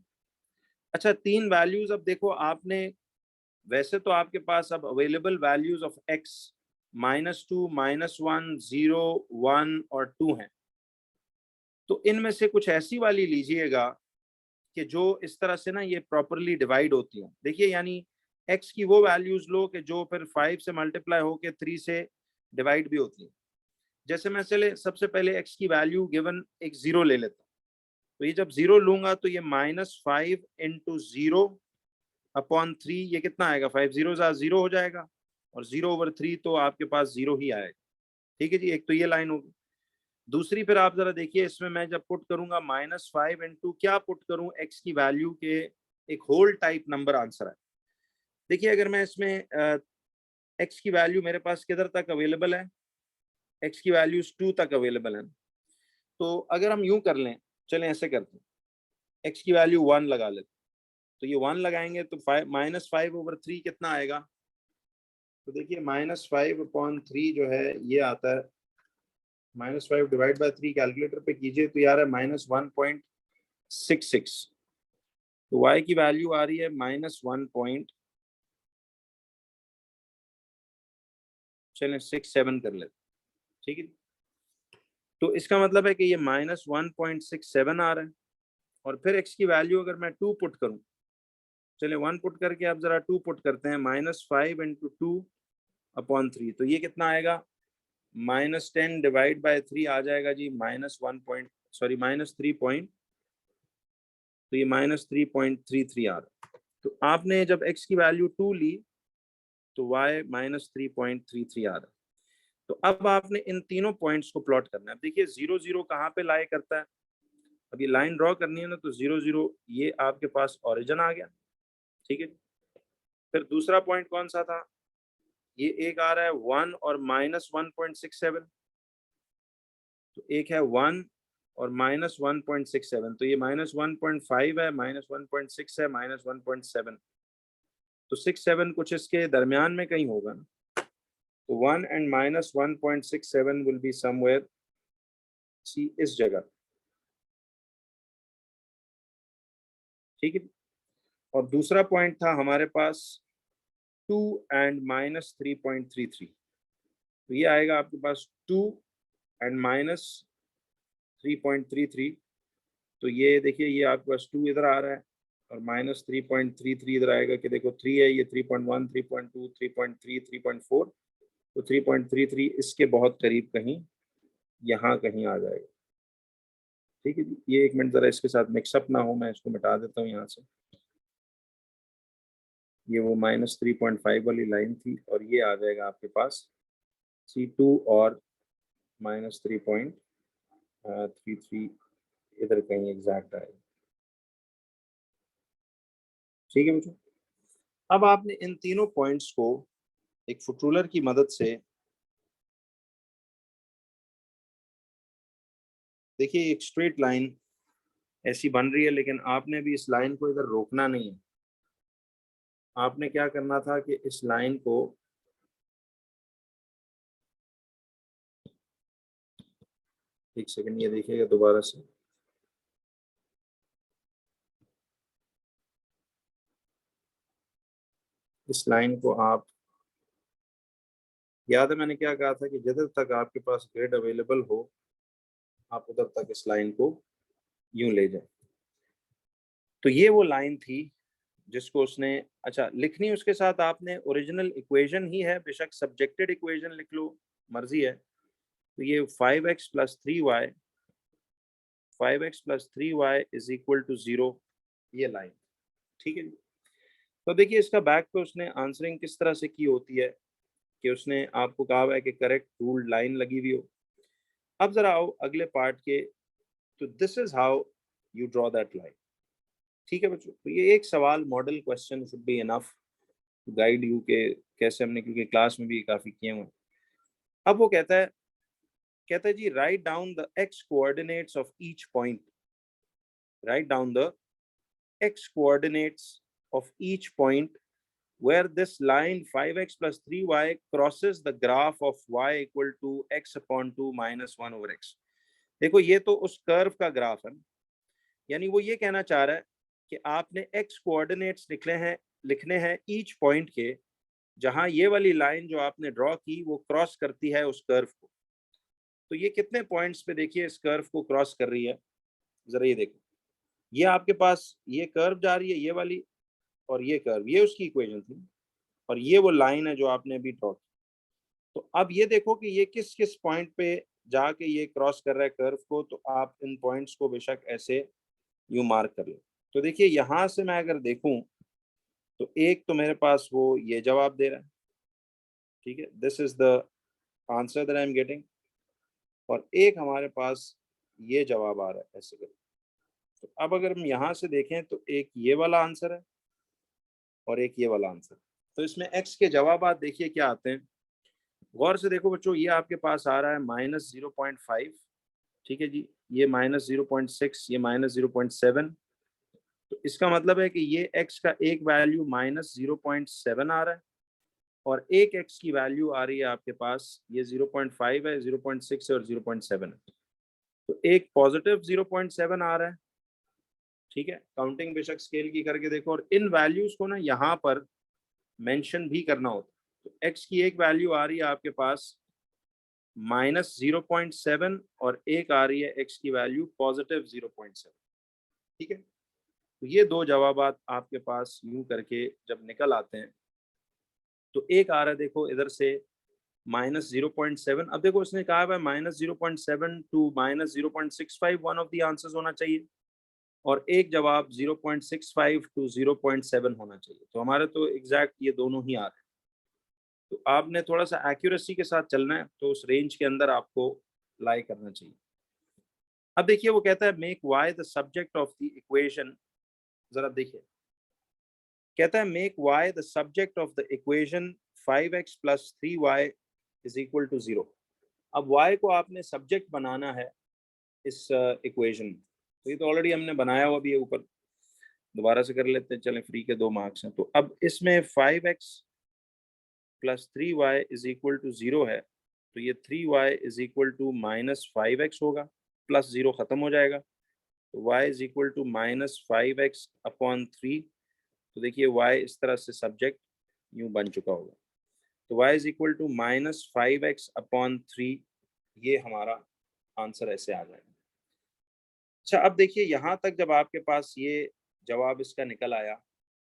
Speaker 1: अच्छा 3 वैल्यूज, अब देखो आपने, वैसे तो आपके पास अब अवेलेबल वैल्यूज ऑफ x -2, -1, 0, 1 और 2 हैं। तो इनमें से कुछ ऐसी वाली लीजिएगा कि जो इस तरह से ना ये प्रॉपरली डिवाइड होती है। देखिए यानी x की वो वैल्यूज लो कि जो फिर 5 से मल्टीप्लाई होके 3 से डिवाइड भी होती है। जैसे मैं चले सबसे पहले x की वैल्यू गिवन एक 0 ले लेता हूँ, तो ये जब 0 लूंगा तो ये -5 × 0/3, ये कितना आएगा, 5 0 0 हो जाएगा और 0/3 तो आपके पास 0 ही आएगा, ठीक है जी। एक तो ये लाइन होगी। दूसरी फिर आप जरा देखिए इसमें मैं जब पुट करूंगा -5 × क्या पुट करूं x की वैल्यू के, एक होल टाइप नंबर आंसर है। देखिए अगर मैं इसमें x की वैल्यू मेरे पास किधर तक अवेलेबल है, x की वैल्यूज 2 तक अवेलेबल है। तो अगर हम यूं कर लें, चलें ऐसे करते हैं, x की वैल्यू 1 लगा लेते, तो ये 1 लगाएंगे तो -5/3 कितना आएगा, तो देखिए -5/3 जो है ये आता है, -5 डिवाइड बाय 3 कैलकुलेटर पे कीजिए तो यार है -1.66। तो y की वैल्यू आ रही है -1. चलें 67 कर लेते, ठीक है। तो इसका मतलब है कि ये -1.67 आ रहा है। और फिर x की वैल्यू अगर मैं 2 पुट करूं, चले 1 पुट करके आप जरा 2 पुट करते हैं, -5 × 2/3 तो ये कितना आएगा, -10 डिवाइड बाय 3 आ जाएगा जी -3 पॉइंट, तो ये -3.33 आ रहा है। तो आपने जब x की वैल्यू 2 ली तो y -3.33 आ रहा है। तो अब आपने इन तीनों पॉइंट्स को प्लॉट करना है। देखिए 0 0 कहाँ पे लाई करता है, अब ये लाइन ड्रॉ करनी है ना, तो 0 0 ये आपके पास ओरिजिन आ गया, ठीक है। फिर दूसरा पॉइंट कौन सा था, ये एक आ रहा है 1 और -1.67, तो एक है 1 और -1.67, तो ये -1.5 है, -1.6 है, -1.7, तो 6 7 कुछ इसके दरमियान में कहीं होगा ना। तो 1 and -1.67 विल बी समवेयर सी इस जगह, ठीक है। और दूसरा पॉइंट था हमारे पास 2 एंड -3.33, तो ये आएगा आपके पास 2 एंड -3.33, तो ये देखिए ये आपके पास 2 इधर आ रहा है और -3.33 इधर आएगा कि देखो 3 है, ये 3.1, 3.2, 3.3, 3.4, तो 3.33 इसके बहुत करीब कहीं यहाँ कहीं आ जाएगा। ठीक है जी, ये एक मिनट जरा इसके साथ मिक्सअप ना हो, मैं इसको मिटा देता हूँ यहाँ से। ये वो -3.5 वाली लाइन थी और ये आ जाएगा आपके पास C2 और -3.33 इधर कहीं एग्जैक्ट आएगा। ठीक है मुझे। अब आपने इन तीनों पॉइंट्स को एक फुट रूलर की मदद से देखिए, एक स्ट्रेट लाइन ऐसी बन रही है, लेकिन आपने भी इस लाइन को इधर रोकना नहीं है। आपने क्या करना था कि इस लाइन को एक सेकंड ये देखिएगा दोबारा से, इस लाइन को आप, याद है मैंने क्या कहा था कि जिधर तक आपके पास ग्रिड अवेलेबल हो आप उधर तक इस लाइन को यूं ले जाए। तो ये वो लाइन थी जिसको उसने, अच्छा लिखनी उसके साथ आपने ओरिजिनल इक्वेशन ही है, बेशक सब्जेक्टेड इक्वेशन लिख लो, मर्जी है। तो ये 5x + 3y 5x + 3y = 0, ये लाइन। ठीक है। तो देखिए इसका बैक पे उसने आंसरिंग किस तरह से की होती है कि उसने आपको कहा हुआ है कि करेक्ट रूल्ड लाइन लगी हुई हो। अब जरा आओ अगले पार्ट के, तो this is how you draw that line. ठीक है बच्चों, तो ये एक सवाल model question should be enough to guide you के कैसे हमने, क्योंकि क्लास में भी काफी किए हुए। अब वो कहता है जी write down the x coordinates of each point, write down the x coordinates of each point where this line 5x + 3y crosses the graph of y = x/2 - 1/x। देखो ये तो उस कर्व का ग्राफ है, यानी वो ये कहना चाह रहा है कि आपने x कोऑर्डिनेट्स लिखने हैं ईच पॉइंट के, जहां ये वाली लाइन जो आपने ड्रॉ की वो क्रॉस करती है उस कर्व को। तो ये कितने पॉइंट्स पे देखिए इस कर्व को क्रॉस कर रही है, जरा ये देखो, ये आपके पास ये कर्व जा रही है ये वाली, और ये कर्व, ये उसकी इक्वेशन थी, और ये वो लाइन है जो आपने अभी ड्रॉ की। तो अब ये देखो कि ये किस किस पॉइंट पे जाके ये क्रॉस कर रहा है कर्व को, तो आप इन पॉइंट्स को बेशक ऐसे यू मार्क कर लो। तो देखिए यहां से मैं अगर देखूं तो एक तो मेरे पास वो ये जवाब दे रहा है, ठीक है, this is the answer that I am getting, और एक हमारे पास ये जवाब आ रहा है ऐसे करके। तो अब अगर हम यहाँ से देखें तो एक ये वाला आंसर है और एक ये वाला आंसर। तो इसमें एक्स के जवाब देखिए क्या आते हैं, गौर से देखो बच्चों, ये आपके पास आ रहा है -0.5, ठीक है जी, ये -0.6, ये -0.7। तो इसका मतलब है कि ये x का एक वैल्यू -0.7 आ रहा है, और एक x की वैल्यू आ रही है आपके पास, ये 0.5 है, 0.6 है और 0.7 है। तो एक पॉजिटिव 0.7 आ रहा है, ठीक है, काउंटिंग बेशक स्केल की करके देखो, और इन वैल्यूज को ना यहाँ पर मेंशन भी करना होता है। तो x की एक वैल्यू आ रही है आपके पास -0.7 और एक आ रही है x की वैल्यू +0.7। ठीक है, तो ये दो जवाब आपके पास यूं करके जब निकल आते हैं, तो एक आ रहा है देखो इधर से -0.7। अब देखो उसने कहा है -0.7 to -0.65 one of the answers होना चाहिए, और एक जवाब 0.65 टू 0.7 होना चाहिए। तो हमारे तो एग्जैक्ट ये दोनों ही आ रहे हैं। तो आपने थोड़ा सा एक्यूरेसी के साथ चलना है, तो उस रेंज के अंदर आपको लाई करना चाहिए। अब देखिए वो कहता है make y the subject of the equation, जरा देखिए, कहता है make y the subject of the equation 5x + 3y = 0। अब y को आपने सब्जेक्ट बनाना है इस इक्वेशन, तो ये तो ऑलरेडी हमने बनाया हुआ भी है ऊपर, दोबारा से कर लेते हैं, चलें, फ्री के 2 मार्क्स हैं। तो अब इसमें 5x + 3y = 0 है, तो ये 3y = -5x होगा, +0 खत्म हो जाएगा। तो y is equal to -5x/3। तो देखिए y इस तरह से सब्जेक्ट यूं बन चुका होगा। तो y is equal to -5x/3, ये हमारा आंसर ऐसे आ जाएगा। अच्छा, अब देखिए यहाँ तक जब आपके पास ये जवाब इसका निकल आया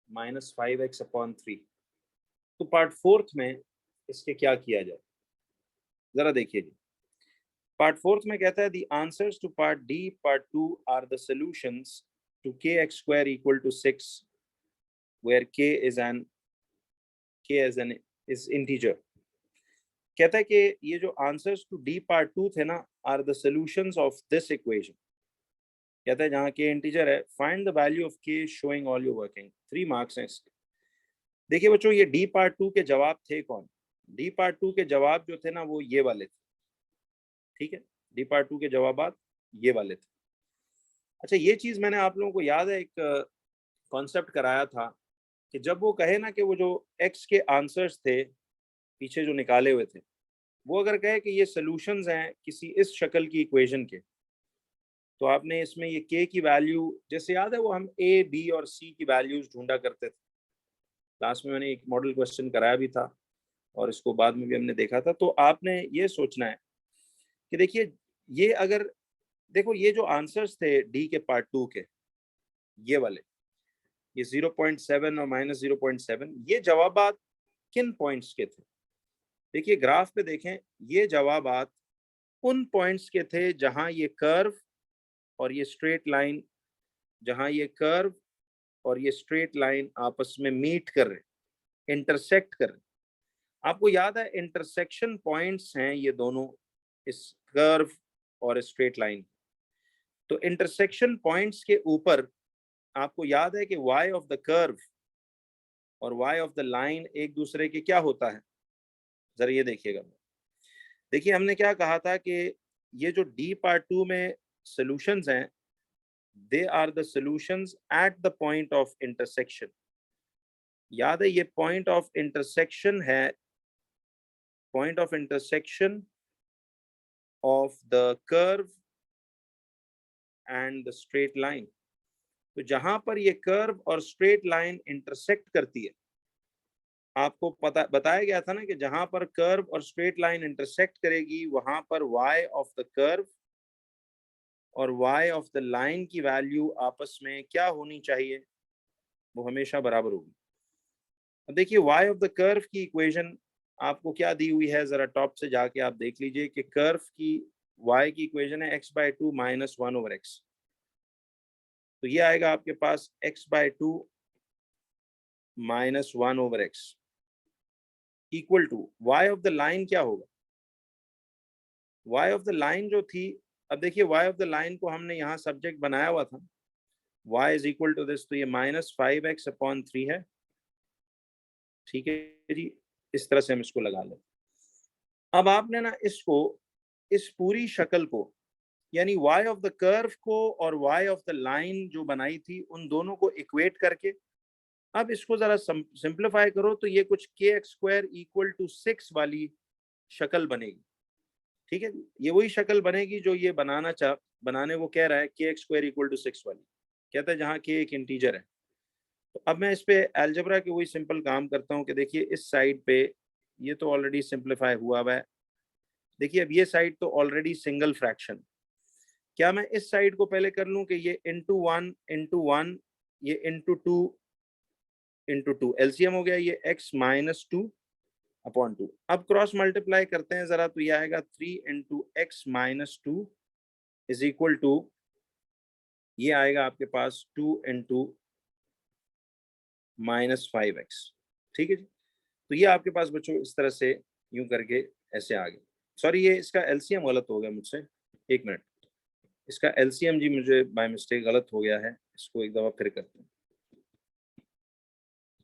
Speaker 1: -5x/3, तो पार्ट फोर्थ में इसके क्या किया जाए, जरा देखिए जी। पार्ट फोर्थ में कहता है the answers to part D part 2 are the solutions to kx² equal to 6 where k is integer. कहता है कि ये जो आंसर्स टू डी पार्ट 2 थे ना, are the solutions of this equation. कहता है जहाँ k इंटीजर है, find the value of k showing all your working. 3 marks हैं इसके। देखिए बच्चों, ये डी पार्ट 2 के जवाब थे कौन? डी पार्ट 2 के जवाब जो थे ना, वो ये वाले थे। ठीक है, डी पार्ट 2 के जवाब ये वाले थे। अच्छा, ये चीज मैंने आप लोगों को याद है, एक कॉन्सेप्ट कराया था कि जब वो कहे ना कि वो जो एक्स के आंसर्स थे पीछे जो निकाले हुए थे, वो अगर कहे कि ये सॉल्यूशंस हैं किसी इस शक्ल की इक्वेशन के, तो आपने इसमें ये के की वैल्यू, जैसे याद है वो हम ए बी और सी की वैल्यूज ढूंढा करते थे, क्लास में मैंने एक मॉडल क्वेश्चन कराया भी था और इसको बाद में भी हमने देखा था। तो आपने ये सोचना है कि देखिए ये अगर देखो ये जो आंसर्स थे डी के पार्ट 2 के, ये वाले, ये 0.7 और -0.7, ये जवाबात किन पॉइंट्स के थे? देखिए ग्राफ पे देखें, ये जवाबात उन पॉइंट्स के थे जहां ये कर्व और ये स्ट्रेट लाइन, जहां ये कर्व और ये स्ट्रेट लाइन आपस में मीट कर रहे, इंटरसेक्ट कर रहे। आपको याद है इंटरसेक्शन पॉइंट्स हैं ये दोनों, इस कर्व और स्ट्रेट लाइन। तो इंटरसेक्शन पॉइंट्स के ऊपर आपको याद है कि y ऑफ द कर्व और y ऑफ द लाइन एक दूसरे के क्या होता है, जरा ये देखिएगा। देखिए हमने क्या कहा था कि ये जो डी पार्ट 2 में सॉल्यूशंस हैं, they are the solutions at the point of intersection. याद है ये पॉइंट ऑफ इंटरसेक्शन है, point of intersection of the curve and the straight line. तो जहां पर ये कर्व और स्ट्रेट लाइन इंटरसेक्ट करती है, आपको पता बताया गया था ना कि जहां पर कर्व और स्ट्रेट लाइन इंटरसेक्ट करेगी, वहां पर y ऑफ द कर्व और y ऑफ द लाइन की वैल्यू आपस में क्या होनी चाहिए, वो हमेशा बराबर होगी। अब देखिए y ऑफ द कर्व की इक्वेशन आपको क्या दी हुई है, जरा टॉप से जाके आप देख लीजिए कि कर्व की y की इक्वेशन है x/2 - 1/x। तो ये आएगा आपके पास x/2 - 1/x equal to y of the line क्या होगा, y ऑफ द लाइन जो थी। अब देखिए y ऑफ द लाइन को हमने यहाँ सब्जेक्ट बनाया हुआ था, y is equal to this, तो ये -5x/3 है। ठीक है जी, इस तरह से हम इसको लगा लें। अब आपने ना इसको, इस पूरी शक्ल को, यानी y ऑफ द कर्व को और y ऑफ द लाइन जो बनाई थी, उन दोनों को इक्वेट करके अब इसको जरा सिंप्लीफाई करो, तो ये कुछ kx² इक्वल टू 6 वाली शक्ल बनेगी। ठीक है, ये वही शक्ल बनेगी जो ये बनाने वो कह रहा है, kx² इक्वल टू 6 वाली। कहता है जहाँ k एक इंटीजर है। तो अब मैं इस पे अलजेब्रा के वही सिंपल काम करता हूँ कि देखिए इस साइड पे ये तो ऑलरेडी सिंप्लीफाई हुआ हुआ है। देखिए अब ये साइड तो ऑलरेडी सिंगल फ्रैक्शन, क्या मैं इस साइड को पहले कर लूं कि ये *1 ये *2 एलसीएम हो गया, ये x-2/2। अब क्रॉस मल्टीप्लाई करते हैं जरा, तो ये आएगा 3 × x-2 इज इक्वल टू, ये आएगा आपके पास 2 × -5x। ठीक है जी, तो ये आपके पास बच्चों इस तरह से यूं करके ऐसे आ गए। सॉरी, ये इसका एलसीएम गलत हो गया मुझसे, एक मिनट, इसका एलसीएम जी मुझे बाय मिस्टेक गलत हो गया है, इसको एक दफा फिर करते हैं।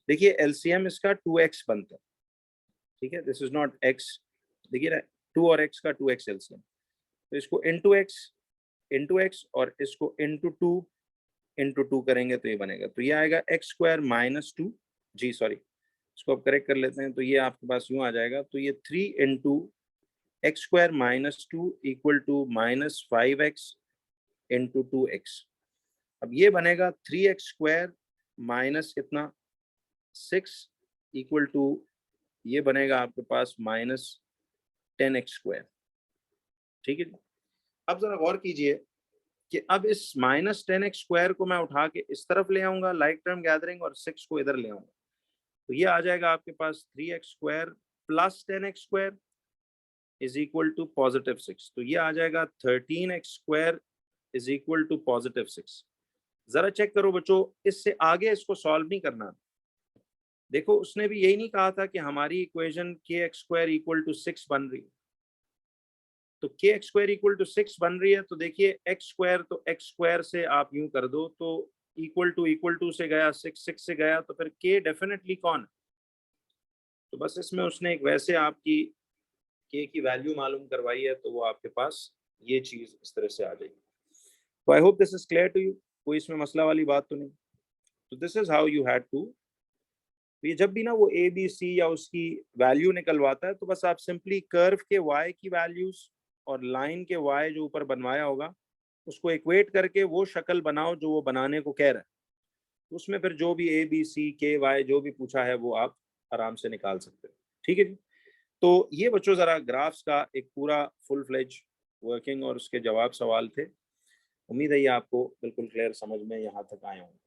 Speaker 1: देखिए एलसीएम इसका 2x बनता है। ठीक है, दिस इज नॉट x, देखिए ना 2 और x का 2x एलसीएम, तो इसको इंटू एक्स और इसको इंटू टू करेंगे तो ये बनेगा, तो ये आएगा x² - 2, जी सॉरी, इसको अब करेक्ट कर लेते हैं, तो ये आपके पास यूं आ जाएगा, तो ये 3 × x² - 2 equal to -5x × 2x। अब ये बनेगा 3x² माइनस कितना 6 इक्वल टू ये बनेगा आपके पास -10x²। ठीक है जी। अब जरा गौर कीजिए कि अब इस -10x² को मैं उठा के इस तरफ ले आऊंगा लाइक टर्म गैदरिंग और 6 को इधर ले आऊंगा, तो ये आ जाएगा आपके पास 3x² plus 10x² is equal to +6। तो ये आ जाएगा 13x² इज इक्वल टू +6। जरा चेक करो बच्चों, इससे आगे इसको सॉल्व नहीं करना। देखो उसने भी यही नहीं कहा था कि हमारी इक्वेशन kx² इक्वल टू 6 बन रही है, तो kx² इक्वल टू 6 बन रही है, तो देखिए x² तो x² से आप यूं कर दो तो इक्वल टू से गया 6 से गया, तो फिर k डेफिनेटली कौन है? तो बस इसमें उसने एक वैसे आपकी k की वैल्यू मालूम करवाई है, तो वो आपके पास ये चीज इस तरह से आ जाएगी। तो I hope this is clear to you, कोई इसमें मसला वाली बात तो नहीं। तो this is how you had to, ये जब भी ना वो ए बी सी या उसकी वैल्यू निकलवाता है, तो बस आप सिंपली कर्व के y की वैल्यूज और लाइन के y जो ऊपर बनवाया होगा उसको इक्वेट करके वो शक्ल बनाओ जो वो बनाने को कह रहा है। उसमें फिर जो भी ए बी सी के वाई जो भी पूछा है वो आप आराम से निकाल सकते हो। ठीक है जी। तो ये बच्चों जरा ग्राफ्स का एक पूरा फुल फ्लेज वर्किंग और उसके जवाब सवाल थे। उम्मीद है ये आपको बिल्कुल क्लियर समझ में यहाँ तक आए होंगे।